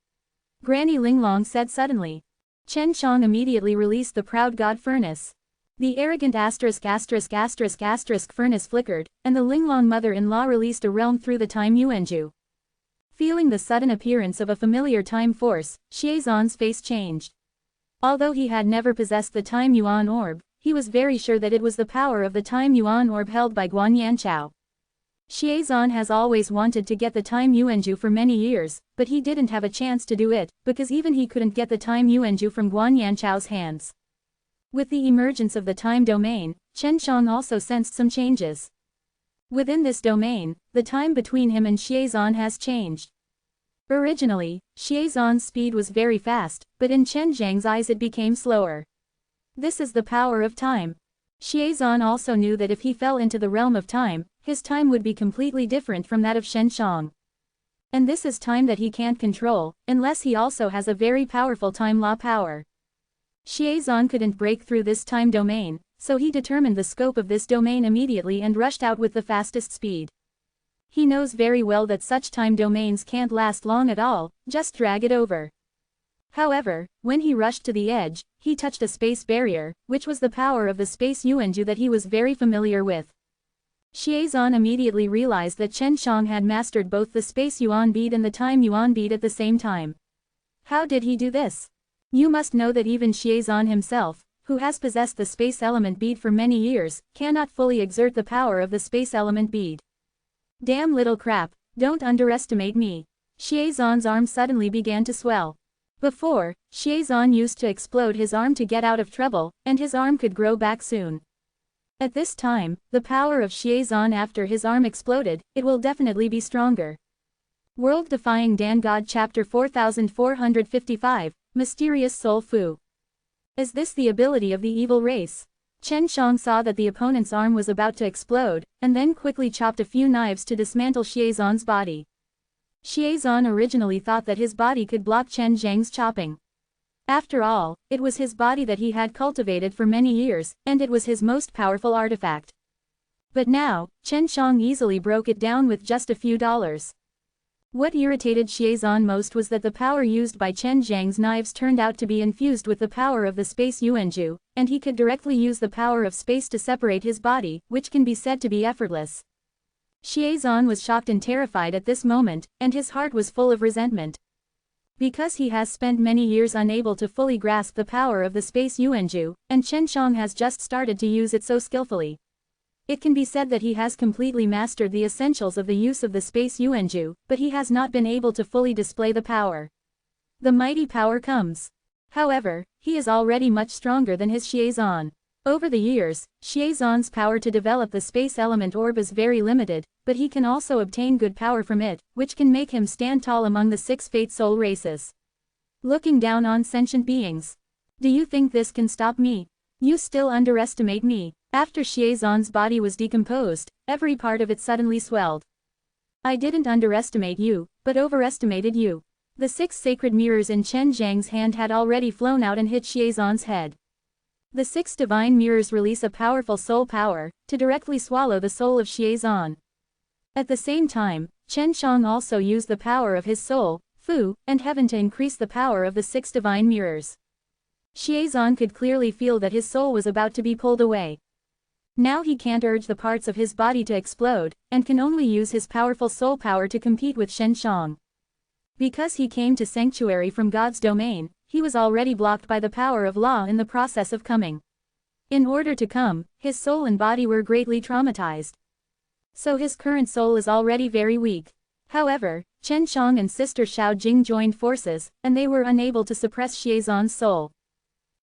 Granny Linglong said suddenly. Chen Shang immediately released the proud god furnace. The arrogant **** furnace flickered, and the Linglong mother-in-law released a realm through the time Yuanju. Feeling the sudden appearance of a familiar time force, Xie Zan's face changed. Although he had never possessed the Time Yuan orb, he was very sure that it was the power of the Time Yuan orb held by Guan Yanchao. Xie Zan has always wanted to get the Time Yuanju for many years, but he didn't have a chance to do it, because even he couldn't get the Time Yuanju from Guan Yanchao's hands. With the emergence of the time domain, Chen Shang also sensed some changes. Within this domain, the time between him and Xie Zan has changed. Originally, Xie Zan's speed was very fast, but in Chen Zhang's eyes it became slower. This is the power of time. Xie Zan also knew that if he fell into the realm of time, his time would be completely different from that of Chen Shang. And this is time that he can't control, unless he also has a very powerful time law power. Xie Zan couldn't break through this time domain, so he determined the scope of this domain immediately and rushed out with the fastest speed. He knows very well that such time domains can't last long at all, just drag it over. However, when he rushed to the edge, he touched a space barrier, which was the power of the space Yuanju that he was very familiar with. Xie Zan immediately realized that Chen Shang had mastered both the space Yuan bead and the time Yuan bead at the same time. How did he do this? You must know that even Xie Zan himself, who has possessed the space element bead for many years, cannot fully exert the power of the space element bead. Damn little crap, don't underestimate me. Xie Zan's arm suddenly began to swell. Before, Xie Zan used to explode his arm to get out of trouble, and his arm could grow back soon. At this time, the power of Xie Zan after his arm exploded, it will definitely be stronger. World Defying Dan God Chapter 4455, Mysterious Soul Fu. Is this the ability of the evil race? Chen Shang saw that the opponent's arm was about to explode, and then quickly chopped a few knives to dismantle Xie Zan's body. Xie Zan originally thought that his body could block Chen Zhang's chopping. After all, it was his body that he had cultivated for many years, and it was his most powerful artifact. But now, Chen Shang easily broke it down with just a few dollars. What irritated Xie Zan most was that the power used by Chen Zhang's knives turned out to be infused with the power of the space Yuanju, and he could directly use the power of space to separate his body, which can be said to be effortless. Xie Zan was shocked and terrified at this moment, and his heart was full of resentment. Because he has spent many years unable to fully grasp the power of the space Yuanju, and Chen Shang has just started to use it so skillfully. It can be said that he has completely mastered the essentials of the use of the space Yuanju, but he has not been able to fully display the power. The mighty power comes. However, he is already much stronger than his Xie Zan. Over the years, Xie Zan's power to develop the space element orb is very limited, but he can also obtain good power from it, which can make him stand tall among the 6 fate soul races. Looking down on sentient beings. Do you think this can stop me? You still underestimate me. After Xie Zan's body was decomposed, every part of it suddenly swelled. I didn't underestimate you, but overestimated you. The 6 sacred mirrors in Chen Zhang's hand had already flown out and hit Xie Zan's head. The 6 divine mirrors release a powerful soul power, to directly swallow the soul of Xie Zan. At the same time, Chen Shang also used the power of his soul, Fu, and heaven to increase the power of the 6 divine mirrors. Xie Zan could clearly feel that his soul was about to be pulled away. Now he can't urge the parts of his body to explode, and can only use his powerful soul power to compete with Chen Shang. Because he came to sanctuary from God's domain, he was already blocked by the power of law in the process of coming. In order to come, his soul and body were greatly traumatized. So his current soul is already very weak. However, Chen Shang and sister Xiao Jing joined forces, and they were unable to suppress Xie Zan's soul.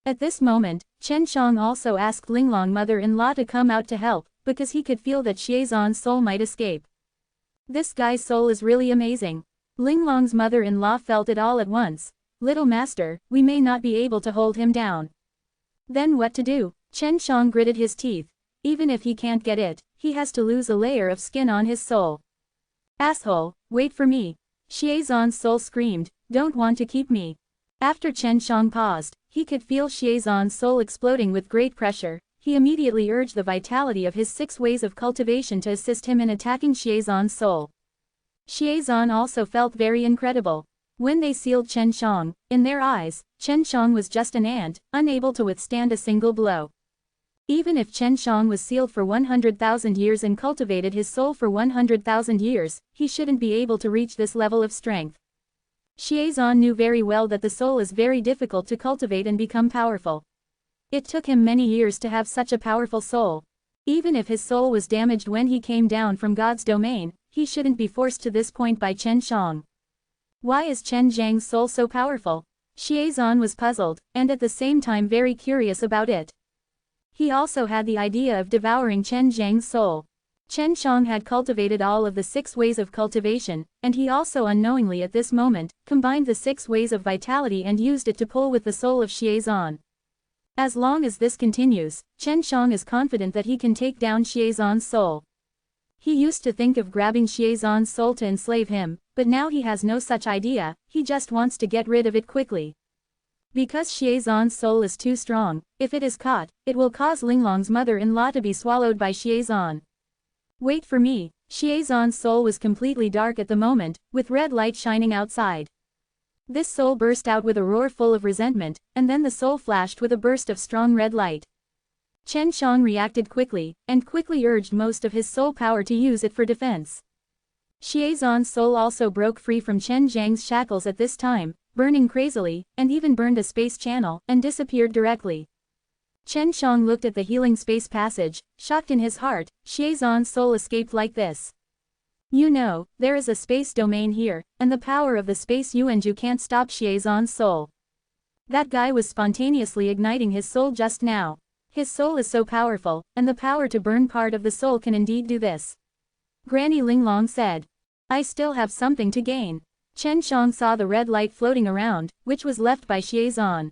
At this moment, Chen Shang also asked Linglong mother-in-law to come out to help, because he could feel that Xie Zan's soul might escape. This guy's soul is really amazing. Linglong's mother-in-law felt it all at once. Little master, we may not be able to hold him down. Then what to do? Chen Shang gritted his teeth. Even if he can't get it, he has to lose a layer of skin on his soul. Asshole, wait for me. Xiezon's soul screamed, don't want to keep me. After Chen Shang paused, he could feel Xiezon's soul exploding with great pressure. He immediately urged the vitality of his 6 ways of cultivation to assist him in attacking Xiezon's soul. Xiezon also felt very incredible. When they sealed Chen Shang, in their eyes, Chen Shang was just an ant, unable to withstand a single blow. Even if Chen Shang was sealed for 100,000 years and cultivated his soul for 100,000 years, he shouldn't be able to reach this level of strength. Xiezon knew very well that the soul is very difficult to cultivate and become powerful. It took him many years to have such a powerful soul. Even if his soul was damaged when he came down from God's domain, he shouldn't be forced to this point by Chen Shang. Why is Chen Zhang's soul so powerful? Xiezon was puzzled, and at the same time very curious about it. He also had the idea of devouring Chen Zhang's soul. Chen Shang had cultivated all of the 6 ways of cultivation, and he also unknowingly at this moment, combined the 6 ways of vitality and used it to pull with the soul of Xiezon. As long as this continues, Chen Shang is confident that he can take down Xiezon's soul. He used to think of grabbing Xiezon's soul to enslave him, but now he has no such idea, he just wants to get rid of it quickly. Because Xiezon's soul is too strong, if it is caught, it will cause Linglong's mother-in-law to be swallowed by Xiezon. Wait for me. Xiezon's soul was completely dark at the moment, with red light shining outside. This soul burst out with a roar full of resentment, and then the soul flashed with a burst of strong red light. Chen Shang reacted quickly, and quickly urged most of his soul power to use it for defense. Xiezon's soul also broke free from Chen Zhang's shackles at this time, burning crazily, and even burned a space channel, and disappeared directly. Chen Shang looked at the healing space passage, shocked in his heart. Xiezon's soul escaped like this. You know, there is a space domain here, and the power of the space Yuanju can't stop Xiezon's soul. That guy was spontaneously igniting his soul just now. His soul is so powerful, and the power to burn part of the soul can indeed do this. Granny Linglong said. I still have something to gain. Chen Shang saw the red light floating around, which was left by Xiezon.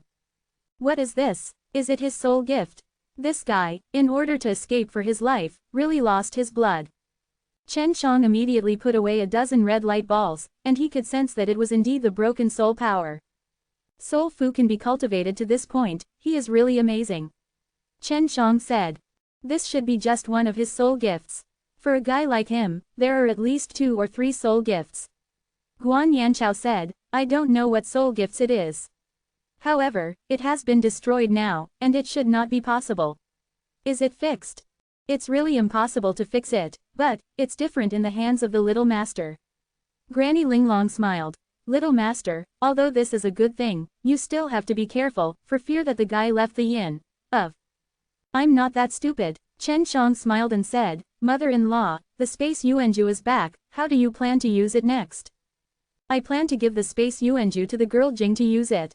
What is this? Is it his soul gift? This guy, in order to escape for his life, really lost his blood. Chen Shang immediately put away a dozen red light balls, and he could sense that it was indeed the broken soul power. Soul Fu can be cultivated to this point, he is really amazing. Chen Shang said. This should be just one of his soul gifts. For a guy like him, there are at least 2 or 3 soul gifts. Guan Yanchao said, I don't know what soul gifts it is. However, it has been destroyed now, and it should not be possible. Is it fixed? It's really impossible to fix it, but it's different in the hands of the little master. Granny Linglong smiled. Little master, although this is a good thing, you still have to be careful, for fear that the guy left the yin of. I'm not that stupid. Chen Shang smiled and said, Mother-in-law, the space Yuanju is back, how do you plan to use it next? I plan to give the space Yuanju to the girl Jing to use it.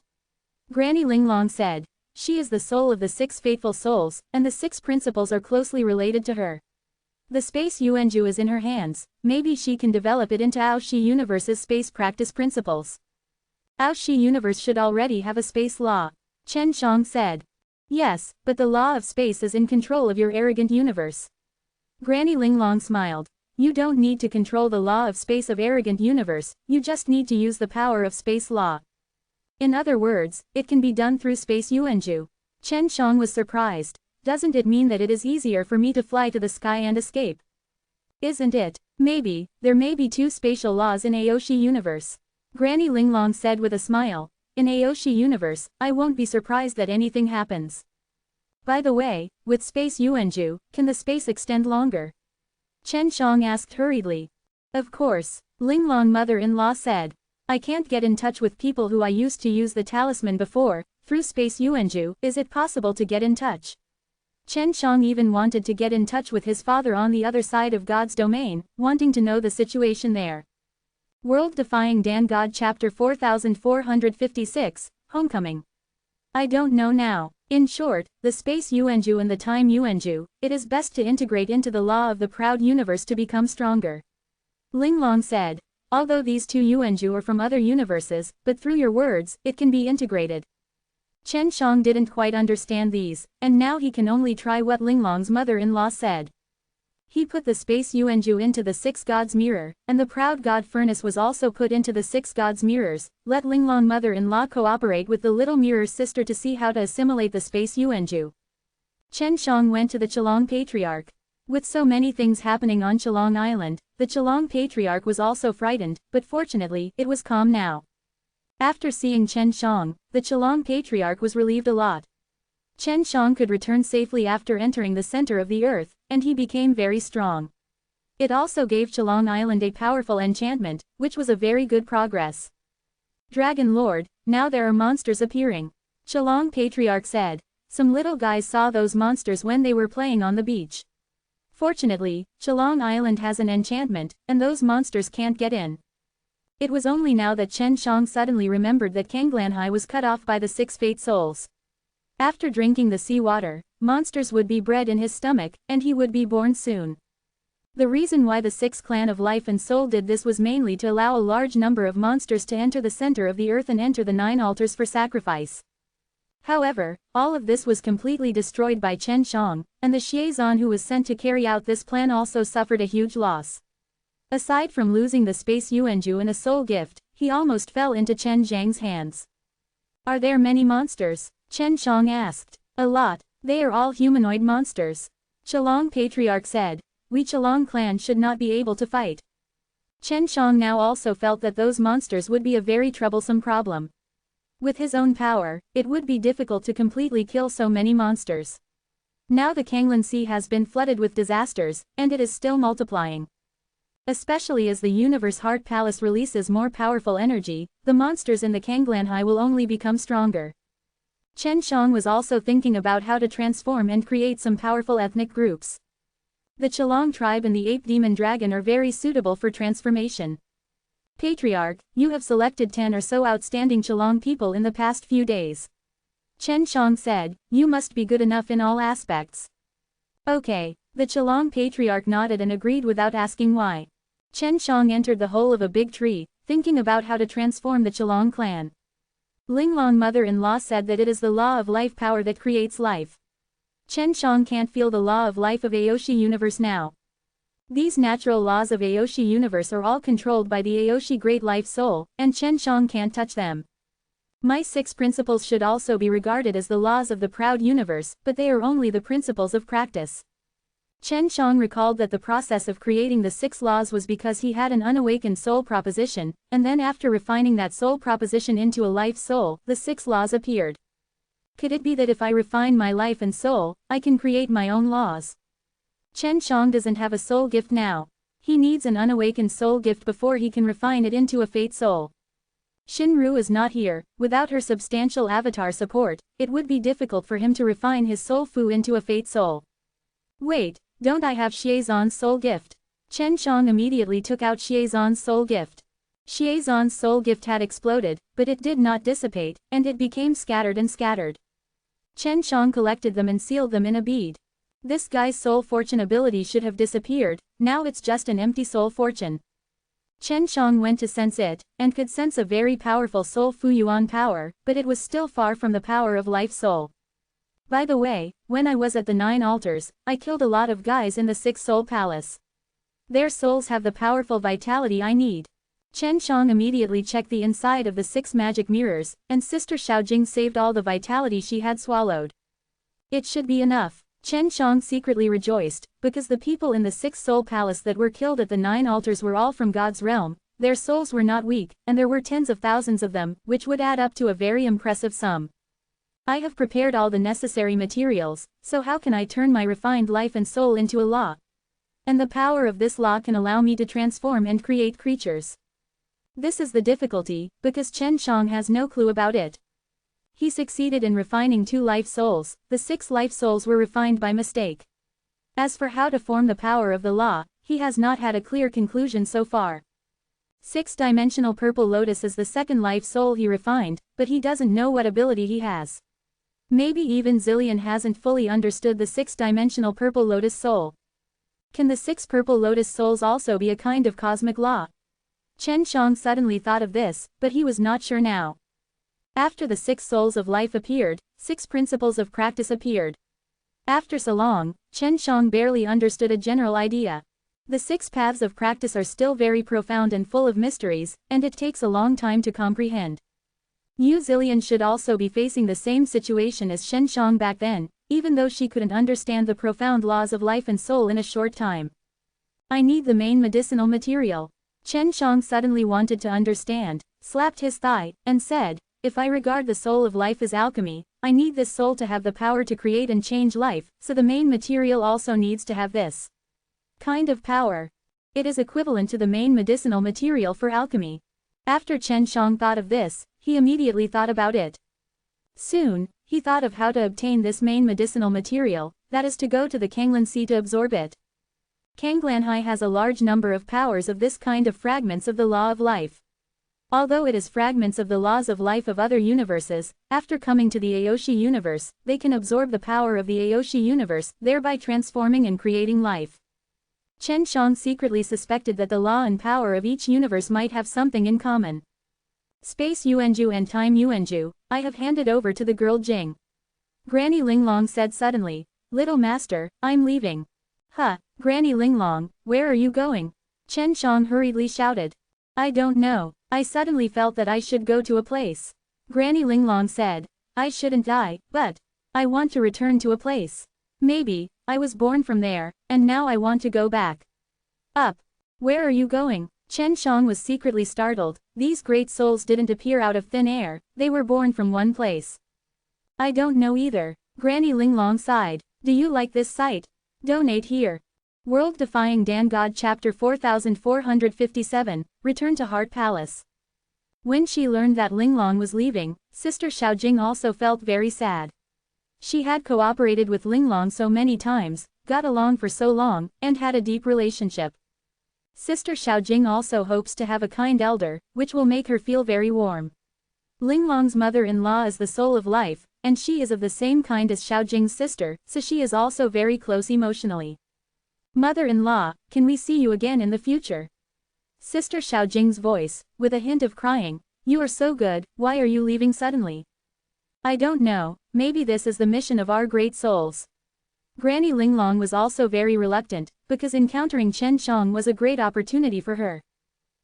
Granny Linglong said. She is the soul of the 6 faithful souls, and the 6 principles are closely related to her. The space Yuanju is in her hands, maybe she can develop it into Aoshi Universe's space practice principles. Aoshi Universe should already have a space law. Chen Shang said. Yes, but the law of space is in control of your arrogant universe. Granny Linglong smiled. You don't need to control the law of space of arrogant universe, you just need to use the power of space law. In other words, it can be done through space Yuanju. Chen Shang was surprised. Doesn't it mean that it is easier for me to fly to the sky and escape? Isn't it? Maybe, there may be 2 spatial laws in Aoshi Universe. Granny Linglong said with a smile. In Aoshi Universe, I won't be surprised that anything happens. By the way, with space Yuanju, can the space extend longer? Chen Shang asked hurriedly. Of course, Linglong mother-in-law said. I can't get in touch with people who I used to use the talisman before. Through space Yuanju, is it possible to get in touch? Chen Shang even wanted to get in touch with his father on the other side of God's domain, wanting to know the situation there. World Defying Dan God Chapter 4456, Homecoming. I don't know now. In short, the space Yuanju and the time Yuanju, it is best to integrate into the law of the proud universe to become stronger. Linglong said. Although these 2 Yuanju are from other universes, but through your words, it can be integrated. Chen Shang didn't quite understand these, and now he can only try what Linglong's mother-in-law said. He put the space Yuanju into the six gods' mirror, and the proud god furnace was also put into the six gods' mirrors. Let Linglong mother-in-law cooperate with the little mirror sister to see how to assimilate the space Yuanju. Chen Shang went to the Chelong Patriarch. With so many things happening on Chelong Island, the Chelong Patriarch was also frightened, but fortunately, it was calm now. After seeing Chen Shang, the Chelong Patriarch was relieved a lot. Chen Shang could return safely after entering the center of the earth, and he became very strong. It also gave Chelong Island a powerful enchantment, which was a very good progress. Dragon Lord, now there are monsters appearing. Chelong Patriarch said. Some little guys saw those monsters when they were playing on the beach. Fortunately, Chelong Island has an enchantment, and those monsters can't get in. It was only now that Chen Shang suddenly remembered that Kanglanhai was cut off by the six fate souls. After drinking the sea water, monsters would be bred in his stomach, and he would be born soon. The reason why the sixth clan of life and soul did this was mainly to allow a large number of monsters to enter the center of the earth and enter the 9 altars for sacrifice. However, all of this was completely destroyed by Chen Shang, and the Xiezan who was sent to carry out this plan also suffered a huge loss. Aside from losing the space Yuanju and a soul gift, he almost fell into Chen Zhang's hands. Are there many monsters? Chen Shang asked. A lot. They are all humanoid monsters. Chelong Patriarch said. We Chelong clan should not be able to fight. Chen Shang now also felt that those monsters would be a very troublesome problem. With his own power, it would be difficult to completely kill so many monsters. Now the Kanglan Sea has been flooded with disasters, and it is still multiplying. Especially as the Universe Heart Palace releases more powerful energy, the monsters in the Kanglanhai will only become stronger. Chen Shang was also thinking about how to transform and create some powerful ethnic groups. The Chelong tribe and the ape demon dragon are very suitable for transformation. Patriarch, you have selected 10 or so outstanding Chelong people in the past few days. Chen Shang said, you must be good enough in all aspects. Okay, the Chelong Patriarch nodded and agreed without asking why. Chen Shang entered the hole of a big tree, thinking about how to transform the Chelong clan. Linglong mother-in-law said that it is the law of life power that creates life. Chen Shang can't feel the law of life of Aoshi universe now. These natural laws of Aoshi universe are all controlled by the Aoshi Great Life Soul, and Chen Shang can't touch them. My 6 principles should also be regarded as the laws of the proud universe, but they are only the principles of practice. Chen Shang recalled that the process of creating the 6 laws was because he had an unawakened soul proposition, and then after refining that soul proposition into a life soul, the 6 laws appeared. Could it be that if I refine my life and soul, I can create my own laws? Chen Shang doesn't have a soul gift now. He needs an unawakened soul gift before he can refine it into a fate soul. Shinru is not here. Without her substantial avatar support, it would be difficult for him to refine his soul fu into a fate soul. Wait, don't I have Xiezan's soul gift? Chen Shang immediately took out Xiezan's soul gift. Xiezan's soul gift had exploded, but it did not dissipate, and it became scattered and scattered. Chen Shang collected them and sealed them in a bead. This guy's soul fortune ability should have disappeared, now it's just an empty soul fortune. Chen Shang went to sense it, and could sense a very powerful soul Fu Yuan power, but it was still far from the power of life soul. By the way, when I was at the 9 altars, I killed a lot of guys in the 6 soul palace. Their souls have the powerful vitality I need. Chen Shang immediately checked the inside of the 6 magic mirrors, and Sister Xiaojing saved all the vitality she had swallowed. It should be enough. Chen Shang secretly rejoiced, because the people in the 6 soul palace that were killed at the 9 altars were all from God's realm, their souls were not weak, and there were tens of thousands of them, which would add up to a very impressive sum. I have prepared all the necessary materials, so how can I turn my refined life and soul into a law? And the power of this law can allow me to transform and create creatures. This is the difficulty, because Chen Shang has no clue about it. He succeeded in refining 2 life souls, the 6 life souls were refined by mistake. As for how to form the power of the law, he has not had a clear conclusion so far. 6-dimensional purple lotus is the 2nd life soul he refined, but he doesn't know what ability he has. Maybe even Zillion hasn't fully understood the 6-dimensional purple lotus soul. Can the 6 purple lotus souls also be a kind of cosmic law? Chen Shang suddenly thought of this, but he was not sure now. After the 6 souls of life appeared, 6 principles of practice appeared. After so long, Chen Shang barely understood a general idea. The 6 paths of practice are still very profound and full of mysteries, and it takes a long time to comprehend. Yu Zilian should also be facing the same situation as Chen Shang back then, even though she couldn't understand the profound laws of life and soul in a short time. I need the main medicinal material. Chen Shang suddenly wanted to understand, slapped his thigh, and said, if I regard the soul of life as alchemy, I need this soul to have the power to create and change life, so the main material also needs to have this kind of power. It is equivalent to the main medicinal material for alchemy. After Chen Shang thought of this, he immediately thought about it. Soon, he thought of how to obtain this main medicinal material, that is to go to the Kanglan Sea to absorb it. Kanglanhai has a large number of powers of this kind of fragments of the law of life. Although it is fragments of the laws of life of other universes, after coming to the Aoshi universe, they can absorb the power of the Aoshi universe, thereby transforming and creating life. Chen Shang secretly suspected that the law and power of each universe might have something in common. Space Yuanju and Time Yuanju, I have handed over to the girl Jing. Granny Linglong said suddenly, Little Master, I'm leaving. Huh, Granny Linglong, where are you going? Chen Shang hurriedly shouted. I don't know, I suddenly felt that I should go to a place. Granny Linglong said, I shouldn't die, but I want to return to a place. Maybe, I was born from there, and now I want to go back. Up. Where are you going? Chen Shang was secretly startled. These great souls didn't appear out of thin air, they were born from one place. I don't know either. Granny Linglong sighed. Do you like this site? Donate here. World Defying Dan God Chapter 4457, Return to Heart Palace. When she learned that Linglong was leaving, Sister Xiaojing also felt very sad. She had cooperated with Linglong so many times, got along for so long, and had a deep relationship. Sister Xiaojing also hopes to have a kind elder, which will make her feel very warm. Linglong's mother-in-law is the soul of life, and she is of the same kind as Xiaojing's sister, so she is also very close emotionally. Mother-in-law, can we see you again in the future? Sister Xiaojing's voice, with a hint of crying, you are so good, why are you leaving suddenly? I don't know, maybe this is the mission of our great souls. Granny Linglong was also very reluctant, because encountering Chen Shang was a great opportunity for her.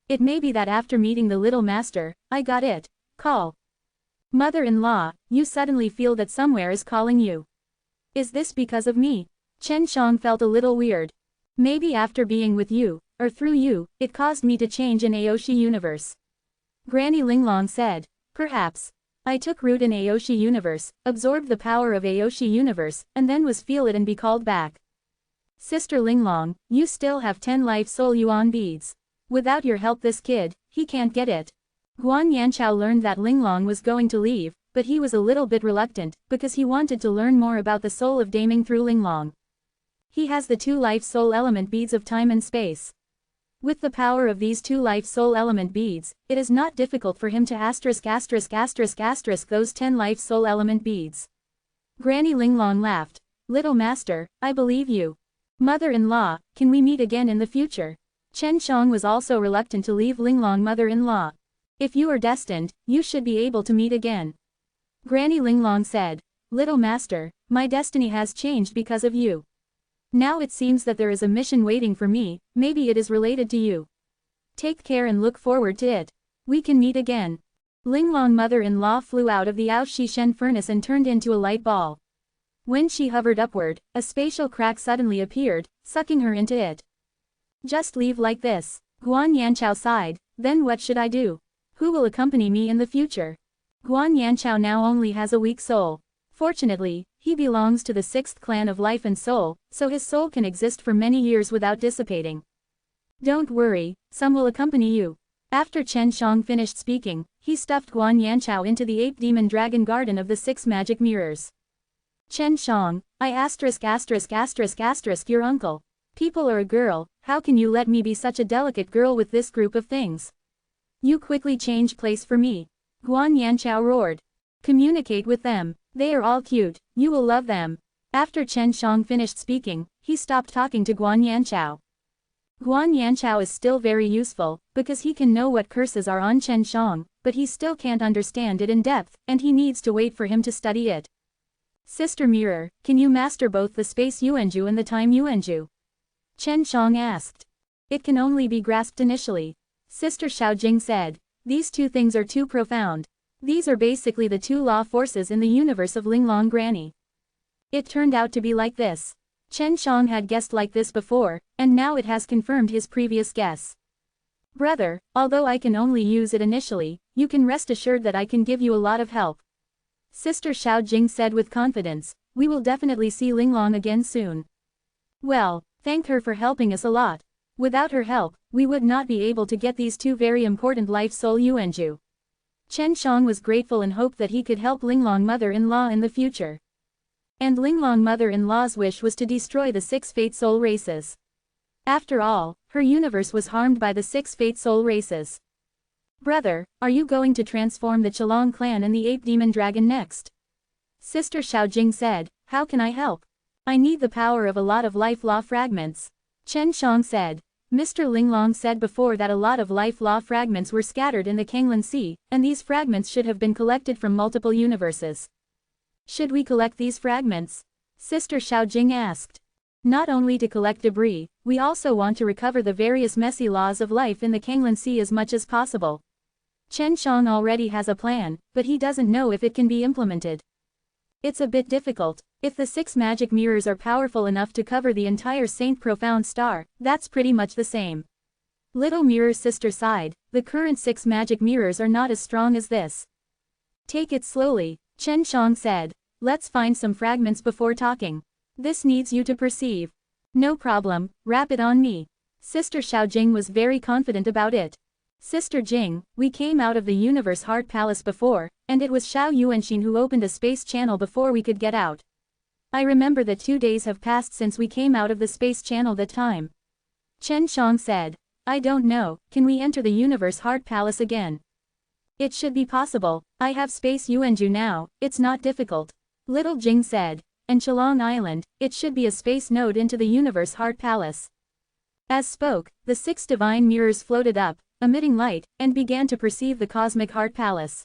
It may be that after meeting the little master, I got it. Call. Mother-in-law, you suddenly feel that somewhere is calling you. Is this because of me? Chen Shang felt a little weird. Maybe after being with you, or through you, it caused me to change in Aoshi universe. Granny Linglong said, perhaps. I took root in Aoshi universe, absorbed the power of Aoshi universe, and then was feel it and be called back. Sister Linglong, you still have 10 life soul yuan beads. Without your help this kid, he can't get it. Guan Yanchao learned that Linglong was going to leave, but he was a little bit reluctant, because he wanted to learn more about the soul of Daming through Linglong. He has the 2 life soul element beads of time and space. With the power of these 2 life soul element beads, it is not difficult for him to **** those 10 life soul element beads. Granny Linglong laughed. Little master, I believe you. Mother-in-law, can we meet again in the future? Chen Shang was also reluctant to leave Linglong mother-in-law. If you are destined, you should be able to meet again. Granny Linglong said, Little master, my destiny has changed because of you. Now it seems that there is a mission waiting for me, maybe it is related to you. Take care and look forward to it. We can meet again. Linglong mother-in-law flew out of the Ao Shishen furnace and turned into a light ball. When she hovered upward, a spatial crack suddenly appeared, sucking her into it. Just leave like this. Guan Yanchao sighed, then what should I do? Who will accompany me in the future? Guan Yanchao now only has a weak soul. Fortunately, he belongs to the 6th clan of life and soul, so his soul can exist for many years without dissipating. Don't worry, some will accompany you. After Chen Shang finished speaking, he stuffed Guan Yanchao into the 8 demon dragon garden of the 6 magic mirrors. Chen Shang, I ***** your uncle. People or a girl, how can you let me be such a delicate girl with this group of things? You quickly change place for me. Guan Yanchao roared. Communicate with them. They are all cute, you will love them. After Chen Shang finished speaking, he stopped talking to Guan Yanchao. Guan Yanchao is still very useful, because he can know what curses are on Chen Shang, but he still can't understand it in depth, and he needs to wait for him to study it. Sister Mirror, can you master both the space Yuanju and the time Yuanju? Chen Shang asked. It can only be grasped initially. Sister Xiaojing said. These two things are too profound. These are basically the two law forces in the universe of Linglong Granny. It turned out to be like this. Chen Shang had guessed like this before, and now it has confirmed his previous guess. Brother, although I can only use it initially, you can rest assured that I can give you a lot of help. Sister Xiaojing said with confidence, we will definitely see Linglong again soon. Well, thank her for helping us a lot. Without her help, we would not be able to get these two very important life soul Yuanju. Chen Shang was grateful and hoped that he could help Linglong mother-in-law in the future. And Linglong mother-in-law's wish was to destroy the 6 Fate Soul races. After all, her universe was harmed by the 6 Fate Soul races. Brother, are you going to transform the Chelong clan and the Ape Demon Dragon next? Sister Xiaojing said, how can I help? I need the power of a lot of life law fragments. Chen Shang said. Mr. Linglong said before that a lot of life law fragments were scattered in the Kanglan Sea, and these fragments should have been collected from multiple universes. Should we collect these fragments? Sister Xiaojing asked. Not only to collect debris, we also want to recover the various messy laws of life in the Kanglan Sea as much as possible. Chen Shang already has a plan, but he doesn't know if it can be implemented. It's a bit difficult. If the 6 magic mirrors are powerful enough to cover the entire Saint Profound Star, that's pretty much the same. Little Mirror's sister sighed, the current 6 magic mirrors are not as strong as this. Take it slowly, Chen Shang said. Let's find some fragments before talking. This needs you to perceive. No problem, wrap it on me. Sister Xiaojing was very confident about it. Sister Jing, we came out of the Universe Heart Palace before, and it was Xiao Yuanxin who opened a space channel before we could get out. I remember that 2 days have passed since we came out of the space channel that time. Chen Shang said. I don't know, can we enter the Universe Heart Palace again? It should be possible, I have space Yuanju now, it's not difficult. Little Jing said. And Chelong Island, it should be a space node into the Universe Heart Palace. As spoke, the 6 divine mirrors floated up, emitting light, and began to perceive the cosmic heart palace.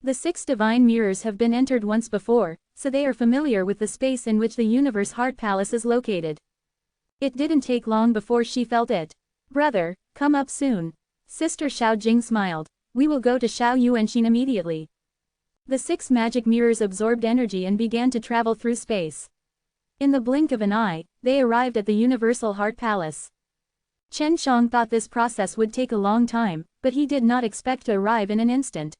The 6 divine mirrors have been entered once before, so they are familiar with the space in which the Universe Heart Palace is located. It didn't take long before she felt it. Brother, come up soon. Sister Xiaojing smiled. We will go to Xiao Yuanxin immediately. The 6 magic mirrors absorbed energy and began to travel through space. In the blink of an eye, they arrived at the Universal Heart Palace. Chen Shang thought this process would take a long time, but he did not expect to arrive in an instant.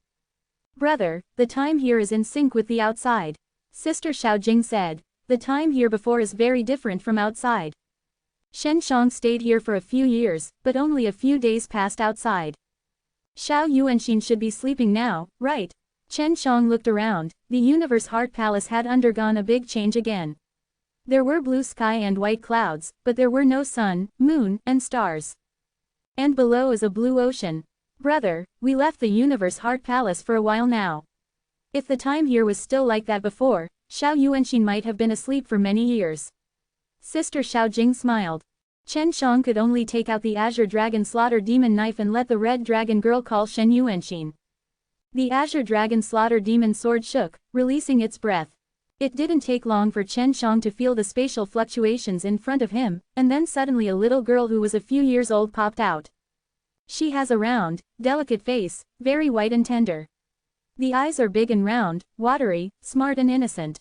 Brother, the time here is in sync with the outside. Sister Xiaojing said. The time here before is very different from outside. Chen Shang stayed here for a few years, but only a few days passed outside. Xiao Yuanxin should be sleeping now, right? Chen Shang looked around. The Universe Heart Palace had undergone a big change again. There were blue sky and white clouds, but there were no sun, moon, and stars. And below is a blue ocean. Brother, we left the Universe Heart Palace for a while now. If the time here was still like that before, Xiao Yuanxin might have been asleep for many years. Sister Xiaojing smiled. Chen Shang could only take out the Azure Dragon Slaughter Demon knife and let the Red Dragon girl call Shen Yuanxin. The Azure Dragon Slaughter Demon sword shook, releasing its breath. It didn't take long for Chen Shang to feel the spatial fluctuations in front of him, and then suddenly a little girl who was a few years old popped out. She has a round, delicate face, very white and tender. The eyes are big and round, watery, smart and innocent.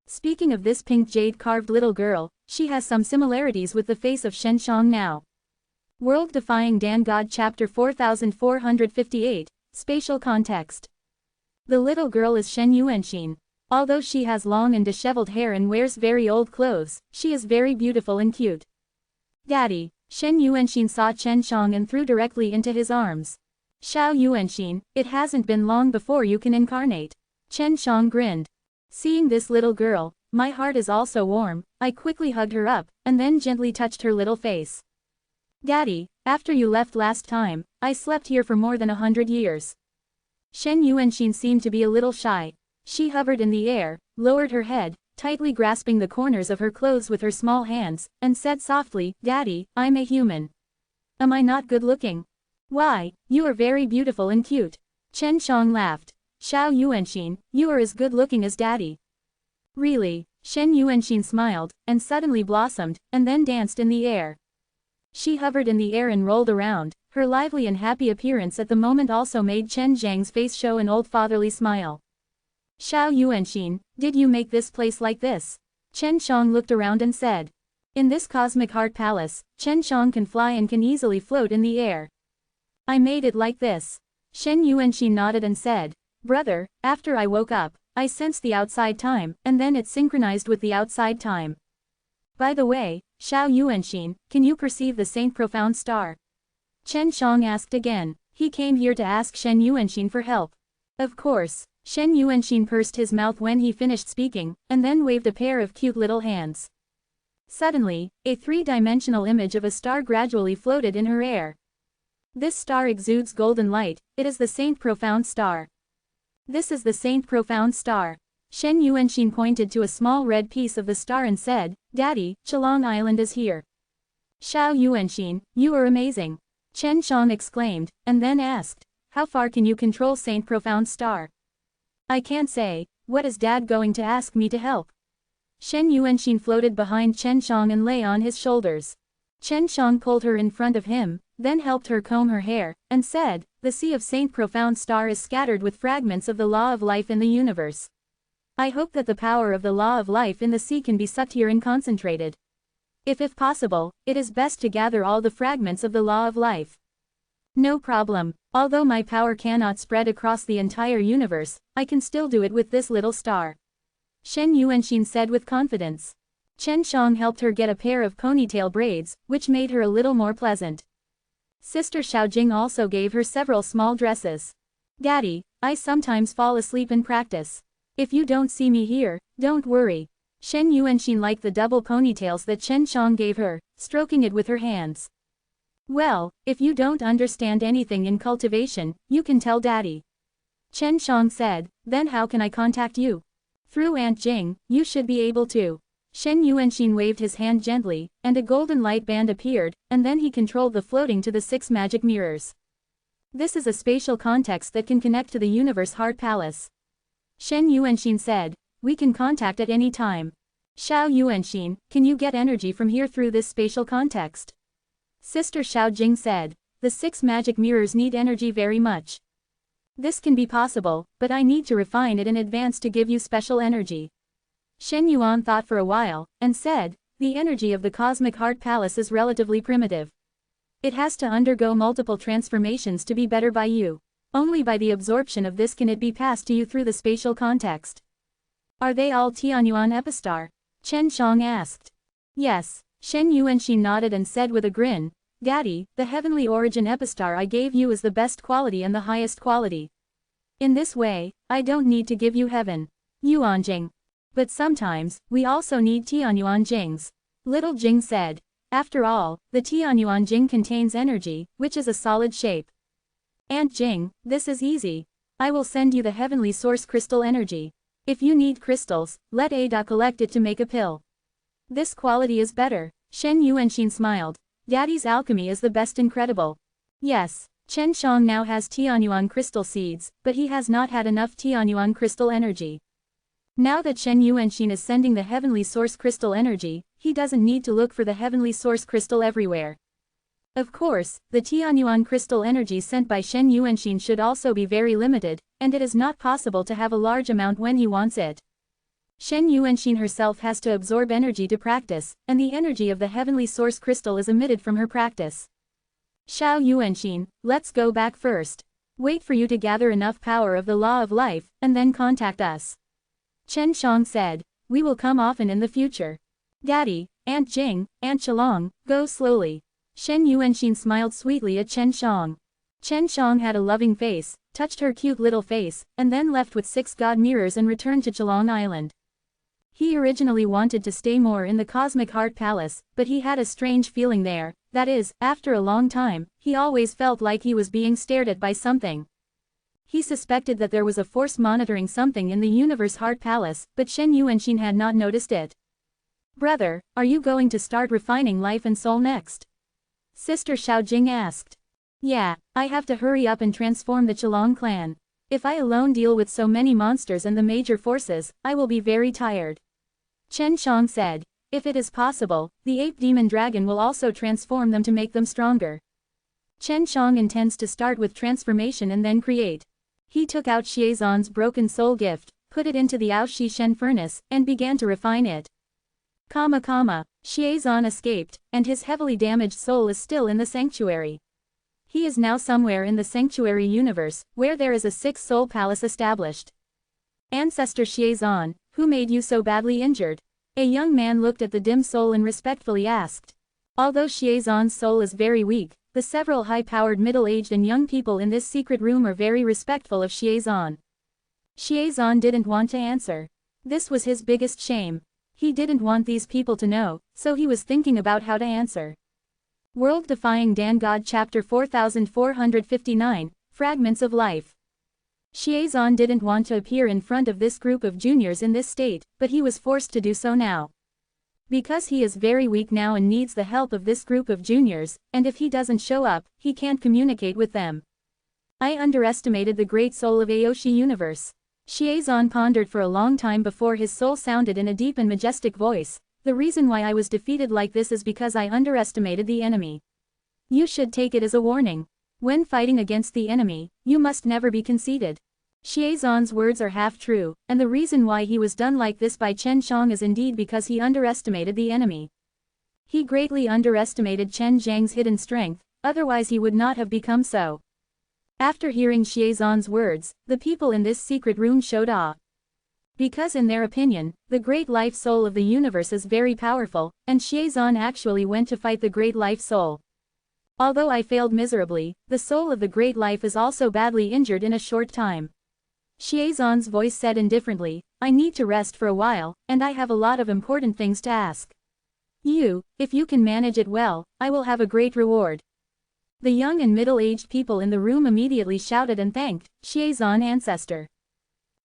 Speaking of this pink jade-carved little girl, she has some similarities with the face of Shen Shang now. World Defying Dan God Chapter 4458, Spatial Context. The little girl is Shen Yuanxin. Although she has long and disheveled hair and wears very old clothes, she is very beautiful and cute. Daddy, Shen Yuanxin saw Chen Shang and threw directly into his arms. Xiao Yuanxin, it hasn't been long before you can incarnate. Chen Shang grinned. Seeing this little girl, my heart is also warm. I quickly hugged her up, and then gently touched her little face. Daddy, after you left last time, I slept here for more than 100 years. Shen Yuanxin seemed to be a little shy. She hovered in the air, lowered her head, tightly grasping the corners of her clothes with her small hands, and said softly, Daddy, I'm a human. Am I not good looking? Why, you are very beautiful and cute. Chen Shang laughed. Xiao Yuanxin, you are as good looking as Daddy. Really? Shen Yuanxin smiled, and suddenly blossomed, and then danced in the air. She hovered in the air and rolled around. Her lively and happy appearance at the moment also made Chen Zhang's face show an old fatherly smile. Xiao Yuanxin, did you make this place like this? Chen Shang looked around and said. In this cosmic heart palace, Chen Shang can fly and can easily float in the air. I made it like this. Shen Yuanxin nodded and said, brother, after I woke up, I sensed the outside time, and then it synchronized with the outside time. By the way, Xiao Yuanxin, can you perceive the Saint Profound Star? Chen Shang asked again. He came here to ask Shen Yuanxin for help. Of course. Shen Yuanxin pursed his mouth when he finished speaking, and then waved a pair of cute little hands. Suddenly, a three-dimensional image of a star gradually floated in her air. This star exudes golden light. It is the Saint Profound Star. This is the Saint Profound Star. Shen Yuanxin pointed to a small red piece of the star and said, Daddy, Chelong Island is here. Xiao Yuanxin, you are amazing. Chen Shang exclaimed, and then asked, how far can you control Saint Profound Star? I can't say. What is Dad going to ask me to help? Shen Yuanxin floated behind Chen Shang and lay on his shoulders. Chen Shang pulled her in front of him, then helped her comb her hair, and said, the sea of Saint Profound Star is scattered with fragments of the law of life in the universe. I hope that the power of the law of life in the sea can be sucked here and concentrated. If possible, it is best to gather all the fragments of the law of life. No problem. Although my power cannot spread across the entire universe, I can still do it with this little star. Shen Yuanxin said with confidence. Chen Shang helped her get a pair of ponytail braids, which made her a little more pleasant. Sister Xiaojing also gave her several small dresses. Daddy, I sometimes fall asleep in practice. If you don't see me here, don't worry. Shen Yuanxin liked the double ponytails that Chen Shang gave her, stroking it with her hands. Well, if you don't understand anything in cultivation, you can tell Daddy. Chen Shang said, then how can I contact you? Through Aunt Jing, you should be able to. Shen Yuanxin waved his hand gently, and a golden light band appeared, and then he controlled the floating to the 6 magic mirrors. This is a spatial context that can connect to the universe heart palace. Shen Yuanxin said, we can contact at any time. Xiao Yuanxin, can you get energy from here through this spatial context? Sister Xiaojing said, the 6 magic mirrors need energy very much. This can be possible, but I need to refine it in advance to give you special energy. Shen Yuan thought for a while, and said, the energy of the cosmic heart palace is relatively primitive. It has to undergo multiple transformations to be better by you. Only by the absorption of this can it be passed to you through the spatial context. Are they all Tianyuan epistar? Chen Shang asked. Yes. Shen Yuanxin nodded and said with a grin, Daddy, the heavenly origin epistar I gave you is the best quality and the highest quality. In this way, I don't need to give you heaven. Yuanjing. But sometimes, we also need Tianyuan Jings. Little Jing said. After all, the Tianyuan Jing contains energy, which is a solid shape. Aunt Jing, this is easy. I will send you the heavenly source crystal energy. If you need crystals, let Ada collect it to make a pill. This quality is better. Shen Yuanxin smiled. Daddy's alchemy is the best incredible. Yes, Chen Shang now has Tianyuan crystal seeds, but he has not had enough Tianyuan crystal energy. Now that Shen Yuanxin is sending the heavenly source crystal energy, he doesn't need to look for the heavenly source crystal everywhere. Of course, the Tianyuan crystal energy sent by Shen Yuanxin should also be very limited, and it is not possible to have a large amount when he wants it. Shen Yuanxin herself has to absorb energy to practice, and the energy of the heavenly source crystal is emitted from her practice. Xiao Yuanxin, let's go back first. Wait for you to gather enough power of the law of life, and then contact us. Chen Shang said, we will come often in the future. Daddy, Aunt Jing, Aunt Chelong, go slowly. Shen Yuanxin smiled sweetly at Chen Shang. Chen Shang had a loving face, touched her cute little face, and then left with 6 god mirrors and returned to Chelong Island. He originally wanted to stay more in the Cosmic Heart Palace, but he had a strange feeling there, that is, after a long time, he always felt like he was being stared at by something. He suspected that there was a force monitoring something in the Universe Heart Palace, but Shen Yuanxin had not noticed it. Brother, are you going to start refining life and soul next? Sister Xiaojing asked. Yeah, I have to hurry up and transform the Chelong clan. If I alone deal with so many monsters and the major forces, I will be very tired. Chen Shang said. If it is possible, the ape demon dragon will also transform them to make them stronger. Chen Shang intends to start with transformation and then create. He took out Xiezan's broken soul gift, put it into the Aoshi Shen furnace, and began to refine it. Xiezan escaped, and his heavily damaged soul is still in the sanctuary. He is now somewhere in the sanctuary universe, where there is a sixth soul palace established. Ancestor Xiezan, who made you so badly injured? A young man looked at the dim soul and respectfully asked. Although Xiezan's soul is very weak, the several high-powered middle-aged and young people in this secret room are very respectful of Xiezan. Xiezan didn't want to answer. This was his biggest shame. He didn't want these people to know, so he was thinking about how to answer. World Defying Dan God Chapter 4459, Fragments of Life. Xiezan didn't want to appear in front of this group of juniors in this state, but he was forced to do so now. Because he is very weak now and needs the help of this group of juniors, and if he doesn't show up, he can't communicate with them. I underestimated the great soul of Aoshi universe. Xiezan pondered for a long time before his soul sounded in a deep and majestic voice. The reason why I was defeated like this is because I underestimated the enemy. You should take it as a warning. When fighting against the enemy, you must never be conceited. Xiezan's words are half true, and the reason why he was done like this by Chen Shang is indeed because he underestimated the enemy. He greatly underestimated Chen Zhang's hidden strength, otherwise he would not have become so. After hearing Xiezan's words, the people in this secret room showed awe. Because in their opinion, the great life soul of the universe is very powerful, and Xiezan actually went to fight the great life soul. Although I failed miserably, the soul of the great life is also badly injured in a short time. Xiezan's voice said indifferently, I need to rest for a while, and I have a lot of important things to ask. If you can manage it well, I will have a great reward. The young and middle-aged people in the room immediately shouted and thanked Xiezan ancestor.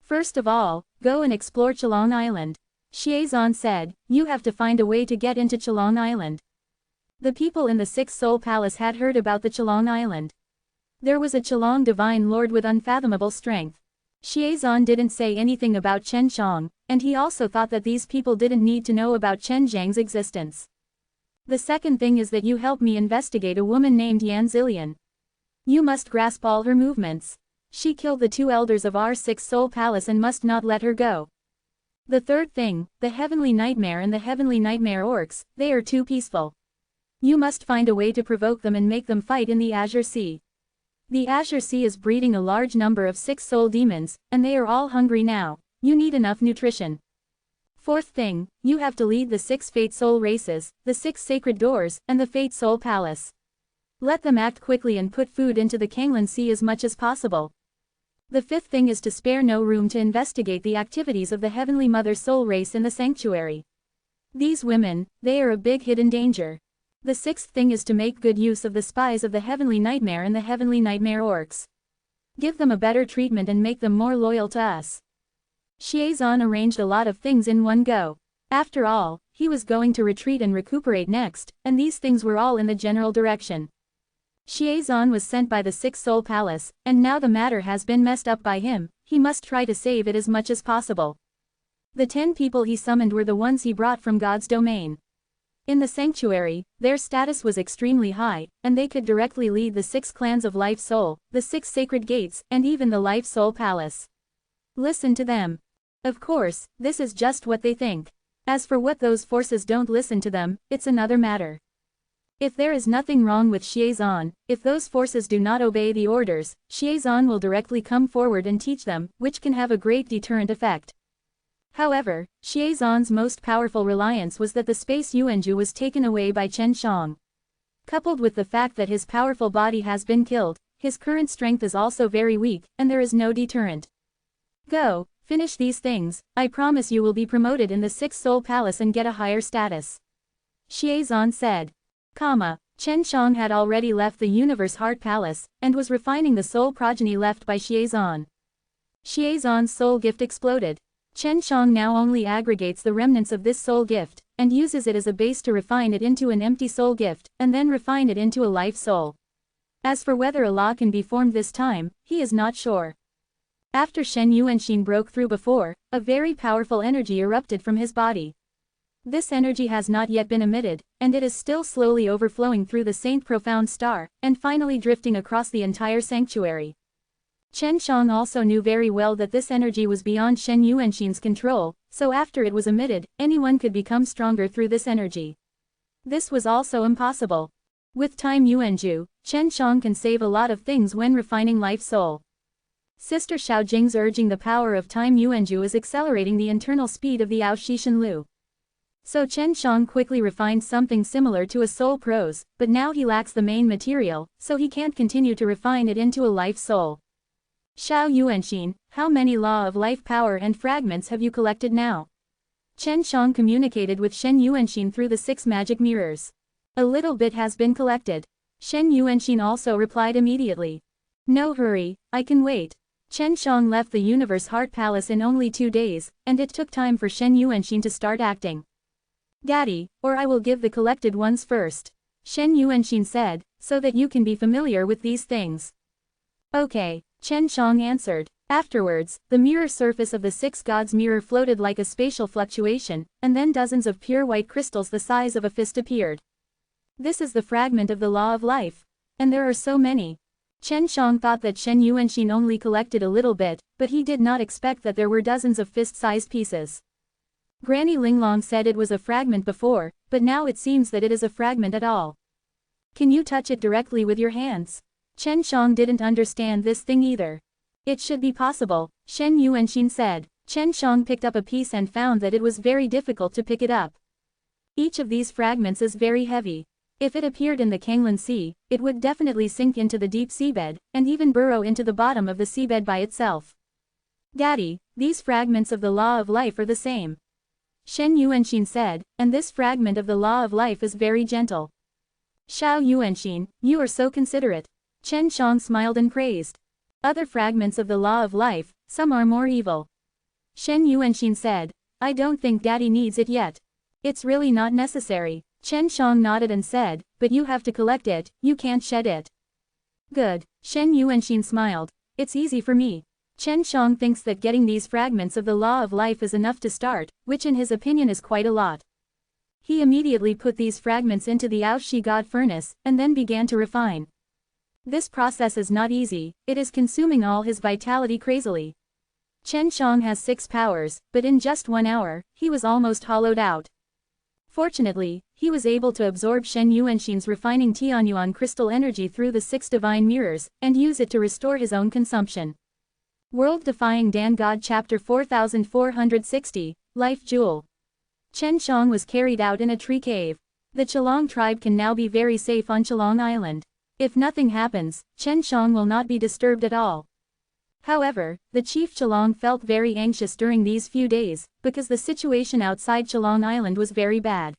First of all, go and explore Chelong Island. Xiezan said, you have to find a way to get into Chelong Island. The people in the Sixth Soul Palace had heard about the Chelong Island. There was a Chelong divine lord with unfathomable strength. Xiezan didn't say anything about Chen Shang, and he also thought that these people didn't need to know about Chen Zhang's existence. The second thing is that you help me investigate a woman named Yan Zillion. You must grasp all her movements. She killed the two elders of our Sixth Soul Palace and must not let her go. The third thing, the Heavenly Nightmare and the Heavenly Nightmare Orcs, they are too peaceful. You must find a way to provoke them and make them fight in the Azure Sea. The Azure Sea is breeding a large number of Sixth Soul demons, and they are all hungry now. You need enough nutrition. Fourth thing, you have to lead the 6 Fate Soul races, the 6 Sacred Doors, and the Fate Soul Palace. Let them act quickly and put food into the Kanglan Sea as much as possible. The fifth thing is to spare no room to investigate the activities of the Heavenly Mother Soul race in the sanctuary. These women, they are a big hidden danger. The sixth thing is to make good use of the spies of the Heavenly Nightmare and the Heavenly Nightmare Orcs. Give them a better treatment and make them more loyal to us. Xiezan arranged a lot of things in one go. After all, he was going to retreat and recuperate next, and these things were all in the general direction. Xiezan was sent by the Sixth Soul Palace, and now the matter has been messed up by him. He must try to save it as much as possible. The 10 people he summoned were the ones he brought from God's domain. In the sanctuary, their status was extremely high, and they could directly lead the 6 clans of Life Soul, the 6 sacred gates, and even the Life Soul Palace. Listen to them. Of course, this is just what they think. As for what those forces don't listen to them, it's another matter. If there is nothing wrong with Xiezan, if those forces do not obey the orders, Xiezan will directly come forward and teach them, which can have a great deterrent effect. However, Xiezan's most powerful reliance was that the space Yuanju was taken away by Chen Shang. Coupled with the fact that his powerful body has been killed, his current strength is also very weak, and there is no deterrent. Go, finish these things, I promise you will be promoted in the Sixth Soul Palace and get a higher status. Xiezan said. Chen Shang had already left the Universe Heart Palace, and was refining the soul progeny left by Xiezan. Xiezan's soul gift exploded. Chen Shang now only aggregates the remnants of this soul gift, and uses it as a base to refine it into an empty soul gift, and then refine it into a life soul. As for whether a law can be formed this time, he is not sure. After Shen Yuanxin broke through before, a very powerful energy erupted from his body. This energy has not yet been emitted, and it is still slowly overflowing through the Saint Profound Star, and finally drifting across the entire sanctuary. Chen Shang also knew very well that this energy was beyond Shen Yuanxin's control, so after it was emitted, anyone could become stronger through this energy. This was also impossible. With time Yuanju, Chen Shang can save a lot of things when refining life soul. Sister Xiaojing's urging the power of time Yuanju is accelerating the internal speed of the Ao Shishan Lu. So Chen Shang quickly refined something similar to a soul prose, but now he lacks the main material, so he can't continue to refine it into a life soul. Xiao Yuanxin, how many law of life power and fragments have you collected now? Chen Shang communicated with Shen Yuanxin through the 6 magic mirrors. A little bit has been collected. Shen Yuanxin also replied immediately. No hurry, I can wait. Chen Shang left the Universe Heart Palace in only 2 days, and it took time for Shen Yuanxin to start acting. Daddy, or I will give the collected ones first. Shen Yuanxin said, so that you can be familiar with these things. Okay, Chen Shang answered. Afterwards, the mirror surface of the 6 gods' mirror floated like a spatial fluctuation, and then dozens of pure white crystals the size of a fist appeared. This is the fragment of the law of life. And there are so many. Chen Shang thought that Shen Yuanxin only collected a little bit, but he did not expect that there were dozens of fist-sized pieces. Granny Linglong said it was a fragment before, but now it seems that it is a fragment at all. Can you touch it directly with your hands? Chen Shang didn't understand this thing either. It should be possible, Shen Yuanxin said. Chen Shang picked up a piece and found that it was very difficult to pick it up. Each of these fragments is very heavy. If it appeared in the Kanglan Sea, it would definitely sink into the deep seabed, and even burrow into the bottom of the seabed by itself. Daddy, these fragments of the law of life are the same. Shen Yuanxin said, and this fragment of the law of life is very gentle. Xiao Yuanxin, you are so considerate. Chen Shang smiled and praised. Other fragments of the law of life, some are more evil. Shen Yuanxin said, I don't think Daddy needs it yet. It's really not necessary. Chen Shang nodded and said, but you have to collect it, you can't shed it. Good, Shen Yuanxin smiled. It's easy for me. Chen Shang thinks that getting these fragments of the law of life is enough to start, which in his opinion is quite a lot. He immediately put these fragments into the Ao Shi God furnace, and then began to refine. This process is not easy, it is consuming all his vitality crazily. Chen Shang has 6 powers, but in just 1 hour, he was almost hollowed out. Fortunately, he was able to absorb Shen Yuanxin's refining Tianyuan crystal energy through the 6 divine mirrors, and use it to restore his own consumption. World Defying Dan God Chapter 4460, Life Jewel. Chen Shang was carried out in a tree cave. The Chelong tribe can now be very safe on Chelong Island. If nothing happens, Chen Shang will not be disturbed at all. However, the chief Chelong felt very anxious during these few days, because the situation outside Chelong Island was very bad.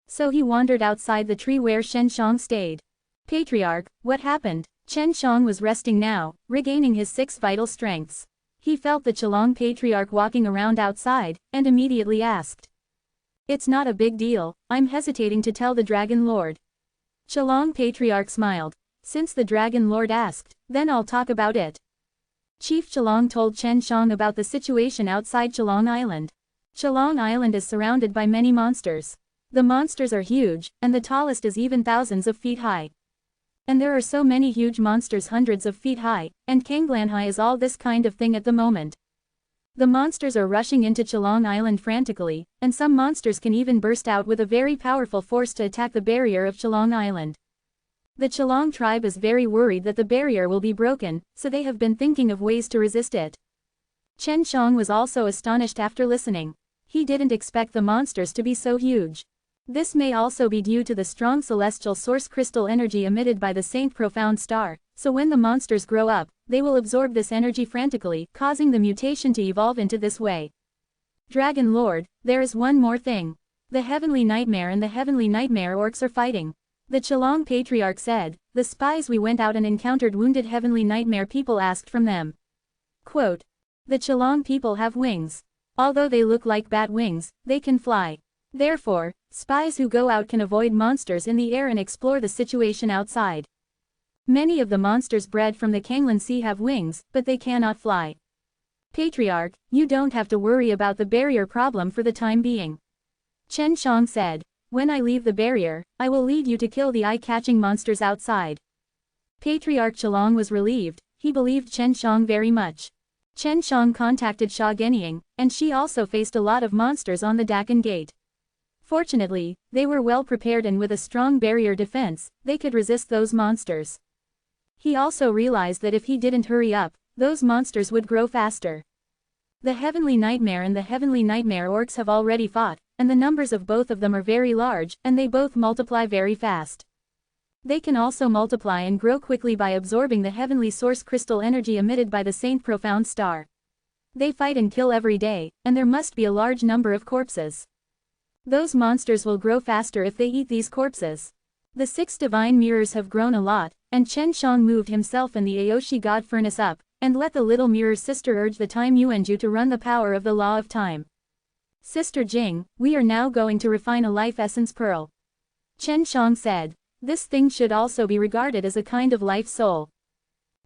So he wandered outside the tree where Chen Shang stayed. Patriarch, what happened? Chen Shang was resting now, regaining his 6 vital strengths. He felt the Chelong Patriarch walking around outside, and immediately asked. It's not a big deal, I'm hesitating to tell the Dragon Lord. Chelong Patriarch smiled. Since the Dragon Lord asked, then I'll talk about it. Chief Chelong told Chen Shang about the situation outside Chelong Island. Chelong Island is surrounded by many monsters. The monsters are huge, and the tallest is even thousands of feet high. And there are so many huge monsters hundreds of feet high, and Kanglanhai is all this kind of thing at the moment. The monsters are rushing into Chelong Island frantically, and some monsters can even burst out with a very powerful force to attack the barrier of Chelong Island. The Chelong tribe is very worried that the barrier will be broken, so they have been thinking of ways to resist it. Chen Shang was also astonished after listening. He didn't expect the monsters to be so huge. This may also be due to the strong celestial source crystal energy emitted by the Saint Profound Star, so when the monsters grow up, they will absorb this energy frantically, causing the mutation to evolve into this way. Dragon Lord, there is one more thing. The Heavenly Nightmare and the Heavenly Nightmare orcs are fighting. The Chelong Patriarch said, the spies we went out and encountered wounded Heavenly Nightmare people asked from them. Quote, the Chelong people have wings. Although they look like bat wings, they can fly. Therefore, spies who go out can avoid monsters in the air and explore the situation outside. Many of the monsters bred from the Kanglan Sea have wings, but they cannot fly. Patriarch, you don't have to worry about the barrier problem for the time being. Chen Shang said, "When I leave the barrier, I will lead you to kill the eye-catching monsters outside." Patriarch Chelong was relieved, he believed Chen Shang very much. Chen Shang contacted Sha Genying, and she also faced a lot of monsters on the Dakan Gate. Fortunately, they were well prepared and with a strong barrier defense, they could resist those monsters. He also realized that if he didn't hurry up, those monsters would grow faster. The Heavenly Nightmare and the Heavenly Nightmare orcs have already fought, and the numbers of both of them are very large, and they both multiply very fast. They can also multiply and grow quickly by absorbing the heavenly source crystal energy emitted by the Saint Profound Star. They fight and kill every day, and there must be a large number of corpses. Those monsters will grow faster if they eat these corpses. The 6 divine mirrors have grown a lot, and Chen Shang moved himself and the Aoshi God Furnace up, and let the little mirror sister urge the Time Yuanju to run the power of the law of time. "Sister Jing, we are now going to refine a life essence pearl," Chen Shang said. "This thing should also be regarded as a kind of life soul.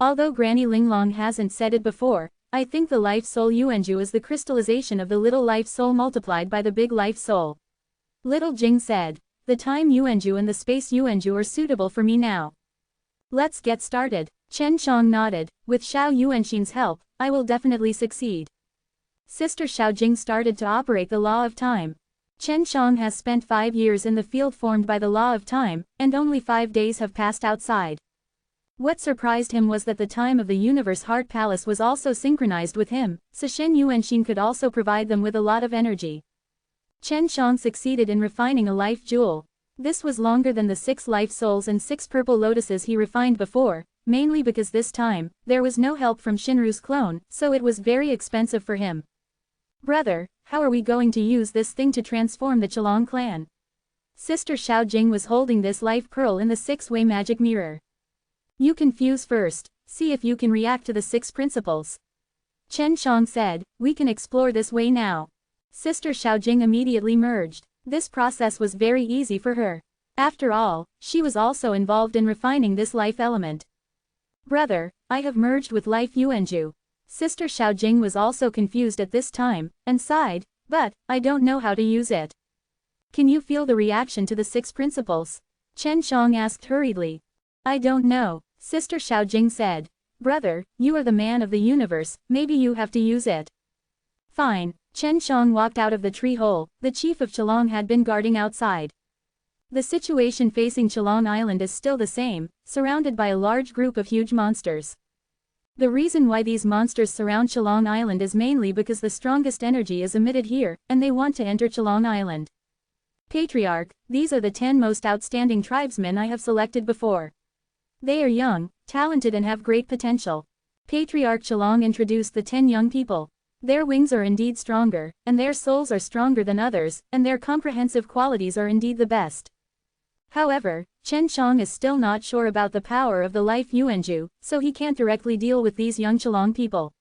Although Granny Linglong hasn't said it before, I think the life soul Yuanju is the crystallization of the little life soul multiplied by the big life soul." Little Jing said, "The time Yuanju and the space Yuanju are suitable for me now. Let's get started." Chen Shang nodded, "With Xiao Yuanxin's help, I will definitely succeed." Sister Xiao Jing started to operate the law of time. Chen Shang has spent 5 years in the field formed by the law of time, and only 5 days have passed outside. What surprised him was that the time of the universe heart palace was also synchronized with him, so Shen Yuanxin could also provide them with a lot of energy. Chen Shang succeeded in refining a life jewel. This was longer than the 6 life souls and 6 purple lotuses he refined before, mainly because this time, there was no help from Shinru's clone, so it was very expensive for him. "Brother, how are we going to use this thing to transform the Chelong clan?" Sister Xiao Jing was holding this life pearl in the 6-way magic mirror. "You can fuse first, see if you can react to the 6 principles." Chen Shang said, "We can explore this way now." Sister Xiao Jing immediately merged. This process was very easy for her. After all, she was also involved in refining this life element. "Brother, I have merged with life Yuanju." Sister Xiao Jing was also confused at this time, and sighed, "But, I don't know how to use it." "Can you feel the reaction to the 6 principles?" Chen Shang asked hurriedly. "I don't know," Sister Xiao Jing said. "Brother, you are the man of the universe, maybe you have to use it." "Fine." Chen Shang walked out of the tree hole. The chief of Chelong had been guarding outside. The situation facing Chelong Island is still the same, surrounded by a large group of huge monsters. The reason why these monsters surround Chelong Island is mainly because the strongest energy is emitted here, and they want to enter Chelong Island. "Patriarch, these are the 10 most outstanding tribesmen I have selected before. They are young, talented and have great potential." Patriarch Chelong introduced the 10 young people. Their wings are indeed stronger, and their souls are stronger than others, and their comprehensive qualities are indeed the best. However, Chen Shang is still not sure about the power of the life Yuanju, so he can't directly deal with these young Chelong people.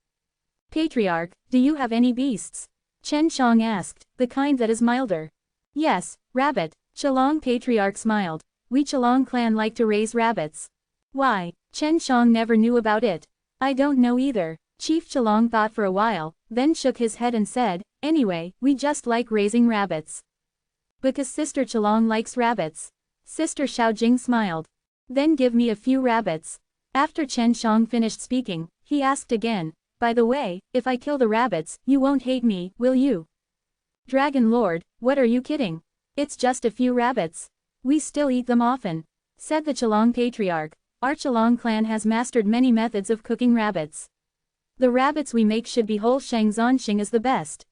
"Patriarch, do you have any beasts?" Chen Shang asked, "The kind that is milder." "Yes, rabbit." Chelong Patriarch smiled. "We Chelong clan like to raise rabbits." "Why?" Chen Shang never knew about it. "I don't know either." Chief Chelong thought for a while, then shook his head and said, "Anyway, we just like raising rabbits." "Because Sister Chelong likes rabbits." Sister Xiao Jing smiled. "Then give me a few rabbits." After Chen Shang finished speaking, he asked again, "By the way, if I kill the rabbits, you won't hate me, will you?" "Dragon Lord, what are you kidding? It's just a few rabbits. We still eat them often," said the Chelong Patriarch. "Our Chelong clan has mastered many methods of cooking rabbits. The rabbits we make should be whole Shang Zonxing is the best."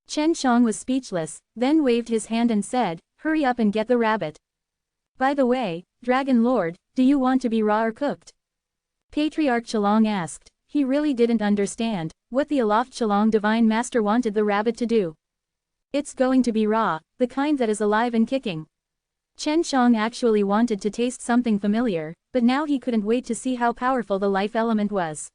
Chen Shang was speechless, then waved his hand and said, "Hurry up and get the rabbit. By the way, Dragon Lord, do you want to be raw or cooked?" Patriarch Chelong asked. He really didn't understand what the Aloft Chelong Divine Master wanted the rabbit to do. "It's going to be raw, the kind that is alive and kicking." Chen Shang actually wanted to taste something familiar, but now he couldn't wait to see how powerful the life element was.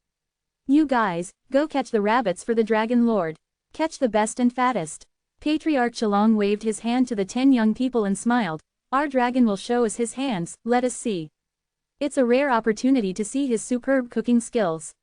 "You guys, go catch the rabbits for the Dragon Lord. Catch the best and fattest." Patriarch Chelong waved his hand to the 10 young people and smiled. "Our dragon will show us his hands, let us see. It's a rare opportunity to see his superb cooking skills."